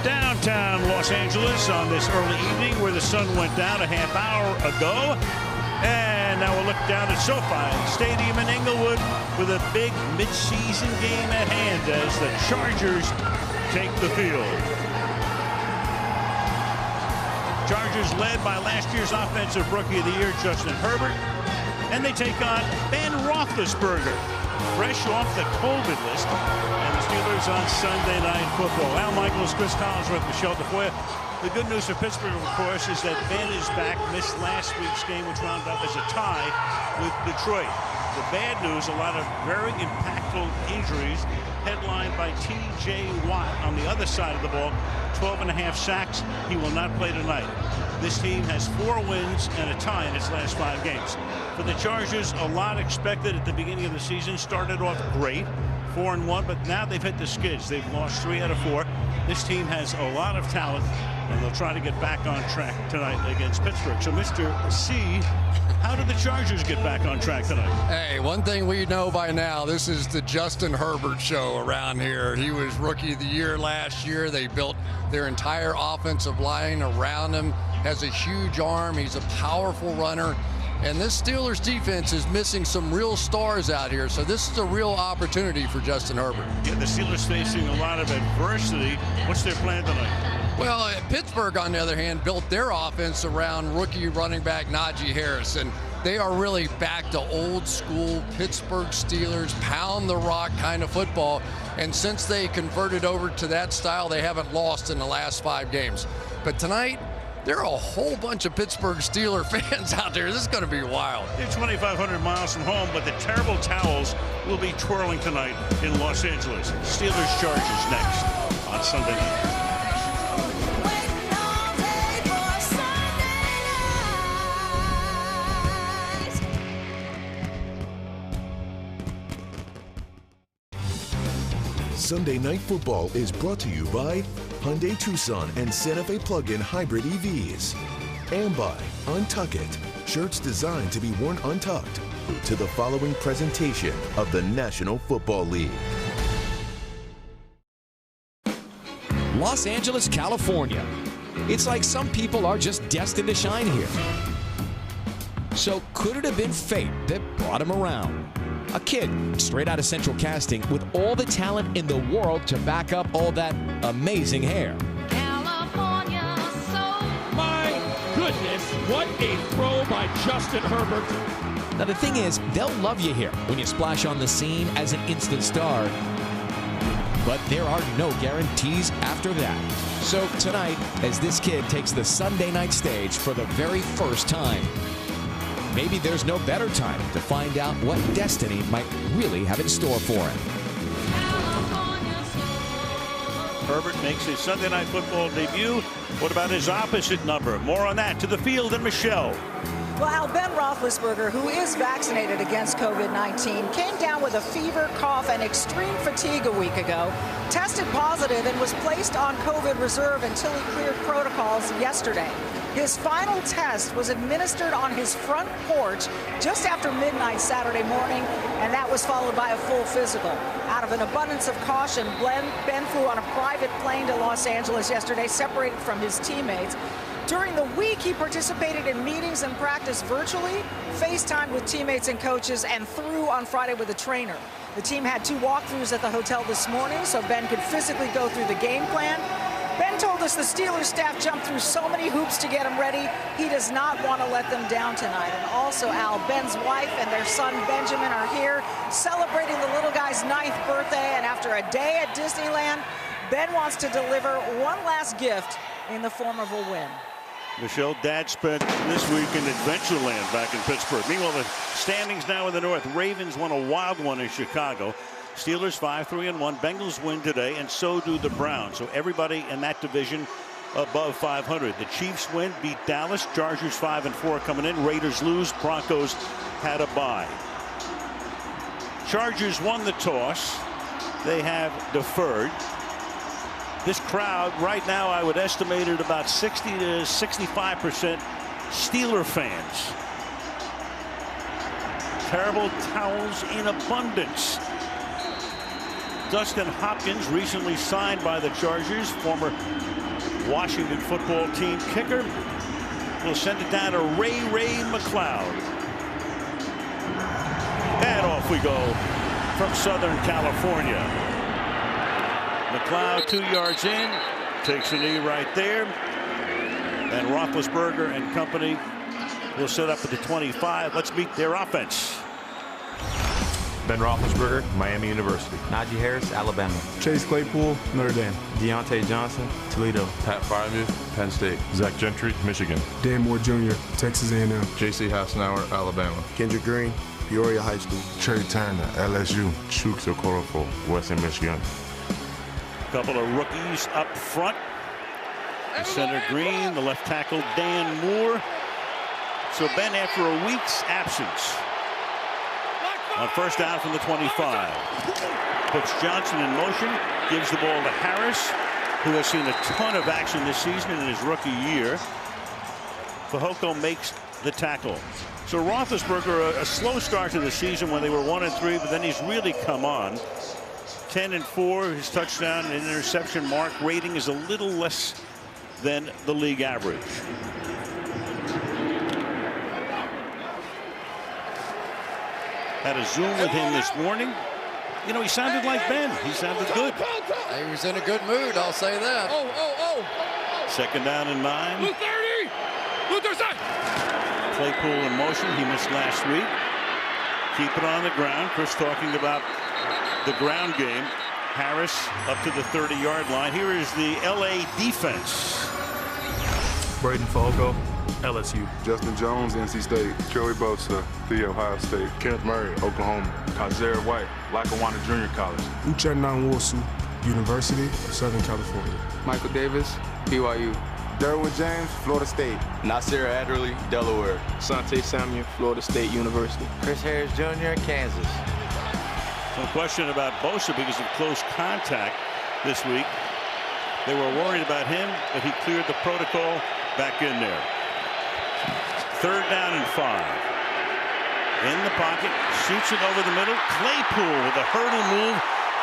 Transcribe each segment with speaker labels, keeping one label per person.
Speaker 1: downtown Los Angeles on this early evening where the sun went down a half hour ago. And now we'll look down at SoFi Stadium in Inglewood with a big midseason game at hand as the Chargers take the field. Chargers led by last year's Offensive Rookie of the Year, Justin Herbert. And they take on Ben Roethlisberger, fresh off the COVID list. And the Steelers on Sunday Night Football. Al Michaels, Chris Collinsworth, Michelle DeFoy. The good news for Pittsburgh, of course, is that Ben is back, missed last week's game, which wound up as a tie with Detroit. The bad news, a lot of very impactful injuries, headlined by T.J. Watt on the other side of the ball, 12.5 sacks. He will not play tonight. This team has 4 wins and a tie in its last 5 games. For the Chargers, a lot expected at the beginning of the season. Started off great, 4-1, but now they've hit the skids. They've lost 3 out of 4. This team has a lot of talent, and they'll try to get back on track tonight against Pittsburgh. So, Mr. C, how did the Chargers get back on track tonight?
Speaker 2: Hey, one thing we know by now, this is the Justin Herbert show around here. He was Rookie of the Year last year. They built their entire offensive line around him. Has a huge arm. He's a powerful runner. And this Steelers defense is missing some real stars out here. So this is a real opportunity for Justin Herbert.
Speaker 1: Yeah, the Steelers facing a lot of adversity. What's their plan tonight?
Speaker 2: Well, Pittsburgh, on the other hand, built their offense around rookie running back Najee Harris. And they are really back to old school Pittsburgh Steelers, pound the rock kind of football. And since they converted over to that style, they haven't lost in the last 5 games. But tonight, there are a whole bunch of Pittsburgh Steeler fans out there. This is going to be wild.
Speaker 1: They're 2,500 miles from home, but the terrible towels will be twirling tonight in Los Angeles. Steelers Chargers next on Sunday night.
Speaker 3: Sunday Night Football is brought to you by Hyundai Tucson and Santa Fe plug-in hybrid EVs. And by Untuck It, shirts designed to be worn untucked. To the following presentation of the National Football League.
Speaker 4: Los Angeles, California. It's like some people are just destined to shine here. So could it have been fate that brought him around? A kid straight out of Central Casting with all the talent in the world to back up all that amazing hair.
Speaker 5: California, so
Speaker 6: my goodness, what a throw by Justin Herbert.
Speaker 4: Now the thing is, they'll love you here when you splash on the scene as an instant star. But there are no guarantees after that. So tonight, as this kid takes the Sunday night stage for the very first time, maybe there's no better time to find out what destiny might really have in store for him.
Speaker 1: Herbert makes his Sunday Night Football debut. What about his opposite number? More on that. To the field and Michelle.
Speaker 7: Well, Ben Roethlisberger, who is vaccinated against COVID-19, came down with a fever, cough, and extreme fatigue a week ago, tested positive, and was placed on COVID reserve until he cleared protocols yesterday. His final test was administered on his front porch just after midnight Saturday morning, and that was followed by a full physical. Out of an abundance of caution, Ben flew on a private plane to Los Angeles yesterday, separated from his teammates. During the week, he participated in meetings and practice virtually, FaceTimed with teammates and coaches, and threw on Friday with a trainer. The team had 2 walkthroughs at the hotel this morning, so Ben could physically go through the game plan. Ben told us the Steelers staff jumped through so many hoops to get him ready, he does not want to let them down tonight. And also, Al, Ben's wife and their son Benjamin are here celebrating the little guy's 9th birthday. And after a day at Disneyland, Ben wants to deliver one last gift in the form of a win.
Speaker 1: Michelle, Dad spent this week in Adventureland back in Pittsburgh. Meanwhile, the standings now in the North. Ravens won a wild one in Chicago. Steelers 5-3-1. Bengals win today, and so do the Browns. So everybody in that division above 500. The Chiefs win, beat Dallas. Chargers 5-4 coming in. Raiders lose. Broncos had a bye. Chargers won the toss. They have deferred. This crowd right now, I would estimate it about 60 to 65% Steeler fans. Terrible towels in abundance. Dustin Hopkins, recently signed by the Chargers, former Washington football team kicker, will send it down to Ray McLeod. And off we go from Southern California. McLeod 2 yards in, takes a knee right there. And Roethlisberger and company will set up at the 25. Let's meet their offense.
Speaker 8: Ben Roethlisberger, Miami University.
Speaker 9: Najee Harris, Alabama.
Speaker 10: Chase Claypool, Notre Dame.
Speaker 9: Deontay Johnson, Toledo.
Speaker 8: Pat Freiermuth, Penn State. Zach Gentry, Michigan.
Speaker 10: Dan Moore Jr., Texas A&M.
Speaker 8: J.C. Hassenauer, Alabama.
Speaker 11: Kendrick Green, Peoria High School.
Speaker 12: Trey Turner, LSU. Chooks Okorafor, Western Michigan.
Speaker 1: A couple of rookies up front. The center Green, the left tackle Dan Moore. So Ben, after a week's absence, on first down from the 25, puts Johnson in motion, gives the ball to Harris, who has seen a ton of action this season in his rookie year. Fehoko makes the tackle. So Roethlisberger, a slow start to the season when they were 1-3, but then he's really come on. 10-4, his touchdown and interception mark rating is a little less than the league average. Had a Zoom with him this morning. You know, he sounded like Ben. He sounded good.
Speaker 2: He was in a good mood, I'll say that.
Speaker 1: Second down and 9. Claypool in motion. He missed last week. Keep it on the ground. Chris talking about the ground game. Harris up to the 30-yard line. Here is the LA defense.
Speaker 10: Braden Fehoko, LSU.
Speaker 12: Justin Jones, NC State. Joey Bosa, The Ohio State. Kenneth Murray, Oklahoma.
Speaker 8: Kaiser White, Lackawanna Junior College.
Speaker 10: Uchenna Nwosu, University of Southern California.
Speaker 9: Michael Davis, BYU.
Speaker 11: Derwin James, Florida State.
Speaker 9: Nasir Adderley, Delaware. Sante Samuel, Florida State University.
Speaker 13: Chris Harris Jr., Kansas.
Speaker 1: No question about Bosa because of close contact this week. They were worried about him, but he cleared the protocol. Back in there. Third down and 5. In the pocket, shoots it over the middle. Claypool with a hurdle move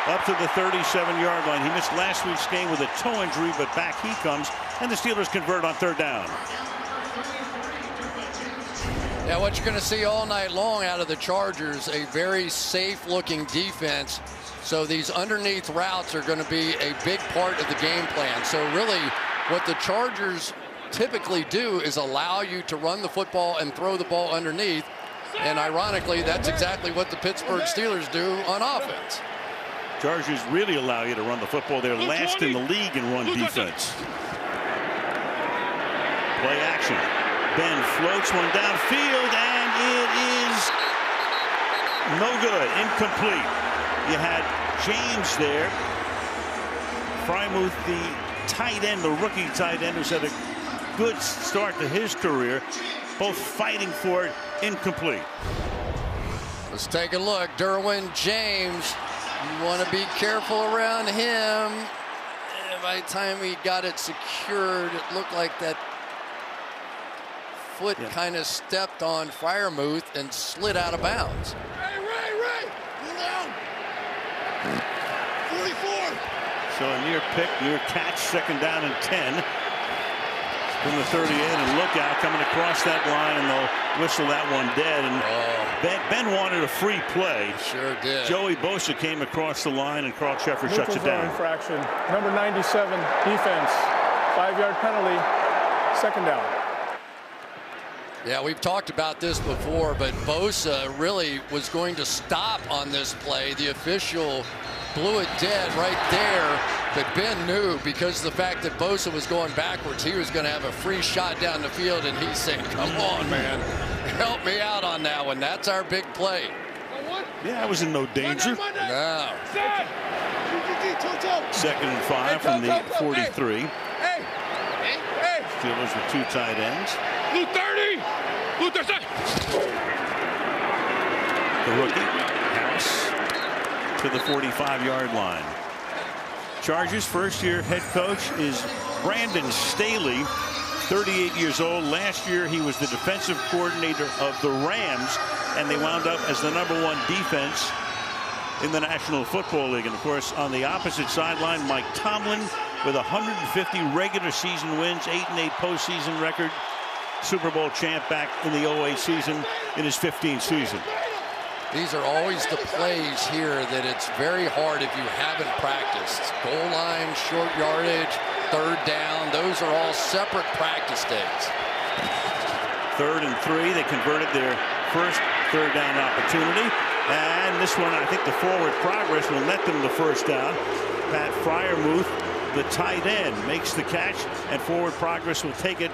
Speaker 1: up to the 37-yard line. He missed last week's game with a toe injury, but back he comes, and the Steelers convert on third down.
Speaker 2: Yeah, what you're going to see all night long out of the Chargers, a very safe-looking defense. So these underneath routes are going to be a big part of the game plan. So really, what the Chargers typically do is allow you to run the football and throw the ball underneath. And ironically, that's exactly what the Pittsburgh Steelers do on offense.
Speaker 1: Chargers really allow you to run the football. They're last in the league in run defense. Play action. Ben floats one downfield, and it is no good. Incomplete. You had James there. Freiermuth, the tight end, the rookie tight end, who's had a good start to his career, both fighting for it. Incomplete.
Speaker 2: Let's take a look. Derwin James, you want to be careful around him. And by the time he got it secured, it looked like that foot kind of stepped on Freiermuth and slid out of bounds.
Speaker 6: Ray, you down. 44.
Speaker 1: So a near pick, near catch, second down and 10. From the 38, and look out coming across that line, and they'll whistle that one dead. And Ben wanted a free play.
Speaker 2: Sure did.
Speaker 1: Joey Bosa came across the line, and Carl Sheffer shuts it down.
Speaker 10: Infraction. Number 97, defense. 5-yard penalty. Second down.
Speaker 2: Yeah, we've talked about this before, but Bosa really was going to stop on this play. The official blew it dead right there, but Ben knew because of the fact that Bosa was going backwards, he was going to have a free shot down the field, and he's saying, come on, man, help me out on that one. That's our big play.
Speaker 1: Yeah, I was in no danger.
Speaker 2: No.
Speaker 1: Second and 5 from the 43. Steelers with 2 tight ends.
Speaker 6: Blue 30. Blue 30.
Speaker 1: The rookie, Harris, to the 45-yard line. Chargers first-year head coach is Brandon Staley, 38 years old. Last year he was the defensive coordinator of the Rams, and they wound up as the #1 defense in the National Football League. And of course, on the opposite sideline, Mike Tomlin with 150 regular season wins, 8-8 postseason record, Super Bowl champ back in the 08 season in his 15th season.
Speaker 2: These are always the plays here that it's very hard if you haven't practiced. Goal line, short yardage, third down, those are all separate practice days.
Speaker 1: 3rd and 3, they converted their first third down opportunity. And this one, I think the forward progress will net them the first down. Pat Freiermuth, the tight end, makes the catch, and forward progress will take it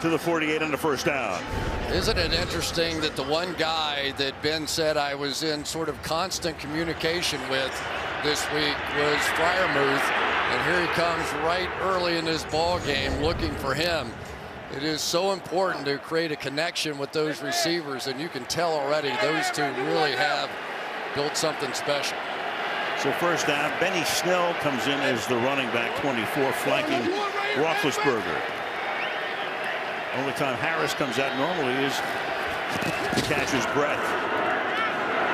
Speaker 1: to the 48 on the first down.
Speaker 2: Isn't it interesting that the one guy that Ben said I was in sort of constant communication with this week was Freiermuth, and here he comes right early in this ball game looking for him. It is so important to create a connection with those receivers, and you can tell already those two really have built something special.
Speaker 1: So first down, Benny Snell comes in as the running back, 24, flanking Roethlisberger. Only time Harris comes out normally is to catch his breath.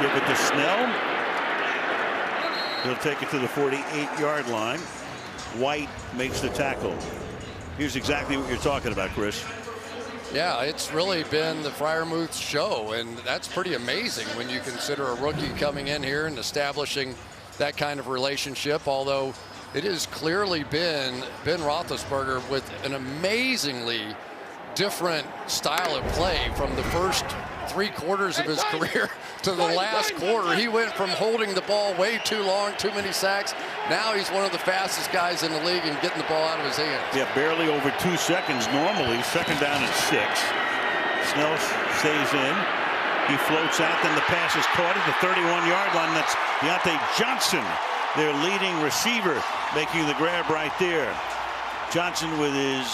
Speaker 1: Give it to Snell. He'll take it to the 48-yard line. White makes the tackle. Here's exactly what you're talking about, Chris.
Speaker 2: Yeah, it's really been the Freiermuth show, and that's pretty amazing when you consider a rookie coming in here and establishing that kind of relationship, although it has clearly been Ben Roethlisberger with an amazingly different style of play from the first 3 quarters of his career to the last quarter. He went from holding the ball way too long, too many sacks. Now he's one of the fastest guys in the league and getting the ball out of his hands.
Speaker 1: Yeah, barely over 2 seconds normally. Second down and 6. Snell stays in. He floats out, then the pass is caught at the 31-yard line. That's Deontay Johnson, their leading receiver, making the grab right there. Johnson with his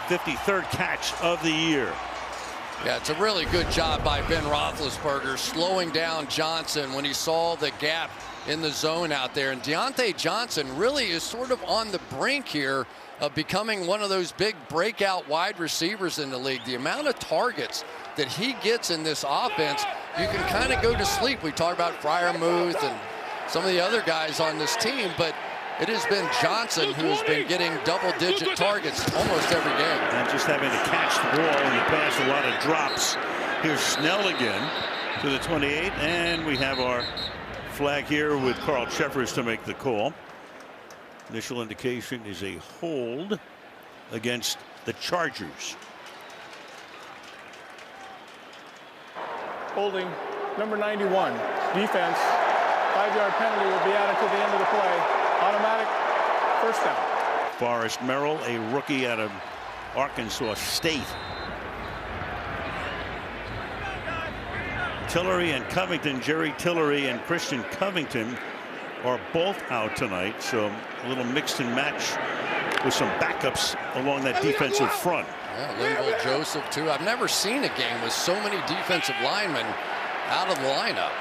Speaker 1: 53rd catch of the year.
Speaker 2: Yeah, it's a really good job by Ben Roethlisberger slowing down Johnson when he saw the gap in the zone out there. And Deontay Johnson really is sort of on the brink here of becoming one of those big breakout wide receivers in the league. The amount of targets that he gets in this offense, you can kind of go to sleep. We talk about Freiermuth and some of the other guys on this team, but it has been Johnson who has been getting double-digit targets almost every game.
Speaker 1: And just having to catch the ball in the pass, a lot of drops. Here's Snell again to the 28, and we have our flag here with Carl Cheffers to make the call. Initial indication is a hold against the Chargers.
Speaker 10: Holding number 91, defense. 5-yard penalty will be added to the end of the play. Automatic first down.
Speaker 1: Forrest Merrill, a rookie out of Arkansas State. Tillery and Covington, Jerry Tillery and Christian Covington are both out tonight, so a little mixed and match with some backups along that defensive front.
Speaker 2: Yeah, Linville Joseph too. I've never seen a game with so many defensive linemen out of the lineup.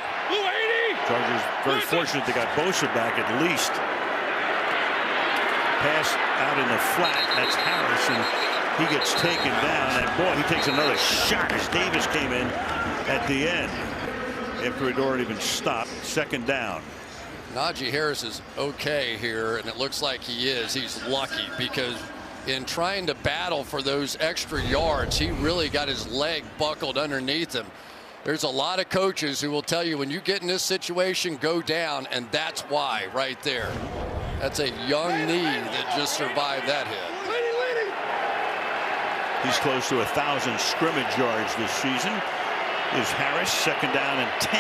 Speaker 1: Chargers very fortunate they got Bosa back at least. Pass out in the flat. That's Harrison. He gets taken down. And boy, he takes another shot as Davis came in at the end after it had already been stopped. Second down.
Speaker 2: Najee Harris is okay here, and it looks like he is. He's lucky because in trying to battle for those extra yards, he really got his leg buckled underneath him. There's a lot of coaches who will tell you when you get in this situation, go down, and that's why right there. That's a young knee that just survived that hit.
Speaker 1: He's close to 1,000 scrimmage yards this season. Is Harris, second down and 10.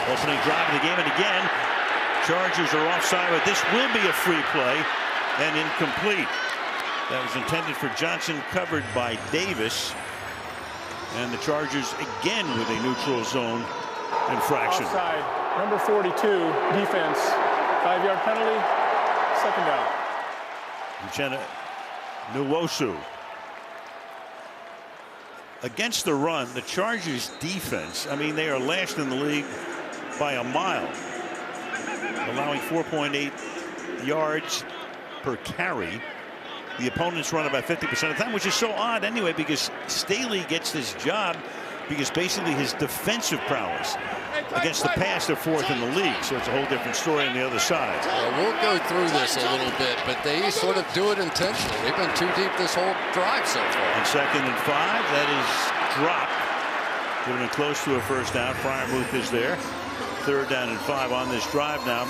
Speaker 1: Opening drive of the game, and again, Chargers are offside, but this will be a free play and incomplete. That was intended for Johnson, covered by Davis. And the Chargers again with a neutral zone infraction.
Speaker 10: Offside, number 42, defense. 5-yard penalty, second down.
Speaker 1: Uchenna Nwosu. Against the run, the Chargers defense, I mean, they are last in the league by a mile, allowing 4.8 yards per carry. The opponents run about 50% of the time, which is so odd anyway, because Staley gets this job because basically his defensive prowess against the pass, they're 4th in the league. So it's a whole different story on the other side.
Speaker 2: We'll go through this a little bit, but they sort of do it intentionally. They've been too deep this whole drive so far.
Speaker 1: And 2nd and 5, that is dropped. Getting close to a first down. Fryermuth is there. 3rd down and 5 on this drive now.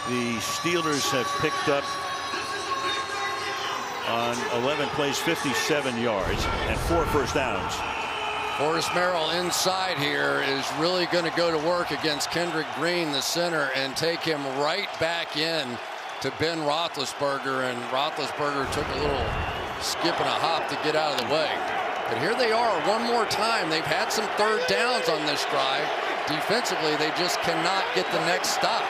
Speaker 1: The Steelers have picked up on 11 plays 57 yards and 4 first downs.
Speaker 2: Forrest Merrill inside here is really going to go to work against Kendrick Green, the center, and take him right back in to Ben Roethlisberger. And Roethlisberger took a little skip and a hop to get out of the way. But here they are one more time. They've had some 3rd downs on this drive. Defensively, they just cannot get the next stop.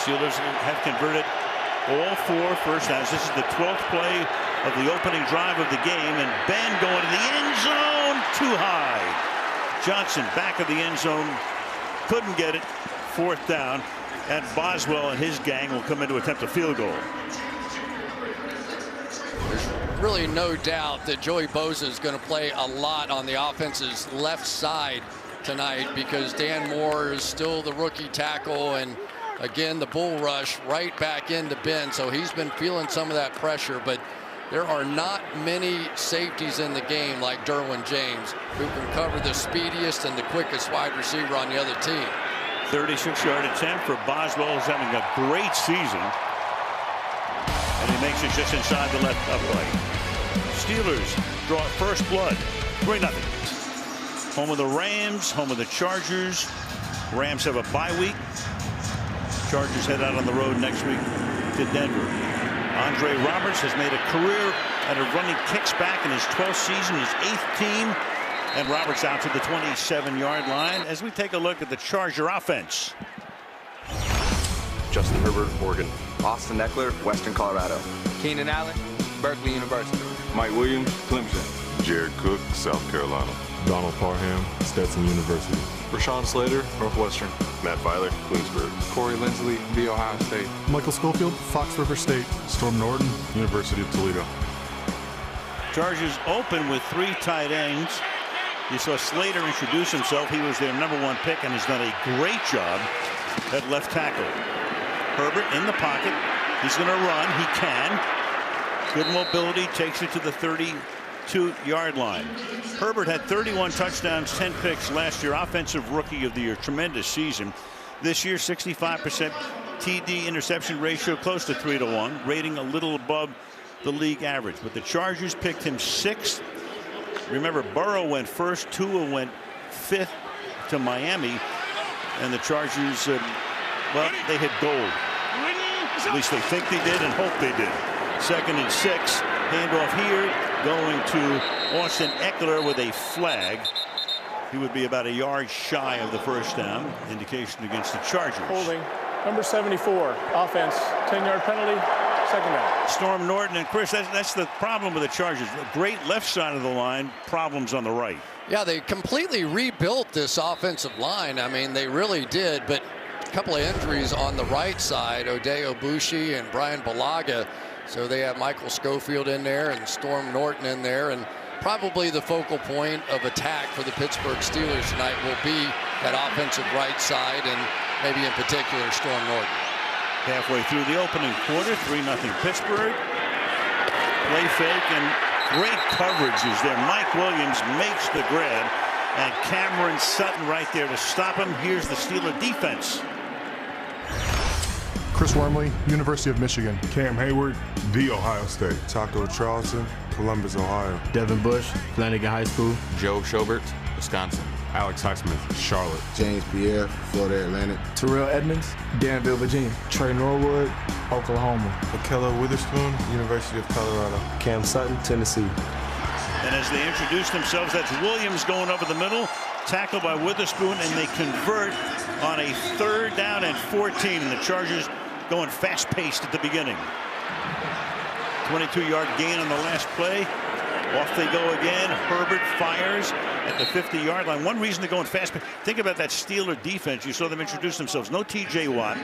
Speaker 1: Steelers have converted all 4 first downs. This is the 12th play of the opening drive of the game, and Ben going to the end zone, too high. Johnson back of the end zone, couldn't get it. 4th down, and Boswell and his gang will come in to attempt a field goal.
Speaker 2: There's really no doubt that Joey Bosa is going to play a lot on the offense's left side tonight, because Dan Moore is still the rookie tackle, and again the bull rush right back into Ben, so he's been feeling some of that pressure. But there are not many safeties in the game like Derwin James, who can cover the speediest and the quickest wide receiver on the other team.
Speaker 1: 36-yard attempt for Boswell, who's having a great season, and he makes it just inside the left upright. Steelers draw first blood, 3-0. Home of the Rams, home of the Chargers. Rams have a bye week. Chargers head out on the road next week to Denver. Andre Roberts has made a career out of running kicks back in his 12th season, his 8th team. And Roberts out to the 27-yard line as we take a look at the Charger offense.
Speaker 14: Justin Herbert, Oregon.
Speaker 15: Austin Eckler, Western Colorado. Keenan Allen, Berkeley University.
Speaker 8: Mike Williams, Clemson. Jared Cook, South Carolina. Donald Parham, Stetson University.
Speaker 14: Rashawn Slater, Northwestern.
Speaker 8: Matt Filer, Queensburg.
Speaker 9: Corey Lindsley, The Ohio State.
Speaker 12: Michael Schofield, Fox River State. Storm Norton, University of Toledo.
Speaker 1: Chargers open with 3 tight ends. You saw Slater introduce himself. He was their #1 pick and has done a great job at left tackle. Herbert in the pocket. He's going to run. He can. Good mobility. Takes it to the 32-yard line. Herbert had 31 touchdowns, 10 picks last year. Offensive Rookie of the Year. Tremendous season. This year, 65% TD interception ratio, close to 3-1. Rating a little above the league average. But the Chargers picked him 6th. Remember, Burrow went first. Tua went 5th to Miami. And the Chargers, well, they hit gold. At least they think they did and hope they did. 2nd and 6. Handoff here going to Austin Eckler with a flag. He would be about a yard shy of the first down. Indication against the Chargers.
Speaker 10: Holding. Number 74. Offense. 10-yard penalty. 2nd down.
Speaker 1: Storm Norton and Chris, that's the problem with the Chargers. Great left side of the line, problems on the right.
Speaker 2: Yeah, they completely rebuilt this offensive line. I mean, they really did, but a couple of injuries on the right side, Ode Obushi and Brian Balaga. So they have Michael Schofield in there and Storm Norton in there, and probably the focal point of attack for the Pittsburgh Steelers tonight will be that offensive right side, and maybe in particular Storm Norton.
Speaker 1: Halfway through the opening quarter, 3-0 Pittsburgh. Play fake and great coverage is there. Mike Williams makes the grab, and Cameron Sutton right there to stop him. Here's the Steeler defense.
Speaker 12: Chris Wormley, University of Michigan.
Speaker 8: Cam Hayward, The Ohio State.
Speaker 11: Taco Charlton, Columbus, Ohio.
Speaker 13: Devin Bush, Flanagan High School.
Speaker 15: Joe Schobert, Wisconsin.
Speaker 8: Alex Highsmith, Charlotte.
Speaker 11: James Pierre, Florida Atlantic.
Speaker 16: Terrell Edmonds, Danville, Virginia. Trey Norwood, Oklahoma.
Speaker 11: Michaela Witherspoon, University of Colorado.
Speaker 16: Cam Sutton, Tennessee.
Speaker 1: And as they introduce themselves, that's Williams going over the middle, tackled by Witherspoon, and they convert on a 3rd down and 14, and the Chargers going fast-paced at the beginning. 22-yard gain on the last play. Off they go again. Herbert fires at the 50-yard line. One reason they're going fast. Think about that Steeler defense. You saw them introduce themselves. No T.J. Watt,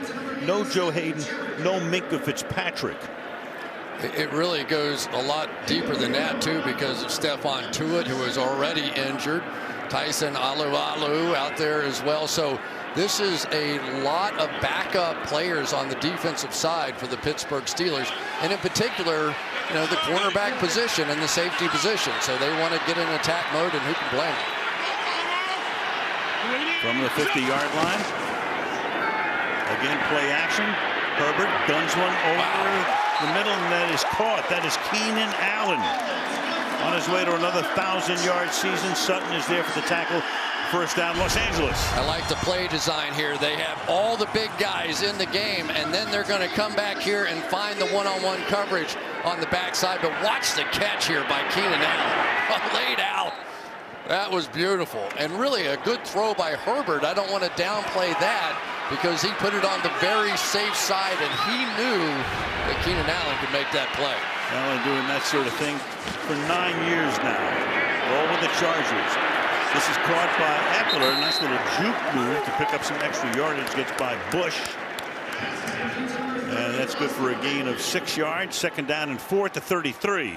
Speaker 1: no Joe Hayden, no Minkah Fitzpatrick.
Speaker 2: It really goes a lot deeper than that, too, because of Stephon Tuitt, who is already injured. Tyson Alualu out there as well. So this is a lot of backup players on the defensive side for the Pittsburgh Steelers, and in particular, you know, the cornerback position and the safety position. So they want to get in attack mode, and who can blame them?
Speaker 1: From the 50-yard line. Again, play action. Herbert guns one over the middle, and that is caught. That is Keenan Allen. On his way to another 1,000-yard season. Sutton is there for the tackle. First down, Los Angeles.
Speaker 2: I like the play design here. They have all the big guys in the game, and then they're going to come back here and find the one-on-one coverage on the backside. But watch the catch here by Keenan Allen. Laid out. That was beautiful, and really a good throw by Herbert. I don't want to downplay that because he put it on the very safe side, and he knew that Keenan Allen could make that play.
Speaker 1: Allen doing that sort of thing for 9 years now. All with the Chargers. This is caught by Eckler. Nice little juke move to pick up some extra yardage. Gets by Bush. And that's good for a gain of 6 yards. Second down and 4 at the 33.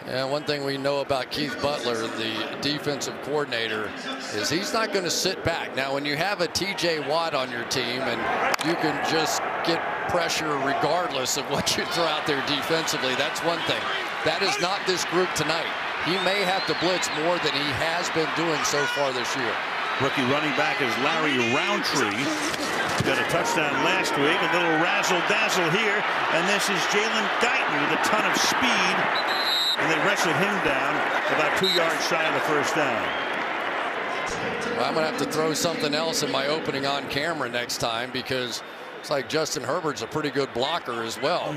Speaker 2: Yeah, one thing we know about Keith Butler, the defensive coordinator, is he's not going to sit back. Now, when you have a TJ Watt on your team and you can just get pressure regardless of what you throw out there defensively, that's one thing. That is not this group tonight. He may have to blitz more than he has been doing so far this year.
Speaker 1: Rookie running back is Larry Roundtree. Got a touchdown last week. A little razzle-dazzle here. And this is Jalen Guyton with a ton of speed. And they wrestled him down about 2 yards shy of the first down.
Speaker 2: Well, I'm going to have to throw something else in my opening on camera next time, because it's like Justin Herbert's a pretty good blocker as well.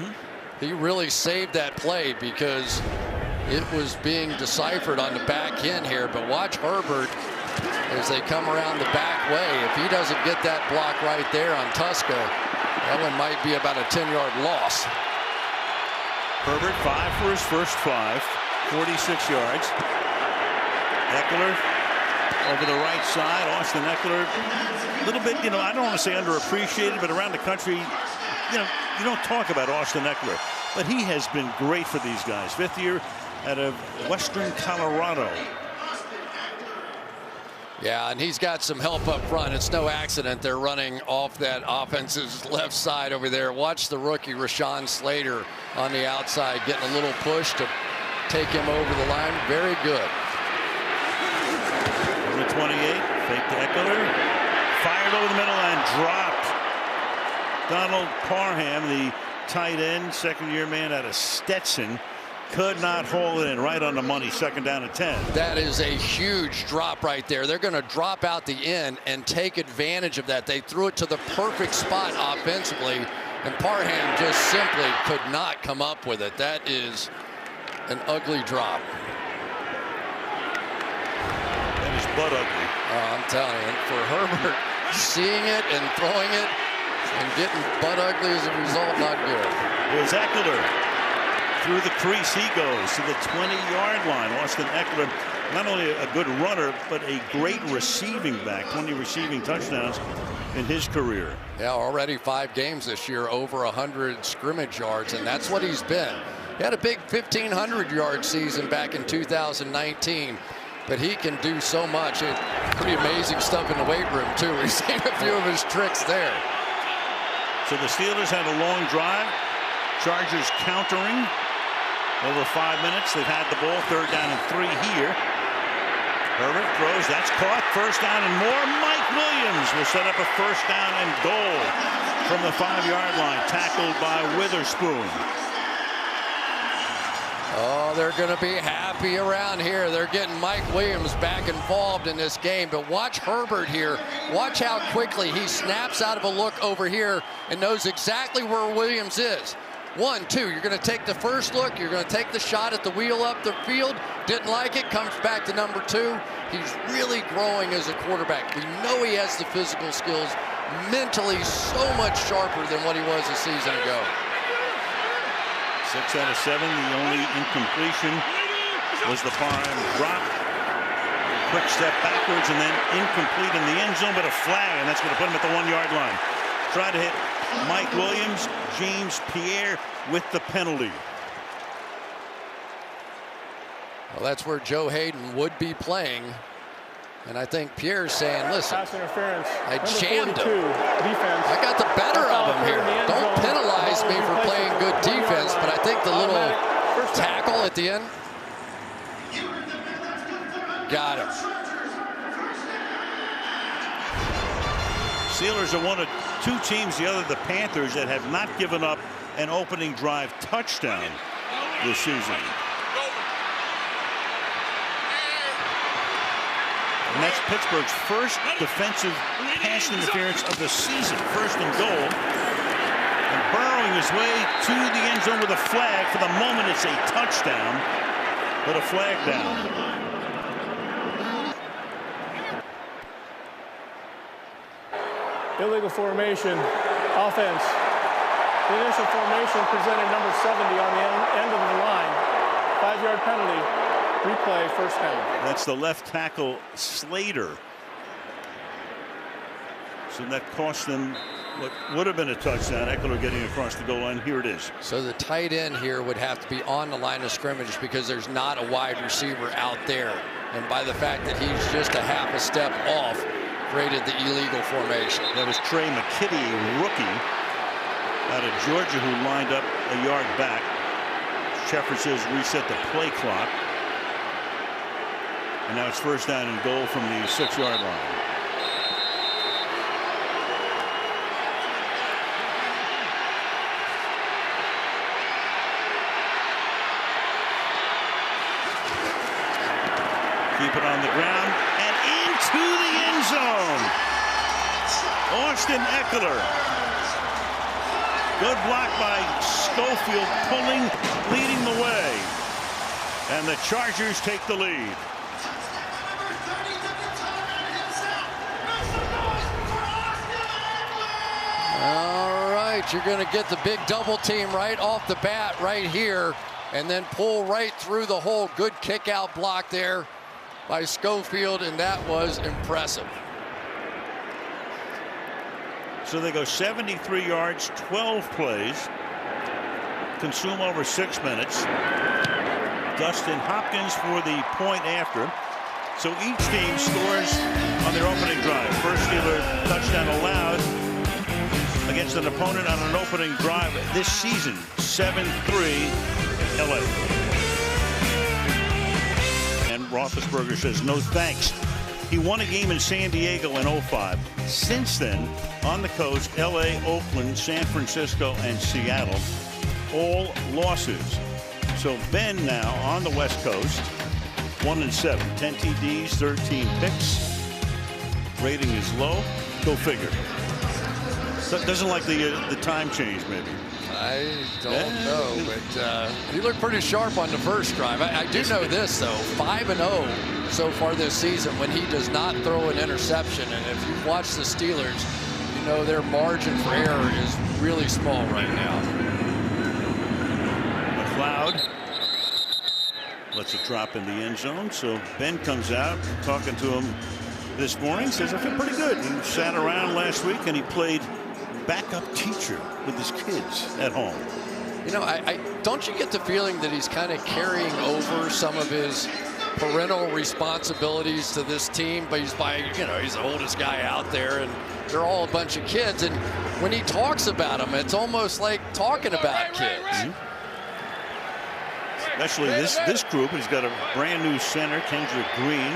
Speaker 2: He really saved that play because it was being deciphered on the back end here. But watch Herbert as they come around the back way. If he doesn't get that block right there on Tuska, that one might be about a 10-yard loss.
Speaker 1: Herbert 5 for his first 5, 46 yards. Eckler over the right side. Austin Eckler, a little bit, you know, I don't want to say underappreciated, but around the country, you know, you don't talk about Austin Eckler, but he has been great for these guys. 5th year out of Western Colorado.
Speaker 2: Yeah, and he's got some help up front. It's no accident they're running off that offense's left side over there. Watch the rookie Rashawn Slater on the outside getting a little push to take him over the line. Very good.
Speaker 1: Number 28, fake to Eckler. Fired over the middle and dropped. Donald Parham, the tight end, second-year man out of Stetson, could not haul it in. Right on the money. Second down and 10.
Speaker 2: That is a huge drop right there. They're going to drop out the end and take advantage of that. They threw it to the perfect spot offensively, and Parham just simply could not come up with it. That is an ugly drop.
Speaker 1: That is butt ugly.
Speaker 2: I'm telling you, for Herbert, seeing it and throwing it and getting butt ugly as a result, not good.
Speaker 1: Here's Eckler. Through the crease he goes to the 20-yard line. Austin Eckler, not only a good runner, but a great receiving back. 20 receiving touchdowns in his career.
Speaker 2: Yeah, already 5 games this year, over 100 scrimmage yards, and that's what he's been. He had a big 1,500-yard season back in 2019, but he can do so much. Pretty amazing stuff in the weight room, too. We've seen a few of his tricks there.
Speaker 1: So the Steelers had a long drive. Chargers countering. Over 5 minutes, they've had the ball. Third down and 3 here. Herbert throws. That's caught. First down and more. Mike Williams will set up a first down and goal from the 5-yard line. Tackled by Witherspoon.
Speaker 2: Oh, they're going to be happy around here. They're getting Mike Williams back involved in this game. But watch Herbert here. Watch how quickly he snaps out of a look over here and knows exactly where Williams is. 1, 2, you're going to take the first look. You're going to take the shot at the wheel up the field. Didn't like it. Comes back to number 2. He's really growing as a quarterback. We know he has the physical skills. Mentally so much sharper than what he was a season ago.
Speaker 1: 6 out of 7. The only incompletion was the Parham drop. Quick step backwards and then incomplete in the end zone, but a flag, and that's going to put him at the 1-yard line. Tried to hit Mike Williams, James Pierre with the penalty.
Speaker 2: Well, that's where Joe Hayden would be playing. And I think Pierre's saying, listen,
Speaker 10: Pass interference.
Speaker 2: I
Speaker 10: Number
Speaker 2: jammed
Speaker 10: 42,
Speaker 2: him.
Speaker 10: defense.
Speaker 2: I got the better of him here. Don't penalize me for playing good defense, but I think the little tackle at the end got him.
Speaker 1: Steelers are one of two teams, the other the Panthers, that have not given up an opening drive touchdown this season. And that's Pittsburgh's first defensive pass interference of the season. First and goal. And burrowing his way to the end zone with a flag. For the moment, it's a touchdown, but a flag down.
Speaker 10: Illegal formation, offense. The initial formation presented number 70 on the end of the line. 5-yard penalty. Replay, first down.
Speaker 1: That's the left tackle, Slater. So that cost them what would have been a touchdown. Eckler getting across the goal line. Here it is.
Speaker 2: So the tight end here would have to be on the line of scrimmage because there's not a wide receiver out there. And by the fact that he's just a half a step off, created the illegal formation.
Speaker 1: That was Trey McKitty, a rookie out of Georgia, who lined up a yard back. Shepard says reset the play clock. And now it's first down and goal from the 6-yard line. Keep it on the ground and into the end zone. Austin Eckler. Good block by Schofield, pulling, leading the way. And the Chargers take the lead.
Speaker 2: All right, you're going to get the big double team right off the bat right here and then pull right through the hole. Good kick out block there by Schofield, and that was impressive.
Speaker 1: So they go 73 yards, 12 plays, consume over 6 minutes. Dustin Hopkins for the point after. So each team scores on their opening drive. First Steeler touchdown allowed against an opponent on an opening drive this season. 7-3 LA. And Roethlisberger says no thanks. He won a game in San Diego in 2005. Since then, on the coast, LA, Oakland, San Francisco, and Seattle, all losses. So Ben now on the West Coast, 1-7, 10 TDs, 13 picks. Rating is low. Go figure. Doesn't like the time change, maybe.
Speaker 2: I don't know, but he looked pretty sharp on the first drive. I do know this, though, 5-0 so far this season when he does not throw an interception. And if you've watched the Steelers, you know their margin for error is really small right now.
Speaker 1: McLeod lets it drop in the end zone. So Ben comes out talking to him this morning. Says, I feel pretty good. He sat around last week and he played backup teacher with his kids at home.
Speaker 2: You know, I don't you get the feeling that he's kind of carrying over some of his parental responsibilities to this team, but he's he's the oldest guy out there and they're all a bunch of kids, and when he talks about them, it's almost like talking about kids.
Speaker 1: Especially this group. He's got a brand new center, Kendrick Green,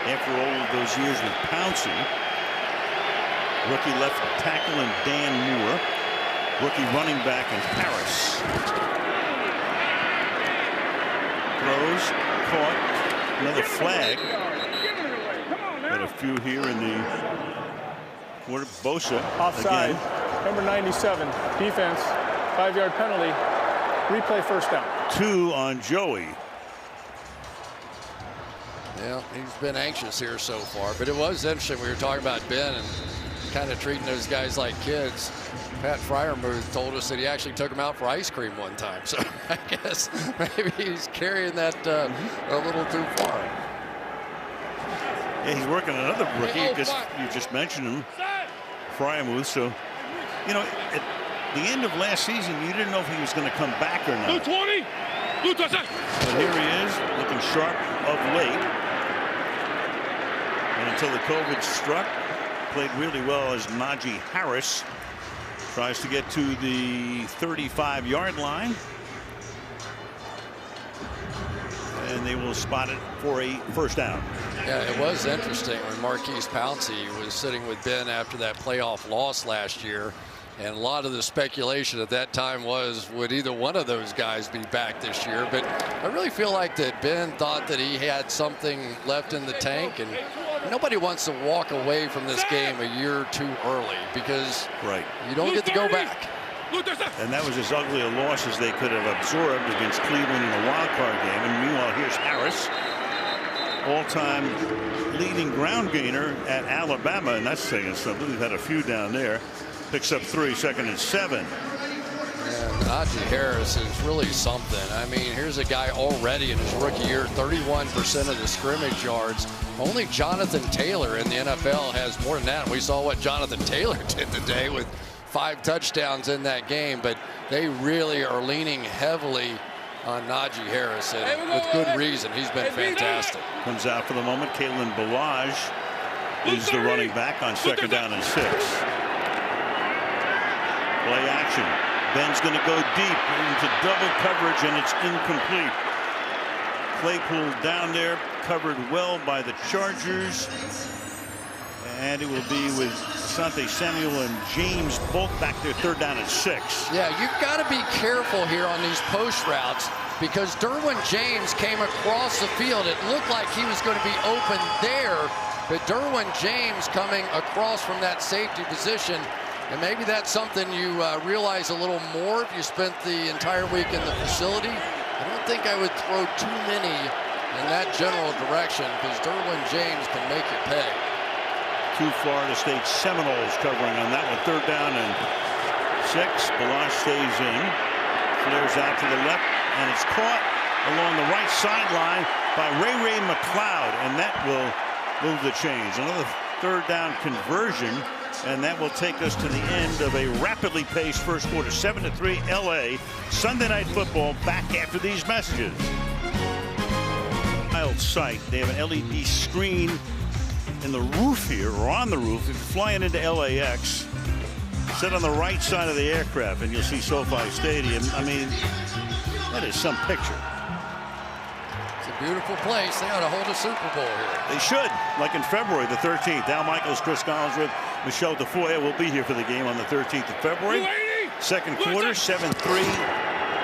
Speaker 1: after all of those years with Pouncey. Rookie left tackle and Dan Moore. Rookie running back in Harris. Throws, caught, another flag. Got a few here in the quarter. Bosa
Speaker 10: offside.
Speaker 1: Again.
Speaker 10: Number 97, defense, 5-yard penalty. Replay, first down.
Speaker 1: 2 on Joey.
Speaker 2: Yeah, he's been anxious here so far, but it was interesting. We were talking about Ben and kind of treating those guys like kids. Pat Fryermuth told us that he actually took him out for ice cream one time. So I guess maybe he's carrying that a little too far.
Speaker 1: Yeah, he's working another rookie. You just mentioned him, Fryermuth. So You know, at the end of last season, you didn't know if he was going to come back or not.
Speaker 6: Blue 20. Blue 20.
Speaker 1: But here he is, looking sharp of late. And until the COVID struck, played really well as Najee Harris tries to get to the 35-yard line. And they will spot it for a first down.
Speaker 2: Yeah, it was interesting when Marquise Pouncey was sitting with Ben after that playoff loss last year. And a lot of the speculation at that time was, would either one of those guys be back this year? But I really feel like that Ben thought that he had something left in the tank. And nobody wants to walk away from this game a year too early because you don't get to go back.
Speaker 1: And that was as ugly a loss as they could have absorbed against Cleveland in a wild card game. And meanwhile, here's Harris, all-time leading ground gainer at Alabama, and that's saying something. We've had a few down there. Picks up 3, 2nd and 7.
Speaker 2: And Najee Harris is really something. I mean, here's a guy already in his rookie year, 31% of the scrimmage yards. Only Jonathan Taylor in the NFL has more than that. And we saw what Jonathan Taylor did today with 5 touchdowns in that game, but they really are leaning heavily on Najee Harris, and with good reason. He's been fantastic.
Speaker 1: Comes out for the moment. Kalen Ballage is the running back on 2nd down and 6. Play action. Ben's going to go deep into double coverage, and it's incomplete. Claypool down there, covered well by the Chargers. And it will be with Asante Samuel and James both back there, 3rd down and 6.
Speaker 2: Yeah, you've got to be careful here on these post routes because Derwin James came across the field. It looked like he was going to be open there, but Derwin James coming across from that safety position. And maybe that's something you realize a little more if you spent the entire week in the facility. I don't think I would throw too many in that general direction because Derwin James can make you pay.
Speaker 1: 2 Florida State Seminoles covering on that one. 3rd down and 6. Ballage stays in. Flares out to the left, and it's caught along the right sideline by Ray McLeod, and that will move the chains. Another 3rd down conversion, and that will take us to the end of a rapidly paced first quarter. 7-3 LA. Sunday Night Football back after these messages. Wild sight. They have an LED screen in the roof here, or on the roof. If you're flying into LAX, sit on the right side of the aircraft and you'll see SoFi Stadium. I mean, that is some picture.
Speaker 2: It's a beautiful place. They ought to hold a Super Bowl here.
Speaker 1: They should, like in February the 13th. Al Michaels, Chris Collinsworth, Michelle DeFoy will be here for the game on the 13th of February. 2nd quarter, 7-3.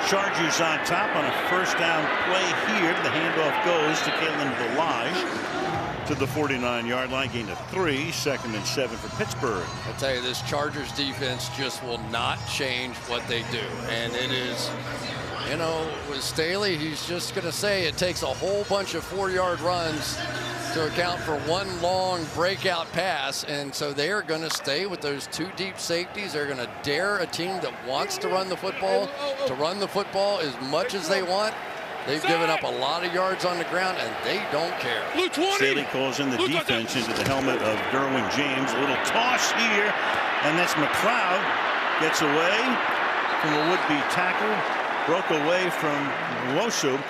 Speaker 1: Chargers on top on a 1st down play here. The handoff goes to Kalen Ballage to the 49-yard line, gain of 3, 2nd and 7 for Pittsburgh.
Speaker 2: I'll tell you, this Chargers defense just will not change what they do. And it is, you know, with Staley, he's just going to say it takes a whole bunch of 4-yard runs to account for one long breakout pass. And so they are going to stay with those 2 deep safeties. They're going to dare a team that wants to run the football to run the football as much as they want. They've given up a lot of yards on the ground, and they don't care.
Speaker 1: Staley calls in the defense into the helmet of Derwin James. A little toss here, and that's McLeod. Gets away from a would-be tackle. Broke away from Nwosu,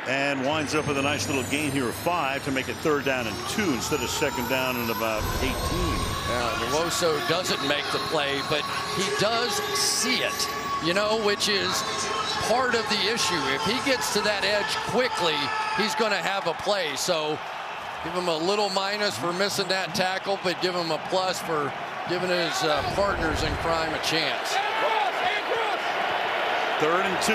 Speaker 1: and winds up with a nice little gain here of 5 to make it 3rd down and 2 instead of 2nd down and about 18.
Speaker 2: Yeah, Nwosu doesn't make the play, but he does see it, you know, which is part of the issue. If he gets to that edge quickly, he's going to have a play. So give him a little minus for missing that tackle, but give him a plus for giving his partners in crime a chance.
Speaker 1: 3rd and 2.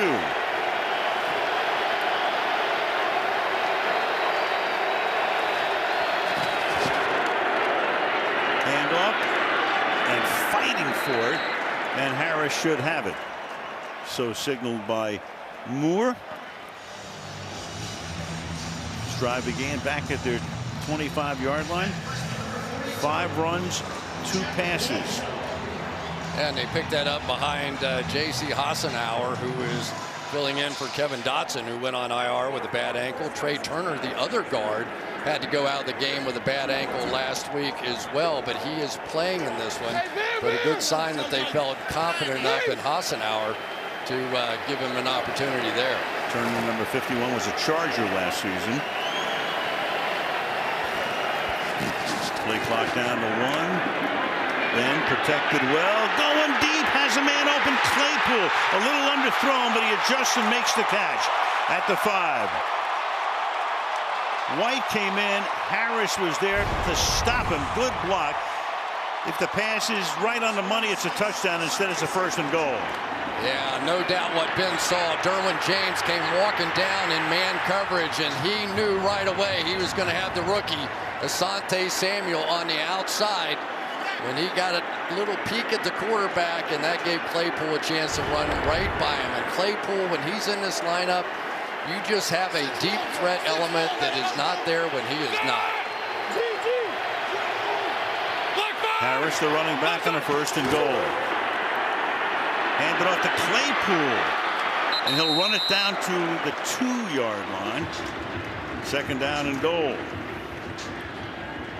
Speaker 1: Handoff and fighting for it, and Harris should have it. So signaled by Moore. Drive began back at their 25-yard line. 5 runs, 2 passes.
Speaker 2: And they picked that up behind J.C. Hassenauer, who is filling in for Kevin Dotson, who went on IR with a bad ankle. Trey Turner, the other guard, had to go out of the game with a bad ankle last week as well, but he is playing in this one. But a good sign that they felt confident enough in Hassenauer to give him an opportunity there.
Speaker 1: Turner, number 51, was a Charger last season. Play clock down to 1. Then protected well, going deep, has a man open. Claypool, a little underthrown, but he adjusts and makes the catch at the 5. White came in, Harris was there to stop him. Good block. If the pass is right on the money, it's a touchdown. Instead, it's a 1st and goal.
Speaker 2: Yeah, no doubt what Ben saw. Derwin James came walking down in man coverage, and he knew right away he was going to have the rookie, Asante Samuel, on the outside. When he got a little peek at the quarterback, and that gave Claypool a chance to run right by him. And Claypool, when he's in this lineup, you just have a deep threat element that is not there when he is not.
Speaker 1: Harris, the running back, on a 1st and goal. Hand it off to Claypool, and he'll run it down to the 2-yard line. 2nd down and goal.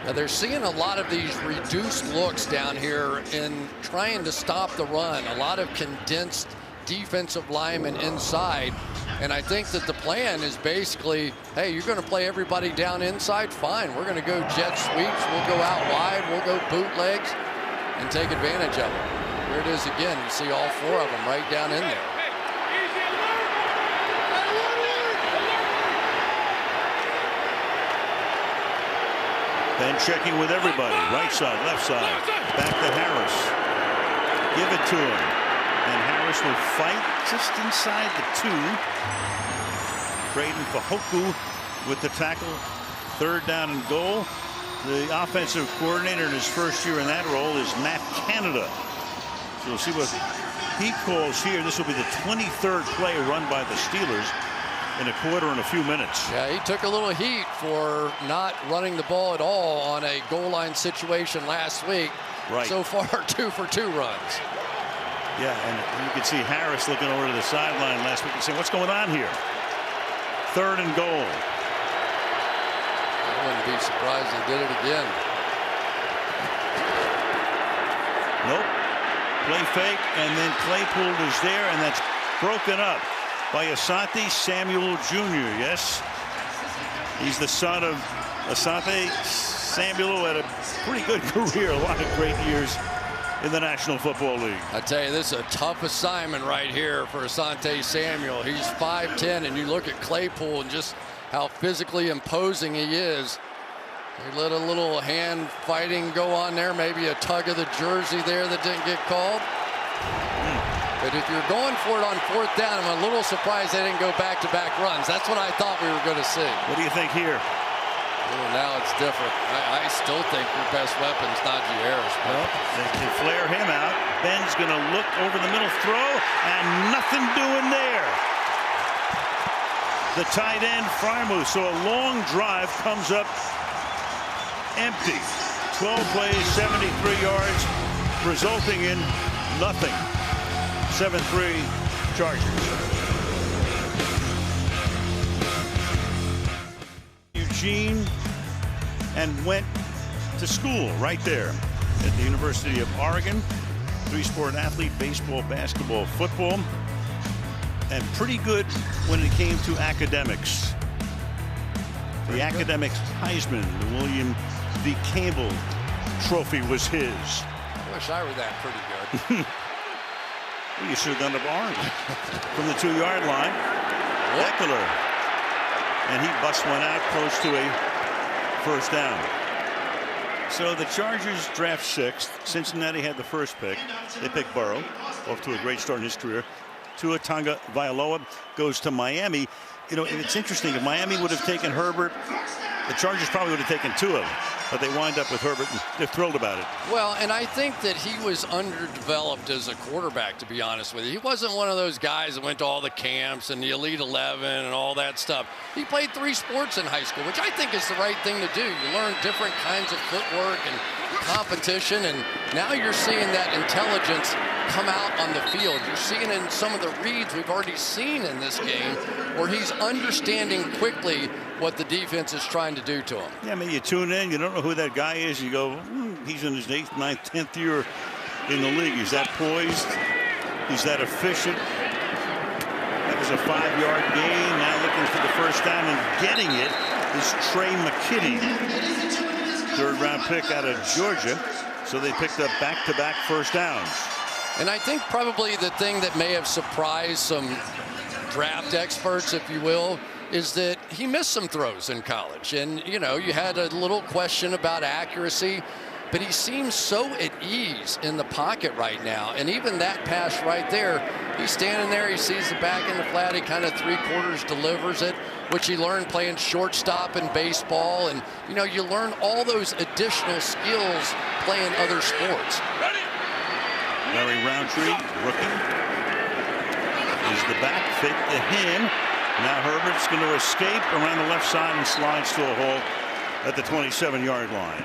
Speaker 2: Now they're seeing a lot of these reduced looks down here in trying to stop the run. A lot of condensed defensive linemen inside. And I think that the plan is basically, hey, you're going to play everybody down inside? Fine. We're going to go jet sweeps. We'll go out wide. We'll go bootlegs and take advantage of it. Here it is again. You see all 4 of them right down in there.
Speaker 1: Then checking with everybody. Right side, left side. Back to Harris. Give it to him. And Harris will fight just inside the 2. Braden Fahoku with the tackle. 3rd down and goal. The offensive coordinator in his first year in that role is Matt Canada. So we'll see what he calls here. This will be the 23rd play run by the Steelers in a quarter and a few minutes.
Speaker 2: Yeah, he took a little heat for not running the ball at all on a goal line situation last week.
Speaker 1: Right.
Speaker 2: So far, 2 for 2 runs.
Speaker 1: Yeah, and you can see Harris looking over to the sideline last week and saying, what's going on here? 3rd and goal.
Speaker 2: I wouldn't be surprised they did it again.
Speaker 1: Nope. Play fake, and then Claypool is there, and that's broken up by Asante Samuel Jr. Yes, he's the son of Asante Samuel, who had a pretty good career, a lot of great years in the National Football League.
Speaker 2: I tell you, this is a tough assignment right here for Asante Samuel. He's 5'10", and you look at Claypool and just how physically imposing he is. They let a little hand fighting go on there, maybe a tug of the jersey there that didn't get called. But if you're going for it on 4th down, I'm a little surprised they didn't go back-to-back runs. That's what I thought we were going to see.
Speaker 1: What do you think here?
Speaker 2: Well, now it's different. I still think your best weapon's Najee Harris.
Speaker 1: Well, they flare him out. Ben's going to look over the middle, throw, and nothing doing there. The tight end, Frymouth, so a long drive comes up empty. 12 plays, 73 yards, resulting in nothing. 7-3 Chargers. Eugene, and went to school right there at the University of Oregon. 3-sport athlete, baseball, basketball, football, and pretty good when it came to academics. The academics Heisman, the William D. Campbell Trophy was his.
Speaker 2: I wish I were that pretty good.
Speaker 1: Well, you should have done the barn from the 2-yard line. Eckler, and he busts one out close to a 1st down. So the Chargers draft 6th. Cincinnati had the 1st pick. They picked Burrow, off to a great start in his career. Tua Tagovailoa goes to Miami. You know, and it's interesting. If Miami would have taken Herbert, the Chargers probably would have taken Tua, but they wind up with Herbert, and they're thrilled about it.
Speaker 2: Well, and I think that he was underdeveloped as a quarterback, to be honest with you. He wasn't one of those guys that went to all the camps and the Elite 11 and all that stuff. He played 3 sports in high school, which I think is the right thing to do. You learn different kinds of footwork and competition, and now you're seeing that intelligence come out on the field. You're seeing in some of the reads we've already seen in this game where he's understanding quickly what the defense is trying to do to him.
Speaker 1: Yeah, I mean, you tune in, you don't know who that guy is. You go, he's in his 8th, 9th, 10th year in the league. He's that poised. He's that efficient. That was a 5-yard gain. Now looking for the first down and getting it is Trey McKitty. 3rd-round pick out of Georgia. So they picked up back-to-back first downs.
Speaker 2: And I think probably the thing that may have surprised some draft experts, if you will, is that he missed some throws in college. And, you know, you had a little question about accuracy, but he seems so at ease in the pocket right now. And even that pass right there, he's standing there, he sees the back in the flat, he kind of 3/4 delivers it, which he learned playing shortstop in baseball. And, you know, you learn all those additional skills playing other sports.
Speaker 1: Larry Roundtree, rookie, is the back, fake to him. Now Herbert's going to escape around the left side and slides to a hole at the 27-yard line.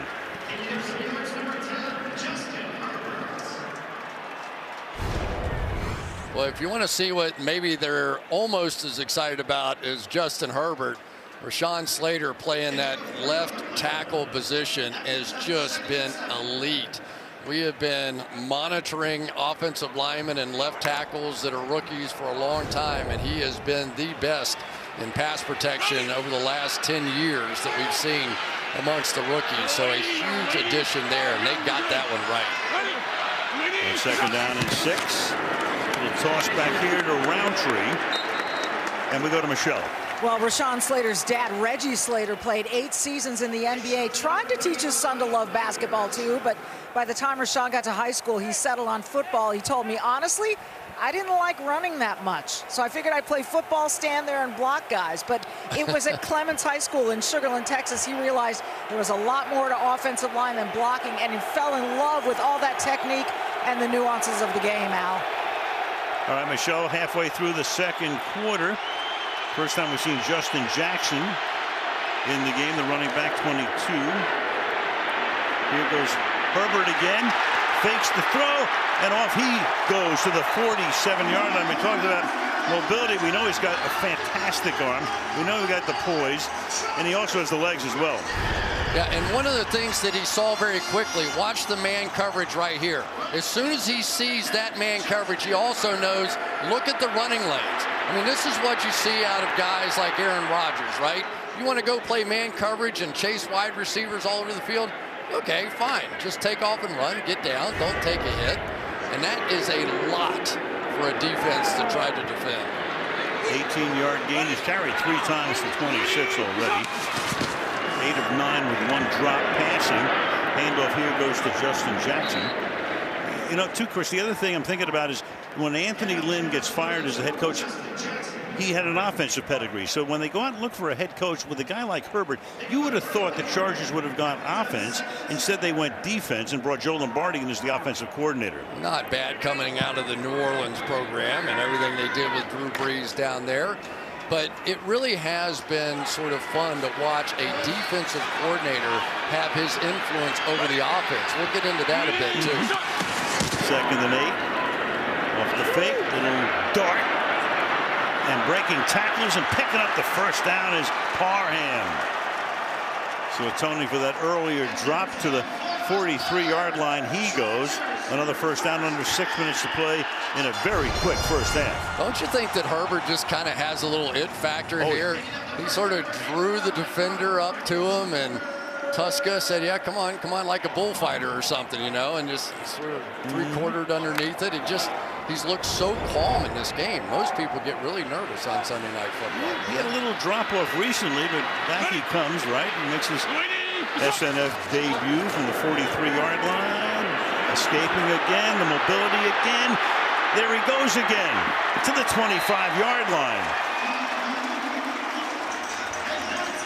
Speaker 2: Well, if you want to see what maybe they're almost as excited about as Justin Herbert, Rashawn Slater playing that left tackle position has just been elite. We have been monitoring offensive linemen and left tackles that are rookies for a long time, and he has been the best in pass protection over the last 10 years that we've seen amongst the rookies. So a huge addition there, and they got that one right.
Speaker 1: And 2nd down and 6. Little toss back here to Roundtree, and we go to Michelle.
Speaker 7: Well, Rashawn Slater's dad, Reggie Slater, played 8 seasons in the NBA, tried to teach his son to love basketball too, but by the time Rashawn got to high school, he settled on football. He told me, honestly, I didn't like running that much, so I figured I'd play football, stand there, and block guys. But it was at Clements High School in Sugar Land, Texas, he realized there was a lot more to offensive line than blocking, and he fell in love with all that technique and the nuances of the game, Al.
Speaker 1: All right, Michelle, halfway through the 2nd quarter. First time we've seen Justin Jackson in the game, the running back, 22. Here goes Herbert again, fakes the throw, and off he goes to the 47-yard line. We talked about mobility. We know he's got a fantastic arm. We know he got the poise, and he also has the legs as well.
Speaker 2: Yeah, and one of the things that he saw very quickly, watch the man coverage right here. As soon as he sees that man coverage, he also knows, look at the running lanes. I mean, this is what you see out of guys like Aaron Rodgers, right? You want to go play man coverage and chase wide receivers all over the field? Okay, fine. Just take off and run, get down, don't take a hit. And that is a lot for a defense to try to defend.
Speaker 1: 18-yard gain. He's carried 3 times for 26 already. 8 of 9 with 1 drop passing. Handoff here goes to Justin Jackson. You know, too, Chris, the other thing I'm thinking about is when Anthony Lynn gets fired as the head coach, he had an offensive pedigree. So when they go out and look for a head coach with a guy like Herbert, you would have thought the Chargers would have gone offense. Instead, they went defense and brought Joe Lombardi in as the offensive coordinator.
Speaker 2: Not bad coming out of the New Orleans program and everything they did with Drew Brees down there. But it really has been sort of fun to watch a defensive coordinator have his influence over the offense. We'll get into that a bit, too.
Speaker 1: 2nd and 8. Off the fake, little dart. And breaking tackles and picking up the first down is Parham. So atoning for that earlier drop to the 43-yard line, he goes. Another first down under 6 minutes to play in a very quick first half.
Speaker 2: Don't you think that Herbert just kind of has a little it factor here? He sort of drew the defender up to him, and Tuska said, yeah, come on, like a bullfighter or something, you know, and just sort of 3/4 underneath it. He's looked so calm in this game. Most people get really nervous on Sunday Night Football.
Speaker 1: He had a little drop-off recently, but back he comes, right? He makes his SNF debut from the 43-yard line. Escaping again, the mobility again. There he goes again to the 25-yard line.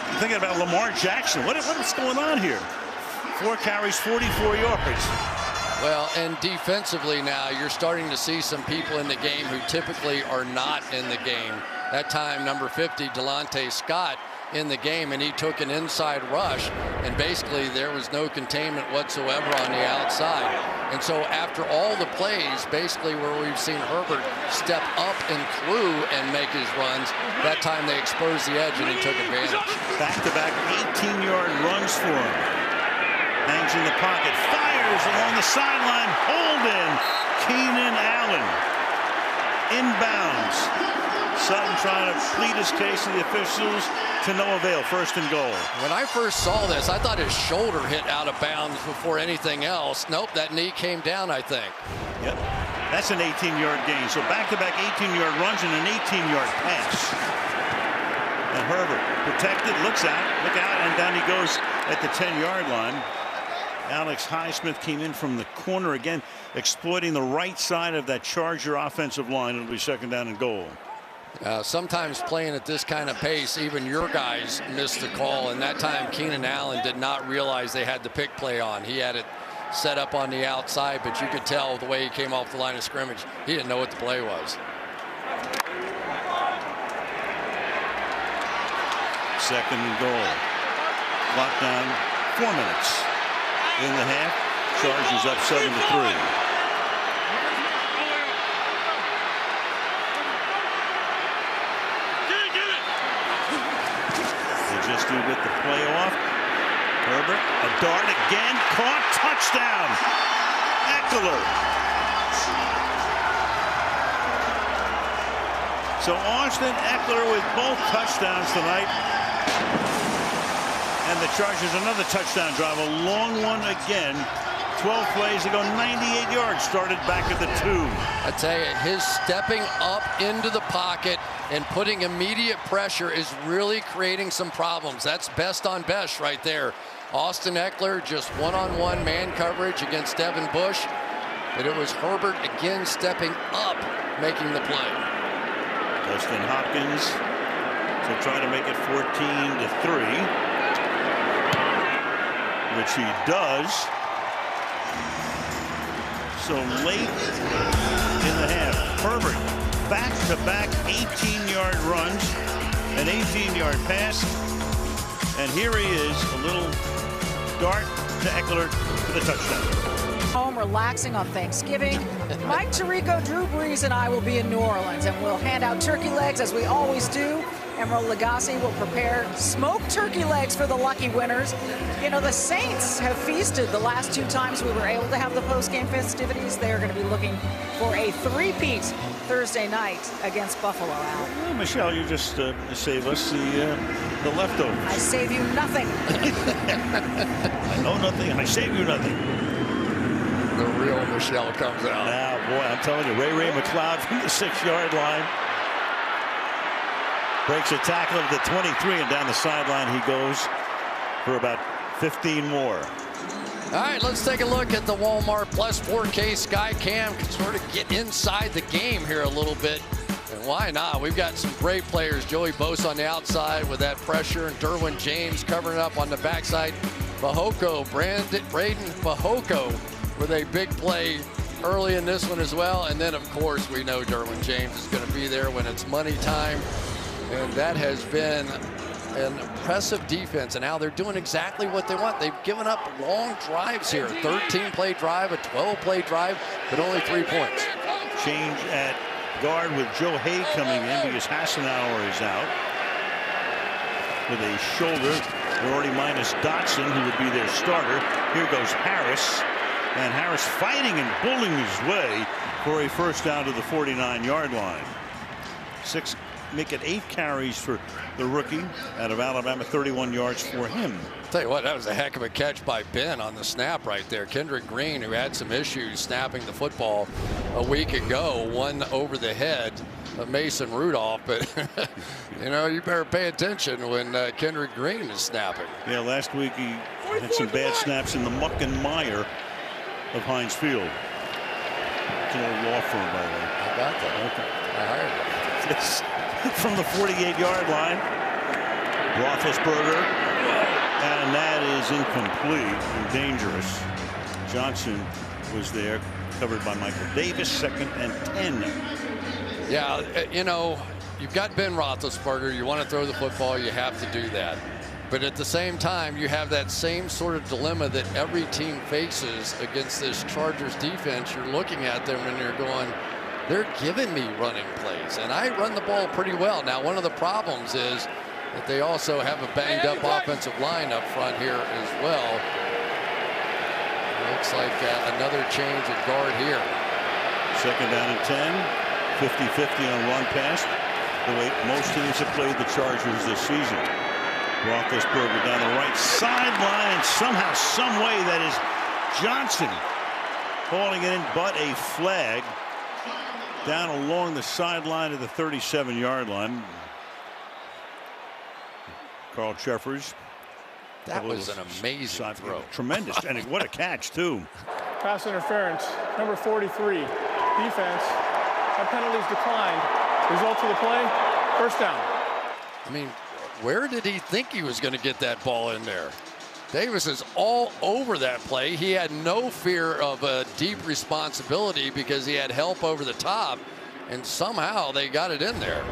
Speaker 1: I'm thinking about Lamar Jackson. What is going on here? 4 carries, 44 yards.
Speaker 2: Well, and defensively now, you're starting to see some people in the game who typically are not in the game. That time, number 50, Delonte Scott, in the game, and he took an inside rush, and basically there was no containment whatsoever on the outside. And so after all the plays, basically where we've seen Herbert step up and clue and make his runs, that time they exposed the edge and he took advantage.
Speaker 1: Back-to-back 18-yard runs for him. Hangs in the pocket, fires along the sideline, holding Keenan Allen. Inbounds. Sutton trying to plead his case to the officials, to no avail. First and goal.
Speaker 2: When I first saw this, I thought his shoulder hit out of bounds before anything else. Nope, that knee came down, I think.
Speaker 1: Yep, that's an 18-yard gain. So back-to-back 18-yard runs and an 18-yard pass. And Herbert protected, look out, and down he goes at the 10-yard line. Alex Highsmith came in from the corner again, exploiting the right side of that Charger offensive line. It'll be second down and goal.
Speaker 2: Sometimes playing at this kind of pace, even your guys miss the call, and that time Keenan Allen did not realize they had the pick play on. He had it set up on the outside, but you could tell the way he came off the line of scrimmage, he didn't know what the play was.
Speaker 1: Second and goal. Clock down 4 minutes in the half. Chargers up 7-3. Just to get the play off. Herbert, a dart again, caught, touchdown. Eckler. So Austin Eckler with both touchdowns tonight. And the Chargers another touchdown drive, a long one again. 12 plays to go, 98 yards, started back at the 2.
Speaker 2: I tell you, his stepping up into the pocket and putting immediate pressure is really creating some problems. That's best on best right there. Austin Eckler just one-on-one man coverage against Devin Bush, but it was Herbert again stepping up, making the play.
Speaker 1: Dustin Hopkins to try to make it 14-3, which he does. So late in the half, Herbert back-to-back 18-yard runs, an 18-yard pass, and here he is, a little dart to Eckler for the touchdown.
Speaker 7: Home relaxing on Thanksgiving. Mike Tirico, Drew Brees, and I will be in New Orleans, and we'll hand out turkey legs as we always do. Emerald Lagasse will prepare smoked turkey legs for the lucky winners. You know, the Saints have feasted the last 2 times we were able to have the post-game festivities. They're going to be looking for a three-peat Thursday night against Buffalo, Al.
Speaker 1: Well, Michelle, you just save us the leftovers.
Speaker 7: I save you nothing.
Speaker 1: I know nothing. I save you nothing.
Speaker 2: The real Michelle comes out.
Speaker 1: Now, boy, I'm telling you, Ray McLeod from the 6-yard line. Breaks a tackle of the 23, and down the sideline he goes for about 15 more.
Speaker 2: All right, let's take a look at the Walmart Plus 4K Sky Cam. Can sort of get inside the game here a little bit. And why not? We've got some great players. Joey Bosa on the outside with that pressure, and Derwin James covering up on the backside. Braden Fehoko with a big play early in this one as well. And then, of course, we know Derwin James is going to be there when it's money time. And that has been an impressive defense. And now they're doing exactly what they want. They've given up long drives here. 13-play drive, a 12-play drive, but only 3 points.
Speaker 1: Change at guard with Joe Hay coming in because Hassenauer is out with a shoulder. They're already minus Dotson, who would be their starter. Here goes Harris. And Harris fighting and bullying his way for a first down to the 49-yard line. Make it 8 carries for the rookie out of Alabama, 31 yards for him.
Speaker 2: Tell you what, that was a heck of a catch by Ben on the snap right there. Kendrick Green, who had some issues snapping the football a week ago, won over the head of Mason Rudolph. But, you know, you better pay attention when Kendrick Green is snapping.
Speaker 1: Yeah, last week he had some bad snaps in the muck and mire of Heinz Field. It's an old law firm, by the way.
Speaker 2: I got that.
Speaker 1: Okay.
Speaker 2: I hired it.
Speaker 1: It's from the 48-yard line. Roethlisberger, and that is incomplete and dangerous. Johnson was there, covered by Michael Davis, 2nd and 10.
Speaker 2: Yeah, you know, you've got Ben Roethlisberger. You want to throw the football, you have to do that. but at the same time, you have that same sort of dilemma that every team faces against this Chargers defense. You're looking at them and you're going, they're giving me running plays, and I run the ball pretty well. Now, one of the problems is that they also have a banged-up offensive line up front here as well. Looks like another change at guard here.
Speaker 1: Second down and 10, 50-50 on run pass. The way most teams have played the Chargers this season. Roethlisberger down the right sideline, and somehow, some way, that is Johnson hauling it in, but a flag down along the sideline of the 37-yard line. Carl Jeffers.
Speaker 2: That was an amazing throw.
Speaker 1: Tremendous, and what a catch, too.
Speaker 10: Pass interference, number 43. Defense. Our penalties declined. Result of the play, first down.
Speaker 2: I mean, where did he think he was going to get that ball in there? Davis is all over that play. He had no fear of a deep responsibility because he had help over the top, and somehow they got it in there.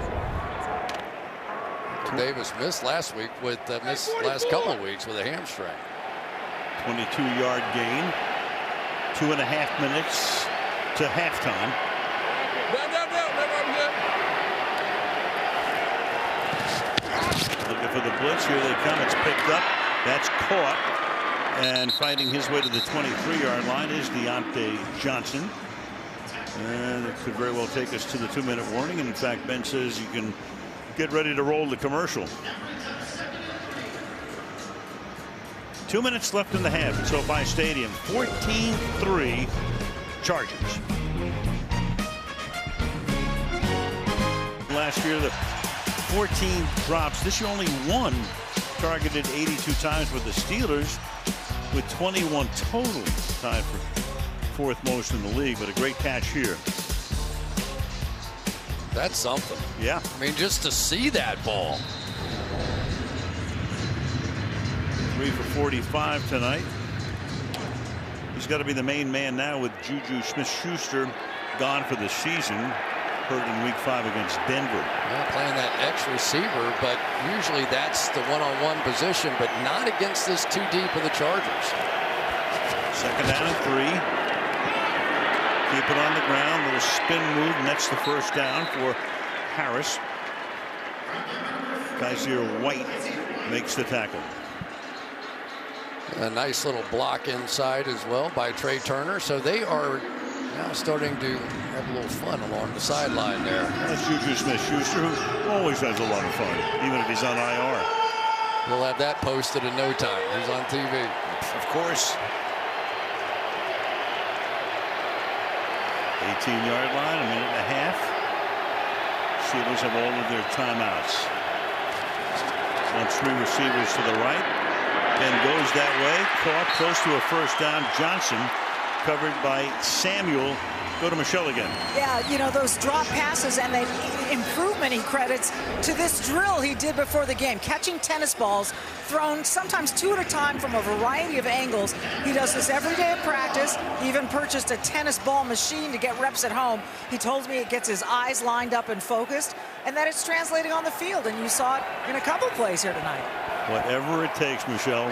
Speaker 2: Davis missed last week with missed last couple of weeks with a hamstring.
Speaker 1: 22-yard gain. 2.5 minutes to halftime. Looking for the blitz. Here they come. It's picked up. That's caught. And fighting his way to the 23-yard line is Deontay Johnson. And it could very well take us to the 2-minute warning. And in fact, Ben says you can get ready to roll the commercial. 2 minutes left in the half at SoFi Stadium. 14-3 Chargers. Last year, the 14 drops. This year, only one targeted 82 times with the Steelers, with 21 total, tied for fourth most in the league. But a great catch here.
Speaker 2: That's something.
Speaker 1: Yeah.
Speaker 2: I mean, just to see that ball.
Speaker 1: 3 for 45 tonight. He's got to be the main man now with Juju Smith-Schuster gone for the season. Hurt in week 5 against Denver.
Speaker 2: Well, playing that X receiver, but usually that's the one-on-one position, but not against this too deep of the Chargers.
Speaker 1: Second down and 3. Keep it on the ground. Little spin move, and that's the first down for Harris. Kaiser White makes the tackle.
Speaker 2: A nice little block inside as well by Trey Turner. So they are now starting to have a little fun along the sideline there.
Speaker 1: That's Juju Smith-Schuster, who always has a lot of fun, even if he's on IR.
Speaker 2: He'll have that posted in no time. He's on TV.
Speaker 1: Of course. 18-yard line, a minute and a half. Steelers have all of their timeouts. Wants 3 receivers to the right. Then goes that way. Caught close to a first down. Johnson covered by Samuel. Go to Michelle again.
Speaker 7: Yeah, you know, those drop passes and the improvement he credits to this drill he did before the game. Catching tennis balls thrown sometimes 2 at a time from a variety of angles. He does this every day at practice. He even purchased a tennis ball machine to get reps at home. He told me it gets his eyes lined up and focused, and that it's translating on the field. And you saw it in a couple plays here tonight.
Speaker 1: Whatever it takes, Michelle.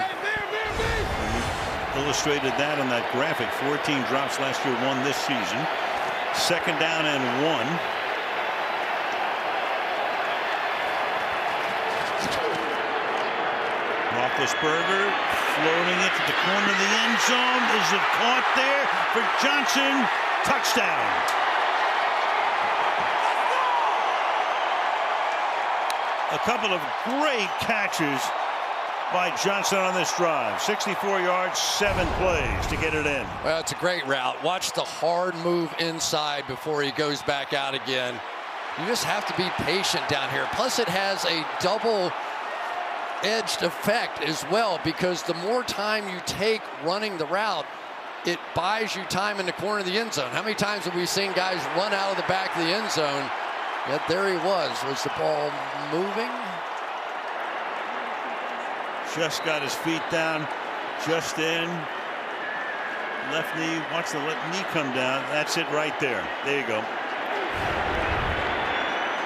Speaker 1: Illustrated that on that graphic. 14 drops last year, 1 this season. Second down and 1. Roethlisberger floating it to the corner of the end zone. Is it caught there for Johnson? Touchdown. A couple of great catches by Johnson on this drive. 64 yards, 7 plays to get it in.
Speaker 2: Well, it's a great route. Watch the hard move inside before he goes back out again. You just have to be patient down here. Plus, it has a double-edged effect as well, because the more time you take running the route, it buys you time in the corner of the end zone. How many times have we seen guys run out of the back of the end zone? Yet there he was. Was the ball moving?
Speaker 1: Just got his feet down, just in. Left knee, watch the left knee come down. That's it right there. There you go.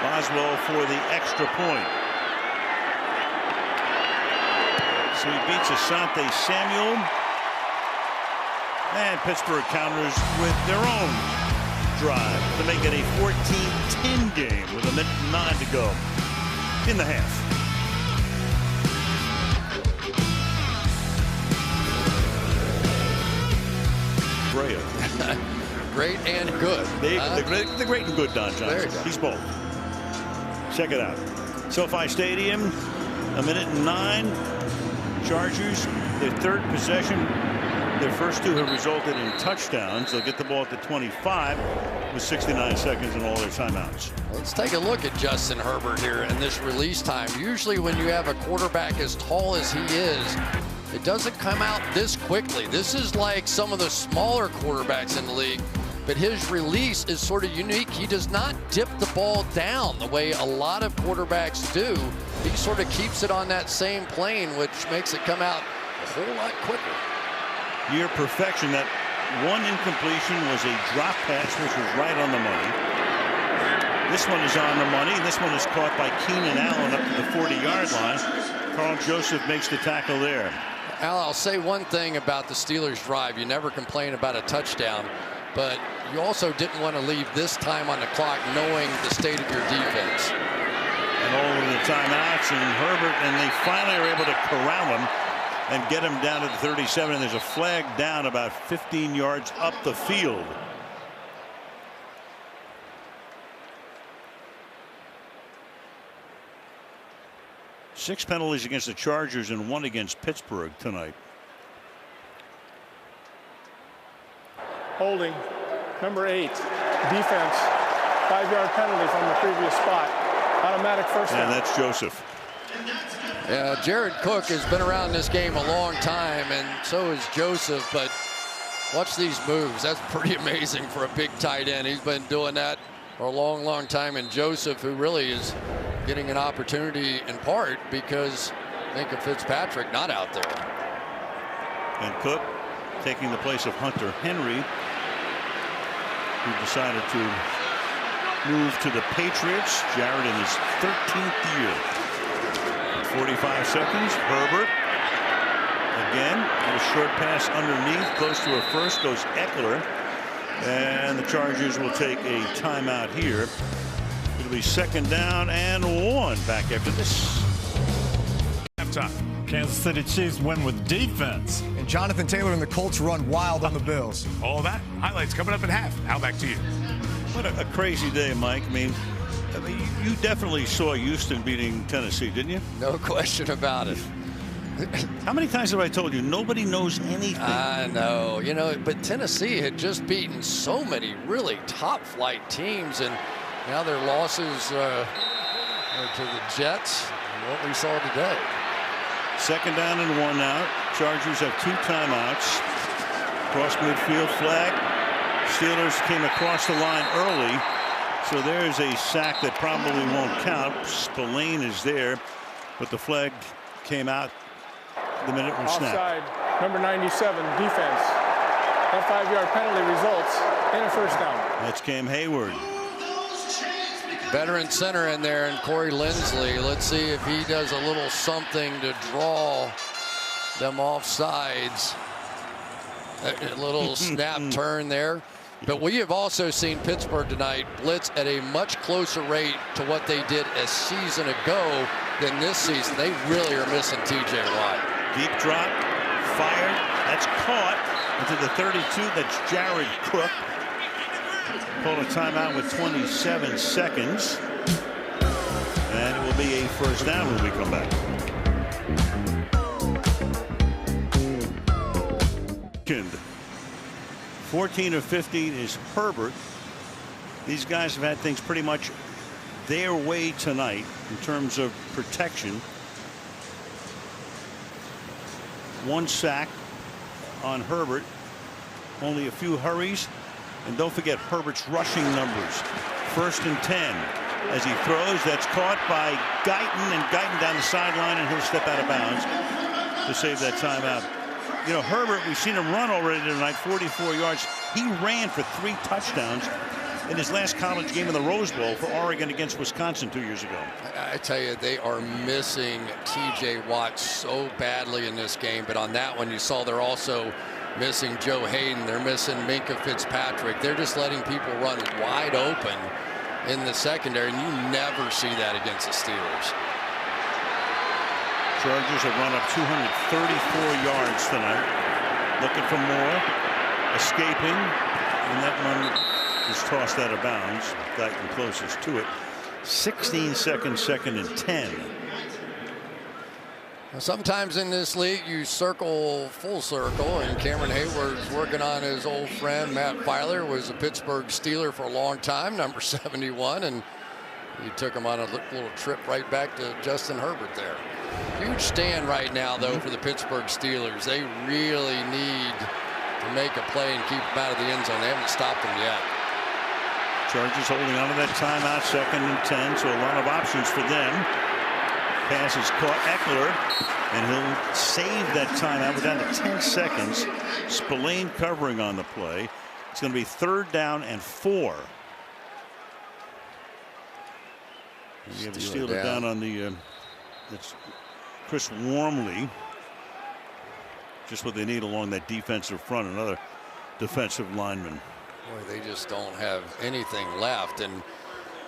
Speaker 1: Boswell for the extra point. So he beats Asante Samuel. And Pittsburgh counters with their own drive to make it a 14-10 game with 1:09 to go in the half.
Speaker 2: Great and good.
Speaker 1: The great and good Don Johnson. He's both. Check it out. SoFi Stadium, 1:09. Chargers, their third possession. Their first two have resulted in touchdowns. They'll get the ball at the 25 with 69 seconds and all their timeouts.
Speaker 2: Let's take a look at Justin Herbert here in this release time. Usually when you have a quarterback as tall as he is, it doesn't come out this quickly. This is like some of the smaller quarterbacks in the league, but his release is sort of unique. He does not dip the ball down the way a lot of quarterbacks do. He sort of keeps it on that same plane, which makes it come out a whole lot quicker.
Speaker 1: Near perfection. That one incompletion was a drop pass, which was right on the money. This one is on the money. This one is caught by Keenan Allen up to the 40-yard line. Carl Joseph makes the tackle there.
Speaker 2: Al, I'll say one thing about the Steelers' drive. You never complain about a touchdown, but you also didn't want to leave this time on the clock knowing the state of your defense.
Speaker 1: And all of the timeouts, and Herbert, and they finally are able to corral him and get him down to the 37. And there's a flag down about 15 yards up the field. Six penalties against the Chargers and one against Pittsburgh tonight.
Speaker 10: Holding, number 8, defense, 5-yard penalty from the previous spot. Automatic first down.
Speaker 1: And that's Joseph.
Speaker 2: Yeah, Jared Cook has been around this game a long time, and so is Joseph, but watch these moves. That's pretty amazing for a big tight end. He's been doing that for a long, long time, and Joseph, who really is getting an opportunity in part because think of Fitzpatrick not out there.
Speaker 1: And Cook taking the place of Hunter Henry, who decided to move to the Patriots. Jared in his 13th year. 45 seconds. Herbert again. A short pass underneath, close to a first, goes Eckler. And the Chargers will take a timeout here. It'll be 2nd down and 1. Back after this.
Speaker 17: Halftime. Kansas City Chiefs win with defense.
Speaker 18: And Jonathan Taylor and the Colts run wild on the Bills.
Speaker 17: All that. Highlights coming up in half. Now back to you.
Speaker 1: What a crazy day, Mike. I mean, you definitely saw Houston beating Tennessee, didn't you?
Speaker 2: No question about it.
Speaker 1: How many times have I told you nobody knows anything?
Speaker 2: I know, you know, but Tennessee had just beaten so many really top flight teams, and now their losses are to the Jets and what we saw today.
Speaker 1: 2nd down and 1 out. Chargers have 2 timeouts. Cross midfield flag. Steelers came across the line early, so there's a sack that probably won't count. Spillane is there, but the flag came out the minute we snapped.
Speaker 10: Offside, number 97, defense. That 5-yard penalty results in a first down.
Speaker 1: That's Cam Hayward.
Speaker 2: Veteran center in there, and Corey Linsley. Let's see if he does a little something to draw them off sides. A little snap turn there. But we have also seen Pittsburgh tonight blitz at a much closer rate to what they did a season ago than this season. They really are missing T.J. Watt.
Speaker 1: Deep drop, fired. That's caught into the 32. That's Jared Cook. Pull a timeout with 27 seconds. And it will be a first down when we come back. Kind. 14 of 15 is Herbert. These guys have had things pretty much their way tonight in terms of protection. 1 sack on Herbert. Only a few hurries. And don't forget Herbert's rushing numbers. 1st and 10. As he throws, that's caught by Guyton, and Guyton down the sideline, and he'll step out of bounds to save that timeout. You know, Herbert, we've seen him run already tonight, 44 yards. He ran for 3 touchdowns in his last college game in the Rose Bowl for Oregon against Wisconsin 2 years ago.
Speaker 2: I tell you, they are missing T.J. Watt so badly in this game. But on that one, you saw they're also missing Joe Hayden. They're missing Minkah Fitzpatrick. They're just letting people run wide open in the secondary, and you never see that against the Steelers.
Speaker 1: Chargers have run up 234 yards tonight. Looking for more. Escaping. And that one is tossed out of bounds. Guyton closest to it. 16 seconds, 2nd and 10.
Speaker 2: Sometimes in this league you circle full circle, and Cameron Hayward's working on his old friend Matt Filer, was a Pittsburgh Steeler for a long time, number 71, and he took him on a little trip right back to Justin Herbert there. Huge stand right now though for the Pittsburgh Steelers. They really need to make a play and keep them out of the end zone. They haven't stopped them yet.
Speaker 1: Chargers holding on to that timeout, 2nd and 10, so a lot of options for them. Pass is caught Eckler, and he'll save that timeout. We're down to 10 seconds. Spillane covering on the play. It's going to be 3rd down and 4. You have a Steeler down on the it's Chris Wormley. Just what they need along that defensive front. Another defensive lineman.
Speaker 2: Boy, they just don't have anything left. And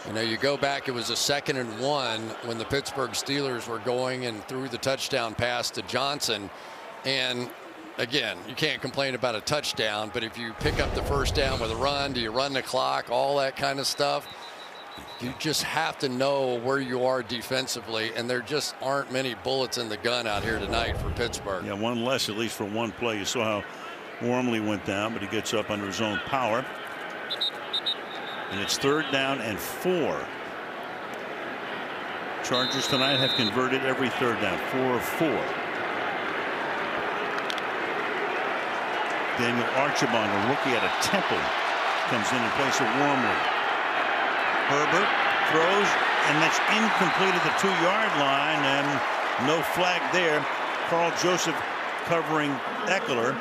Speaker 2: you know, you go back, it was a 2nd and 1 when the Pittsburgh Steelers were going and threw the touchdown pass to Johnson. And again, you can't complain about a touchdown, but if you pick up the 1st down with a run, do you run the clock, all that kind of stuff, you just have to know where you are defensively, and there just aren't many bullets in the gun out here tonight for Pittsburgh.
Speaker 1: Yeah, one less at least for one play. You saw how Wormley went down, but he gets up under his own power. And it's 3rd down and 4. Chargers tonight have converted every 3rd down, 4 of 4. Daniel Archibald, a rookie out of Temple, comes in place of Wormley. Herbert throws, and that's incomplete at the 2-yard line, and no flag there. Carl Joseph covering Eckler,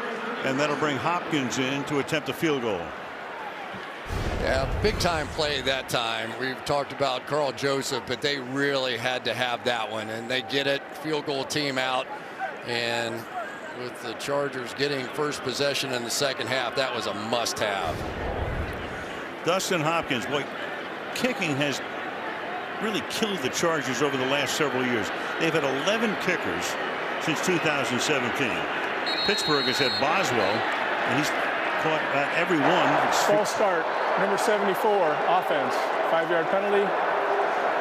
Speaker 1: and that'll bring Hopkins in to attempt a field goal.
Speaker 2: Yeah, big time play that time. We've talked about Carl Joseph, but they really had to have that one, and they get it. Field goal team out, and with the Chargers getting first possession in the 2nd half, that was a must-have.
Speaker 1: Dustin Hopkins, boy, kicking has really killed the Chargers over the last several years. They've had 11 kickers since 2017. Pittsburgh has had Boswell, and he's caught about every one.
Speaker 10: False start, number 74, offense, 5-yard penalty,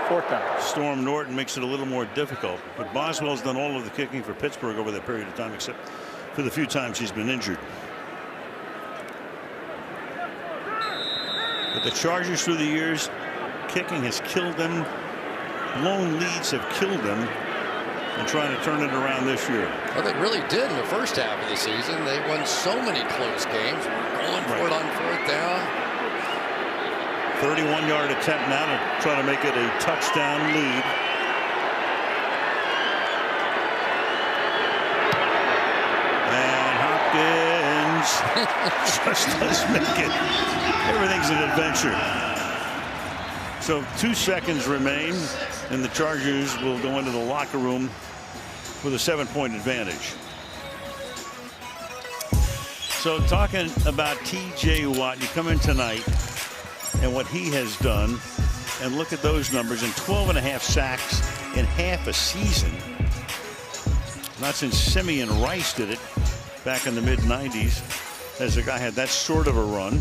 Speaker 10: 4th down.
Speaker 1: Storm Norton makes it a little more difficult, but Boswell's done all of the kicking for Pittsburgh over that period of time, except for the few times he's been injured. But the Chargers through the years, kicking has killed them. Blown leads have killed them. And trying to turn it around this year.
Speaker 2: Well, they really did in the first half of the season. They won so many close games. We're going for it on 4th down.
Speaker 1: 31-yard attempt now to try to make it a touchdown lead. And Hopkins just doesn't make it. Everything's an adventure. So 2 seconds remain, and the Chargers will go into the locker room with a 7-point advantage. So talking about T.J. Watt, you come in tonight and what he has done, and look at those numbers, and 12.5 sacks in half a season. Not since Simeon Rice did it back in the mid-90s as a guy had that sort of a run.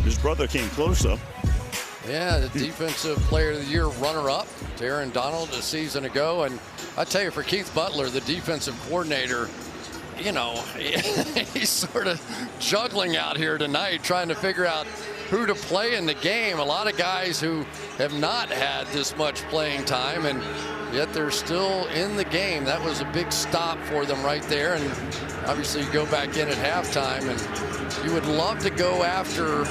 Speaker 1: His brother came close though.
Speaker 2: Yeah, the defensive player of the year runner-up, Aaron Donald, a season ago. And I tell you, for Keith Butler, the defensive coordinator, you know, he's sort of juggling out here tonight, trying to figure out who to play in the game. A lot of guys who have not had this much playing time, and yet they're still in the game. That was a big stop for them right there. And obviously you go back in at halftime, and you would love to go after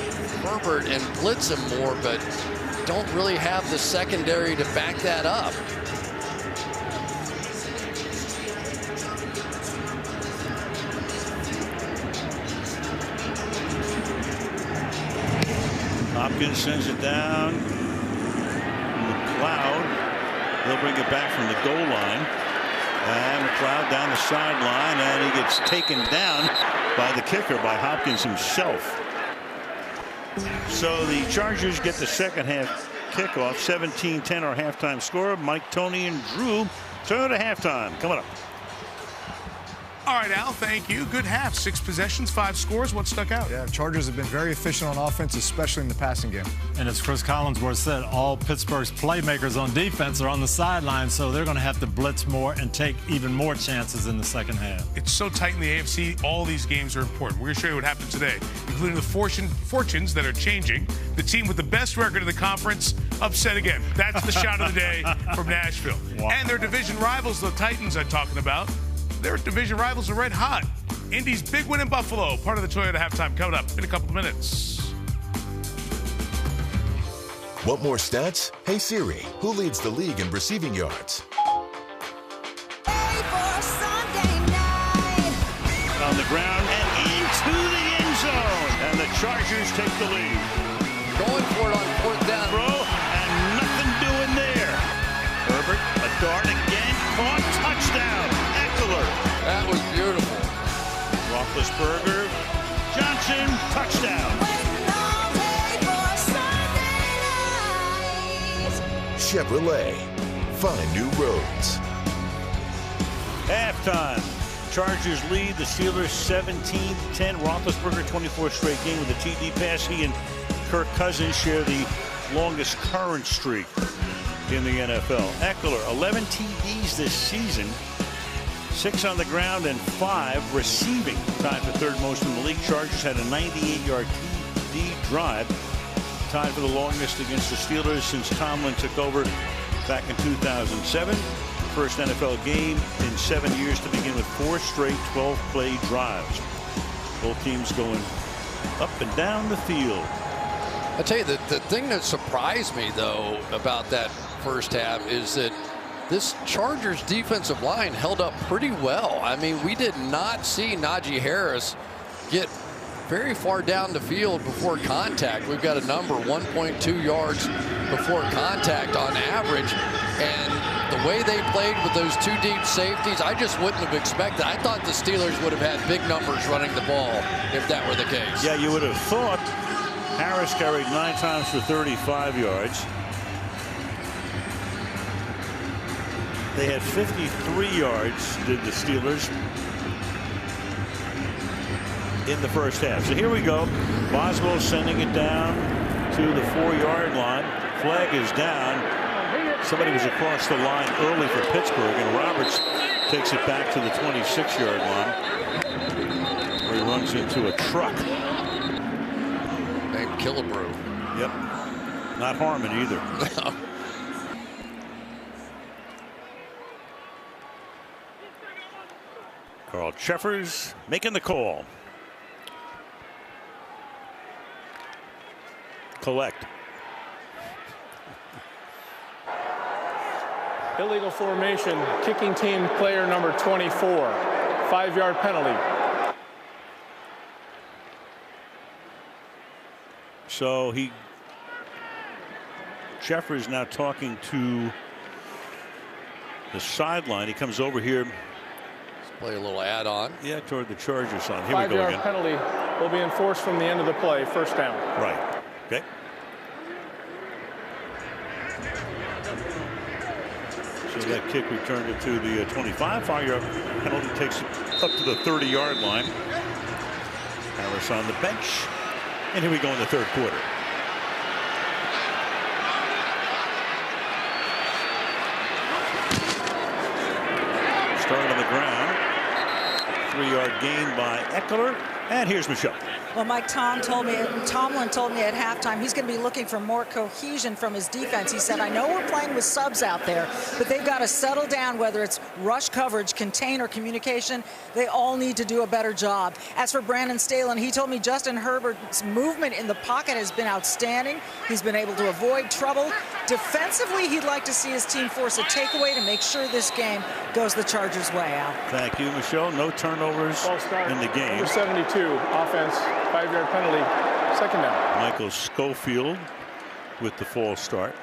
Speaker 2: Herbert and blitz him more, but don't really have the secondary to back that up.
Speaker 1: Hopkins sends it down. McLeod. They'll bring it back from the goal line. And McLeod down the sideline, and he gets taken down by the kicker, by Hopkins himself. So the Chargers get the second half kickoff. 17-10 our halftime score. Mike, Tony, and Drew turn to halftime. Coming up.
Speaker 19: All right, Al, thank you. Good half. 6 possessions, 5 scores. What stuck out?
Speaker 18: Yeah, Chargers have been very efficient on offense, especially in the passing game.
Speaker 17: And as Chris Collinsworth said, all Pittsburgh's playmakers on defense are on the sideline, so they're going to have to blitz more and take even more chances in the second half.
Speaker 19: It's so tight in the AFC. All these games are important. We're going to show you what happened today, including the fortunes that are changing. The team with the best record in the conference upset again. That's the shot of the day from Nashville. Wow. And their division rivals, the Titans I'm talking about, their division rivals are red hot. Indy's big win in Buffalo, part of the Toyota halftime, coming up in a couple of minutes.
Speaker 3: Want more stats? Hey Siri, who leads the league in receiving yards?
Speaker 1: On the ground and into the end zone. And the Chargers take the lead.
Speaker 2: Going for it on 4th down.
Speaker 1: Throw, and nothing doing there. Herbert, a dart again, caught, touchdown. Eckler.
Speaker 2: That was beautiful.
Speaker 1: Roethlisberger, Johnson, touchdown.
Speaker 3: Chevrolet, find new roads.
Speaker 1: Halftime. Chargers lead the Steelers 17-10. Roethlisberger, 24th straight game with a TD pass. He and Kirk Cousins share the longest current streak in the NFL. Eckler, 11 TDs this season. 6 on the ground and 5 receiving. Tied for third most in the league. Chargers had a 98-yard TD drive. Tied for the longest against the Steelers since Tomlin took over back in 2007. First NFL game in 7 years to begin with 4 straight 12-play drives. Both teams going up and down the field.
Speaker 2: I tell you, the thing that surprised me, though, about that first half is that this Chargers defensive line held up pretty well. I mean, we did not see Najee Harris get very far down the field before contact. We've got a number 1.2 yards before contact on average. And the way they played with those 2 deep safeties, I just wouldn't have expected. I thought the Steelers would have had big numbers running the ball if that were the case.
Speaker 1: Yeah, you would have thought. Harris carried 9 times for 35 yards. They had 53 yards, did the Steelers, in the first half. So here we go. Boswell sending it down to the 4-yard line. Flag is down. Somebody was across the line early for Pittsburgh, and Roberts takes it back to the 26-yard line, where he runs into a truck.
Speaker 2: Named Killebrew.
Speaker 1: Yep. Not Harmon either. Carl Cheffers making the call. Collect.
Speaker 10: Illegal formation, kicking team player number 24, 5-yard penalty.
Speaker 1: So Jeffers now talking to the sideline. He comes over here.
Speaker 2: Let's play a little add-on.
Speaker 1: Yeah, toward the Chargers side. Here we go
Speaker 10: 5-yard
Speaker 1: again.
Speaker 10: penalty will be enforced from the end of the play, first down.
Speaker 1: Right. Okay. So that kick returned it to the 25. 5-yard penalty takes it up to the 30-yard line. Harris on the bench. And here we go in the third quarter. Start on the ground. 3-yard gain by Eckler. And here's Michelle.
Speaker 7: Well, Mike, Tomlin told me at halftime he's going to be looking for more cohesion from his defense. He said, I know we're playing with subs out there, but they've got to settle down, whether it's rush coverage, contain, or communication. They all need to do a better job. As for Brandon Staley, he told me Justin Herbert's movement in the pocket has been outstanding. He's been able to avoid trouble. Defensively, he'd like to see his team force a takeaway to make sure this game goes the Chargers' way, Al.
Speaker 1: Thank you, Michelle. No turnovers in the game.
Speaker 10: Number 72, offense, 5-yard penalty, Second down.
Speaker 1: Michael Schofield with the false start.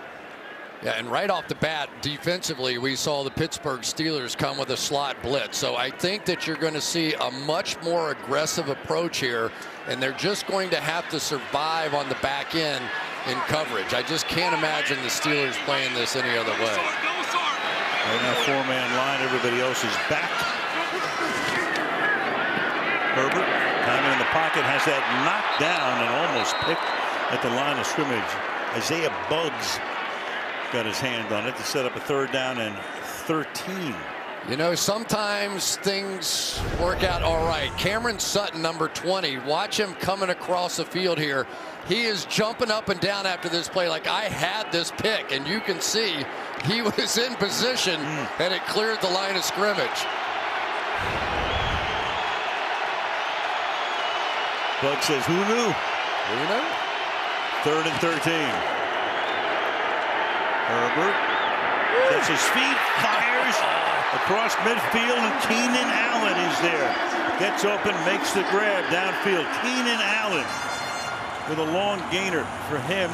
Speaker 2: Yeah, and right off the bat, defensively, we saw the Pittsburgh Steelers come with a slot blitz. So I think that you're going to see a much more aggressive approach here, and they're just going to have to survive on the back end in coverage. I just can't imagine the Steelers playing this any other way.
Speaker 1: Right now, four-man line. Everybody else is back. Herbert, timing in the pocket, has that knocked down and almost picked at the line of scrimmage. Isaiah Buggs got his hand on it to set up a third down and 13.
Speaker 2: You know, sometimes things work out all right. Cameron Sutton, number 20, watch him coming across the field here. He is jumping up and down after this play like I had this pick, and you can see he was in position and it cleared the line of scrimmage.
Speaker 1: Bug says, who knew?
Speaker 2: Who knew?
Speaker 1: 3rd and 13. Herbert sets his feet, fires across midfield, and Keenan Allen is there. Gets open, makes the grab downfield. Keenan Allen with a long gainer for him.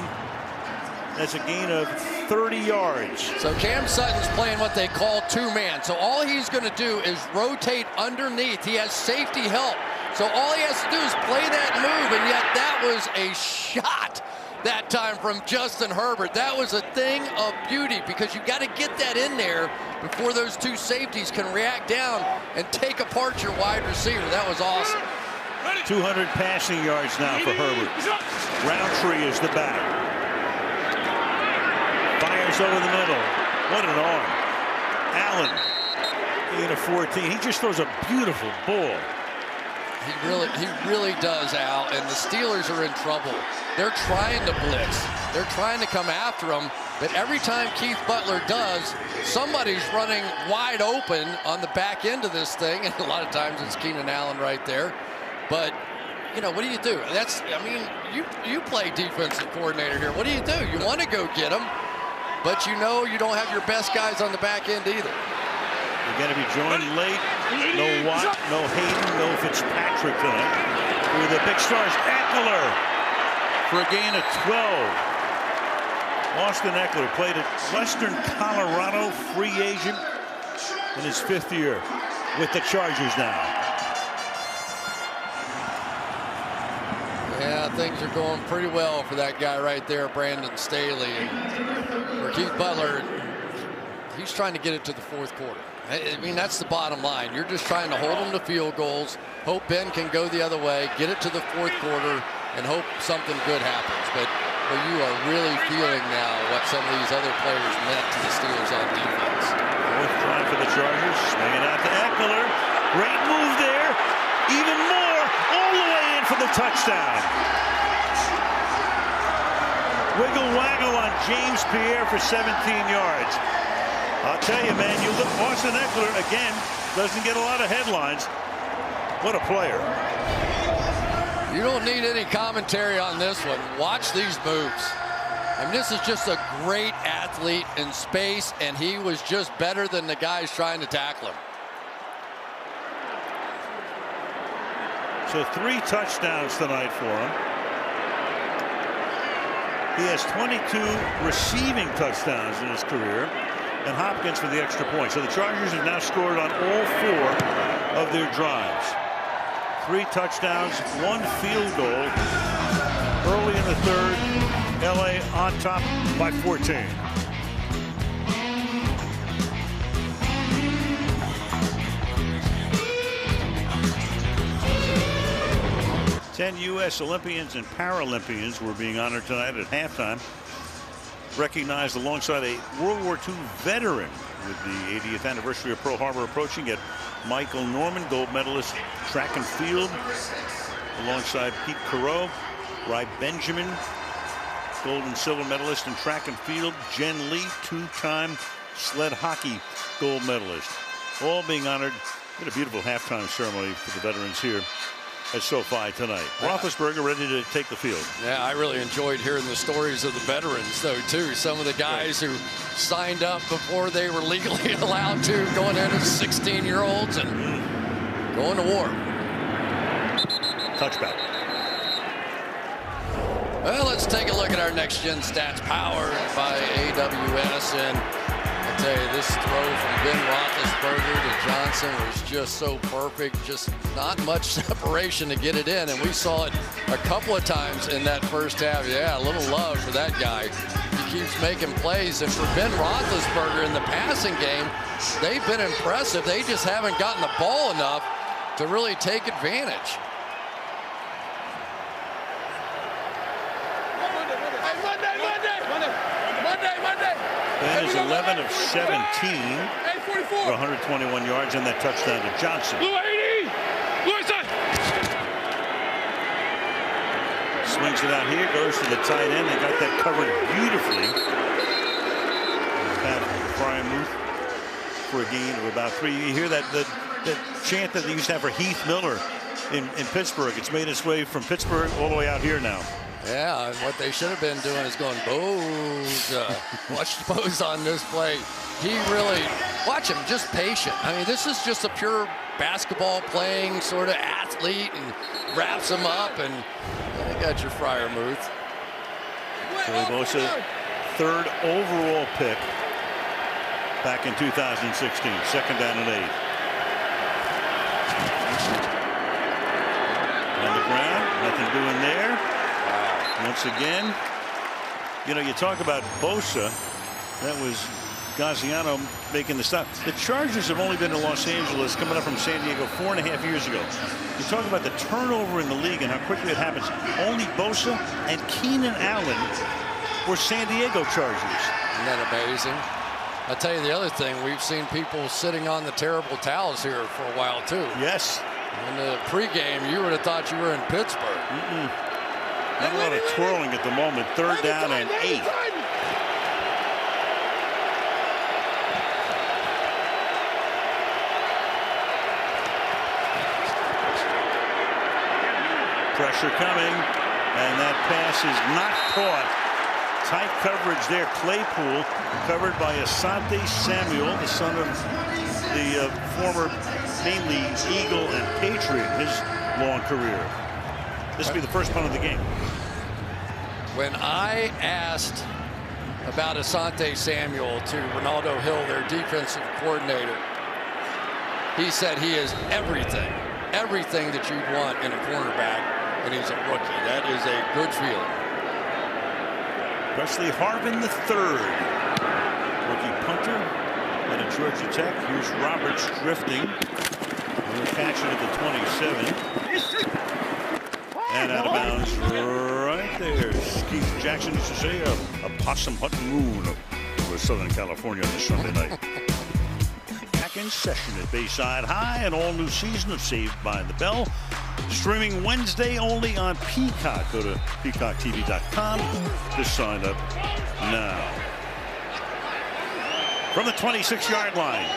Speaker 1: That's a gain of 30 yards.
Speaker 2: So Cam Sutton's playing what they call two-man. So all he's going to do is rotate underneath. He has safety help. So all he has to do is play that move, and yet that was a shot that time from Justin Herbert. That was a thing of beauty because you got to get that in there before those two safeties can react down and take apart your wide receiver. That was awesome.
Speaker 1: 200 passing yards now for Herbert. Roundtree is the back. Fires over the middle. What an arm. Allen, gain of 14. He just throws a beautiful ball.
Speaker 2: He really does, Al, and the Steelers are in trouble. They're trying to blitz. They're trying to come after him, but every time Keith Butler does, somebody's running wide open on the back end of this thing, and a lot of times it's Keenan Allen right there. But, you know, what do you do? That's, I mean, you play defensive coordinator here. What do? You want to go get him, but you know you don't have your best guys on the back end either.
Speaker 1: You're going to be joined late. No Watt, no Hayden, no Fitzpatrick tonight. With the big stars, Eckler for a gain of 12. Austin Eckler played at Western Colorado, free agent in his 5th year with the Chargers now.
Speaker 2: Yeah, things are going pretty well for that guy right there, Brandon Staley. And for Keith Butler, he's trying to get it to the 4th quarter. I mean, that's the bottom line. You're just trying to hold them to field goals, hope Ben can go the other way, get it to the 4th quarter, and hope something good happens. But you are really feeling now what some of these other players meant to the Steelers on defense.
Speaker 1: 4th try for the Chargers, swinging out to Eckler. Great move there. Even more, all the way in for the touchdown. Wiggle waggle on James Pierre for 17 yards. I'll tell you, man, you look, Austin Eckler, again, doesn't get a lot of headlines. What a player.
Speaker 2: You don't need any commentary on this one. Watch these moves. I mean, this is just a great athlete in space, and he was just better than the guys trying to tackle him.
Speaker 1: So 3 touchdowns tonight for him. He has 22 receiving touchdowns in his career. And Hopkins for the extra point. So the Chargers have now scored on all 4 of their drives. 3 touchdowns, 1 field goal. Early in the 3rd, LA on top by 14. Ten U.S. Olympians and Paralympians were being honored tonight at halftime. Recognized alongside a World War II veteran with the 80th anniversary of Pearl Harbor approaching. At Michael Norman, gold medalist track and field, alongside Pete Carreau. Ry Benjamin, gold and silver medalist in track and field. Jen Lee, 2-time sled hockey gold medalist. All being honored. What a beautiful halftime ceremony for the veterans here at SoFi tonight. Roethlisberger ready to take the field.
Speaker 2: Yeah, I really enjoyed hearing the stories of the veterans, though, too. Some of the guys who signed up before they were legally allowed to, going in as 16-year-olds and going to war.
Speaker 1: Touchback.
Speaker 2: Well, let's take a look at our Next Gen Stats powered by AWS. And I'll tell you, this throw from Ben Roethlisberger to Johnson was just so perfect. Just not much separation to get it in. And we saw it a couple of times in that first half. Yeah, a little love for that guy. He keeps making plays. And for Ben Roethlisberger in the passing game, they've been impressive. They just haven't gotten the ball enough to really take advantage.
Speaker 1: Ben is 11 of 17 for 121 yards and that touchdown to Johnson. Swings it out here, goes to the tight end. They got that covered beautifully. Pat Frymuth for a gain of about 3. You hear that chant that they used to have for Heath Miller in Pittsburgh. It's made its way from Pittsburgh all the way out here now.
Speaker 2: Yeah, and what they should have been doing is going, Bosa. Watch Bosa on this play. He really, watch him, just patient. I mean, this is just a pure basketball playing sort of athlete, and wraps him up, and you got your Frymuth.
Speaker 1: Joey Bosa, 3rd overall pick back in 2016. 2nd down and 8. On the ground, nothing doing there. Once again, you know, you talk about Bosa. That was Gaziano making the stop. The Chargers have only been to Los Angeles, coming up from San Diego 4.5 years ago. You talk about the turnover in the league and how quickly it happens. Only Bosa and Keenan Allen were San Diego Chargers.
Speaker 2: Isn't that amazing? I'll tell you the other thing, we've seen people sitting on the terrible towels here for a while too.
Speaker 1: Yes.
Speaker 2: In the pregame, you would have thought you were in Pittsburgh.
Speaker 1: Not a lot of twirling at the moment. 3rd down and 8. Pressure coming, and that pass is not caught. Tight coverage there. Claypool covered by Asante Samuel, the son of the former mainly Eagle and Patriot in his long career. This will be the first punt of the game.
Speaker 2: When I asked about Asante Samuel to Ronaldo Hill, their defensive coordinator, he said he is everything that you'd want in a cornerback, and he's a rookie. That is a good feeling.
Speaker 1: Presley Harvin III, rookie punter out of Georgia Tech. Here's Roberts drifting. We'll catch it at the 27. And out of bounds right there. Keith Jackson used to say a possum hunting moon over Southern California on this Sunday night. Back in session at Bayside High, an all-new season of Saved by the Bell. Streaming Wednesday only on Peacock. Go to peacocktv.com to sign up now. From the 26-yard line,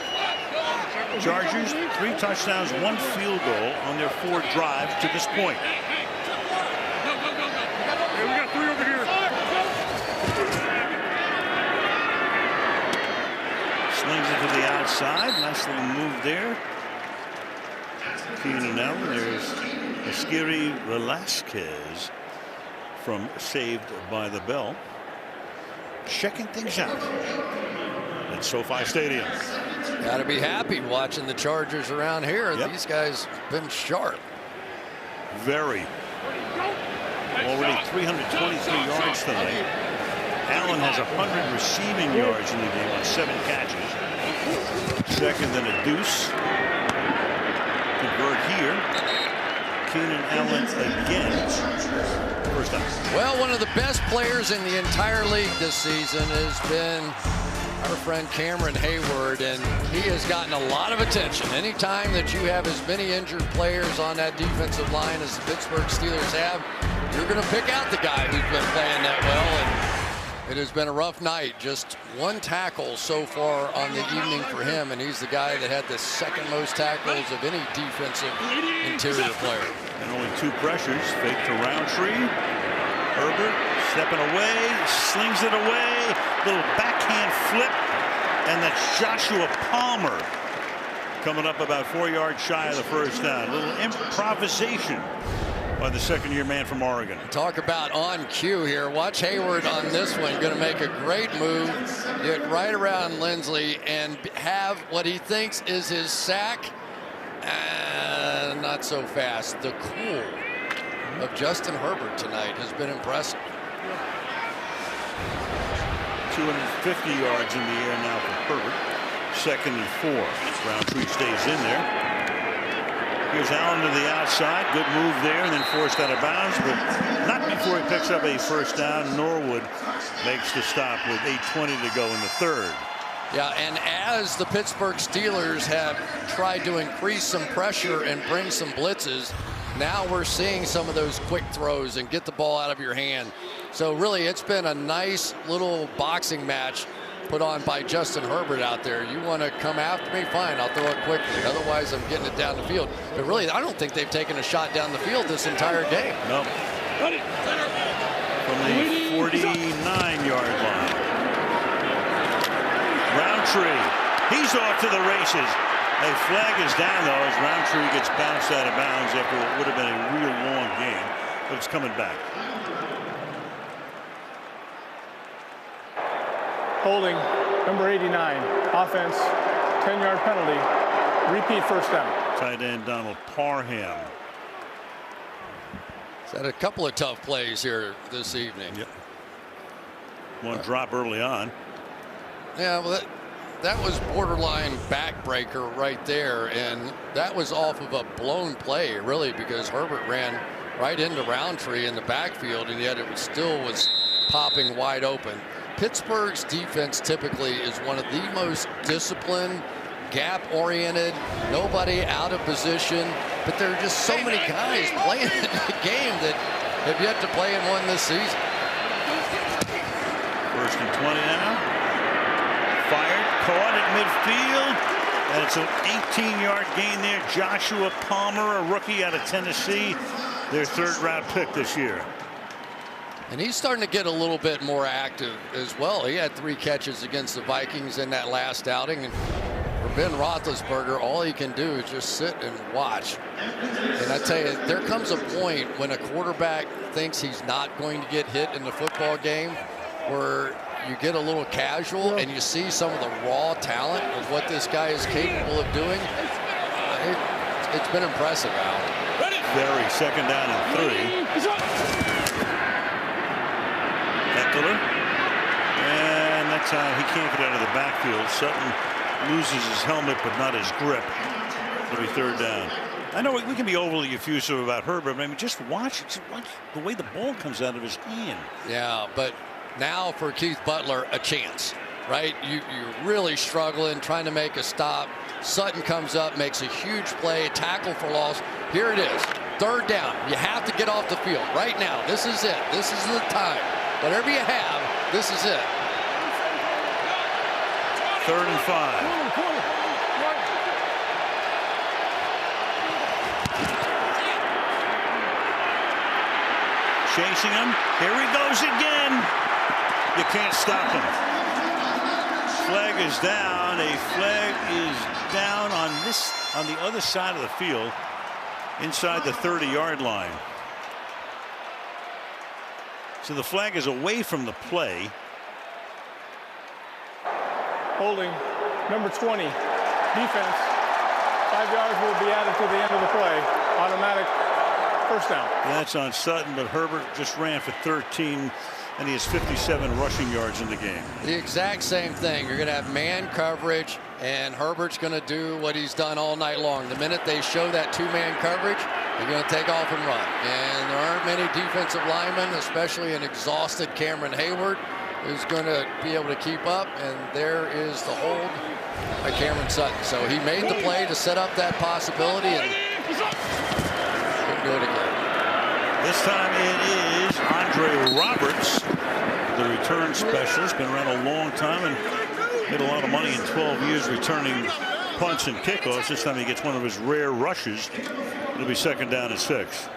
Speaker 1: Chargers 3 touchdowns, 1 field goal on their 4 drives to this point.
Speaker 12: Hey, we got 3 over here.
Speaker 1: Slings it to the outside. Nice little move there. Keenan Allen. There's Esquiri Velasquez from Saved by the Bell. Checking things out at SoFi Stadium.
Speaker 2: Got to be happy watching the Chargers around here. Yep. These guys been sharp.
Speaker 1: Very. Already 323 yards tonight. Allen has 100 receiving yards in the game on 7 catches. Second and a deuce. Convert here. Keenan Allen again. First down.
Speaker 2: Well, one of the best players in the entire league this season has been our friend Cameron Hayward, and he has gotten a lot of attention. Anytime that you have as many injured players on that defensive line as the Pittsburgh Steelers have, you're going to pick out the guy who's been playing that well, and it has been a rough night. Just 1 tackle so far on the evening for him, and he's the guy that had the 2nd most tackles of any defensive interior player.
Speaker 1: And only 2 pressures. Fake to Roundtree. Herbert stepping away, slings it away, little backhand flip, and that's Joshua Palmer coming up about 4 yards shy of the first down. A little improvisation by the second-year man from Oregon.
Speaker 2: Talk about on cue here. Watch Hayward on this one. Going to make a great move, get right around Lindsley, and have what he thinks is his sack. Not so fast. The cool of Justin Herbert tonight has been impressive.
Speaker 1: 250 yards in the air now for Herbert. 2nd and 4. Roundtree stays in there. Here's Allen to the outside. Good move there, and then forced out of bounds, but not before he picks up a first down. Norwood makes the stop with 8:20 to go in the 3rd.
Speaker 2: Yeah, and as the Pittsburgh Steelers have tried to increase some pressure and bring some blitzes, now we're seeing some of those quick throws and get the ball out of your hand. So really, it's been a nice little boxing match put on by Justin Herbert out there. You want to come after me? Fine, I'll throw it quickly. Otherwise, I'm getting it down the field. But really, I don't think they've taken a shot down the field this entire game.
Speaker 1: No. From the 49-yard line. Roundtree, he's off to the races. A flag is down, though, as Roundtree gets bounced out of bounds after what would have been a real long game. But it's coming back.
Speaker 10: Holding, number 89, offense, 10-yard penalty, repeat first down.
Speaker 1: Tight end Donald Parham.
Speaker 2: He's had a couple of tough plays here this evening.
Speaker 1: Yep. One drop early on.
Speaker 2: Yeah, well, that was borderline backbreaker right there, and that was off of a blown play, really, because Herbert ran right into Roundtree in the backfield, and yet it still was popping wide open. Pittsburgh's defense typically is one of the most disciplined, gap-oriented, nobody out of position, but there are just so many guys playing in the game that have yet to play in one this season.
Speaker 1: 1st and 20 now. Fired, caught at midfield, and it's an 18-yard gain there. Joshua Palmer, a rookie out of Tennessee, their 3rd-round pick this year.
Speaker 2: And he's starting to get a little bit more active as well. He had 3 catches against the Vikings in that last outing. And for Ben Roethlisberger, all he can do is just sit and watch. And I tell you, there comes a point when a quarterback thinks he's not going to get hit in the football game where you get a little casual and you see some of the raw talent of what this guy is capable of doing. It's been impressive, Al.
Speaker 1: Very 2nd down and 3. Eckler, and that's how he can't get out of the backfield. Sutton loses his helmet, but not his grip. It'll be 3rd down. I know we can be overly effusive about Herbert, but I mean, just watch the way the ball comes out of his hand.
Speaker 2: Yeah, but now for Keith Butler, a chance, right? You're really struggling, trying to make a stop. Sutton comes up, makes a huge play, tackle for loss. Here it is, 3rd down. You have to get off the field right now. This is it. This is the time. Whatever you have, this is it.
Speaker 1: 3rd and 5. Chasing him. Here he goes again. You can't stop him. Flag is down. A flag is down on the other side of the field, inside the 30-yard line. So the flag is away from the play.
Speaker 10: Holding, number 20, defense, 5 yards will be added to the end of the play. Automatic first down.
Speaker 1: That's on Sutton, but Herbert just ran for 13, and he has 57 rushing yards in the game.
Speaker 2: The exact same thing. You're going to have man coverage, and Herbert's going to do what he's done all night long. The minute they show that 2-man coverage, they're going to take off and run. And there aren't many defensive linemen, especially an exhausted Cameron Hayward, who's going to be able to keep up. And there is the hold by Cameron Sutton. So he made the play to set up that possibility and couldn't do it again.
Speaker 1: This time it is Andre Roberts, the return specialist. Been around a long time and made a lot of money in 12 years returning punts and kickoffs. This time he gets one of his rare rushes. It'll be 2nd down and 6.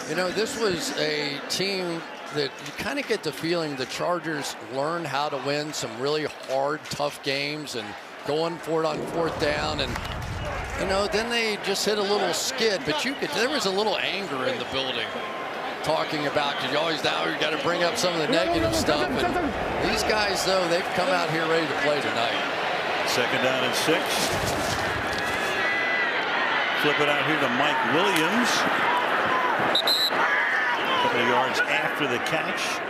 Speaker 2: You know, this was a team that you kind of get the feeling the Chargers learned how to win some really hard, tough games and going for it on 4th down. And You know, then they just hit a little skid, but there was a little anger in the building talking about, you always now you got to bring up some of the negative stuff. And these guys, though, they've come out here ready to play tonight.
Speaker 1: 2nd down and 6. Flip it out here to Mike Williams. A couple of yards after the catch.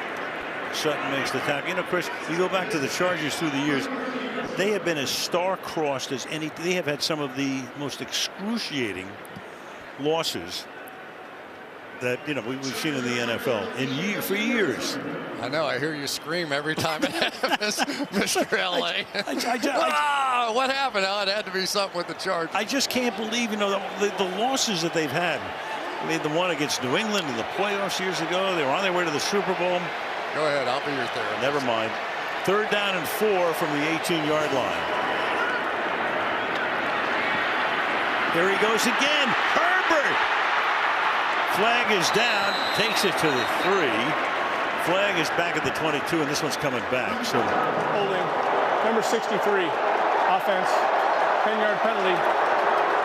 Speaker 1: Sutton makes the tackle. You know, Chris, you go back to the Chargers through the years, they have been as star-crossed as any. They have had some of the most excruciating losses that, you know, we've seen in the NFL for years.
Speaker 2: I know. I hear you scream every time it happens, Mr. LA. What happened? Oh, it had to be something with the Chargers.
Speaker 1: I just can't believe, you know, the losses that they've had. I mean, the one against New England in the playoffs years ago. They were on their way to the Super Bowl.
Speaker 2: Go ahead. I'll be your therapist.
Speaker 1: Never mind. 3rd down and 4 from the 18-yard line. Here he goes again. Herbert. Flag is down. Takes it to the 3. Flag is back at the 22, and this one's coming back. So
Speaker 10: holding number 63. Offense. 10-yard penalty.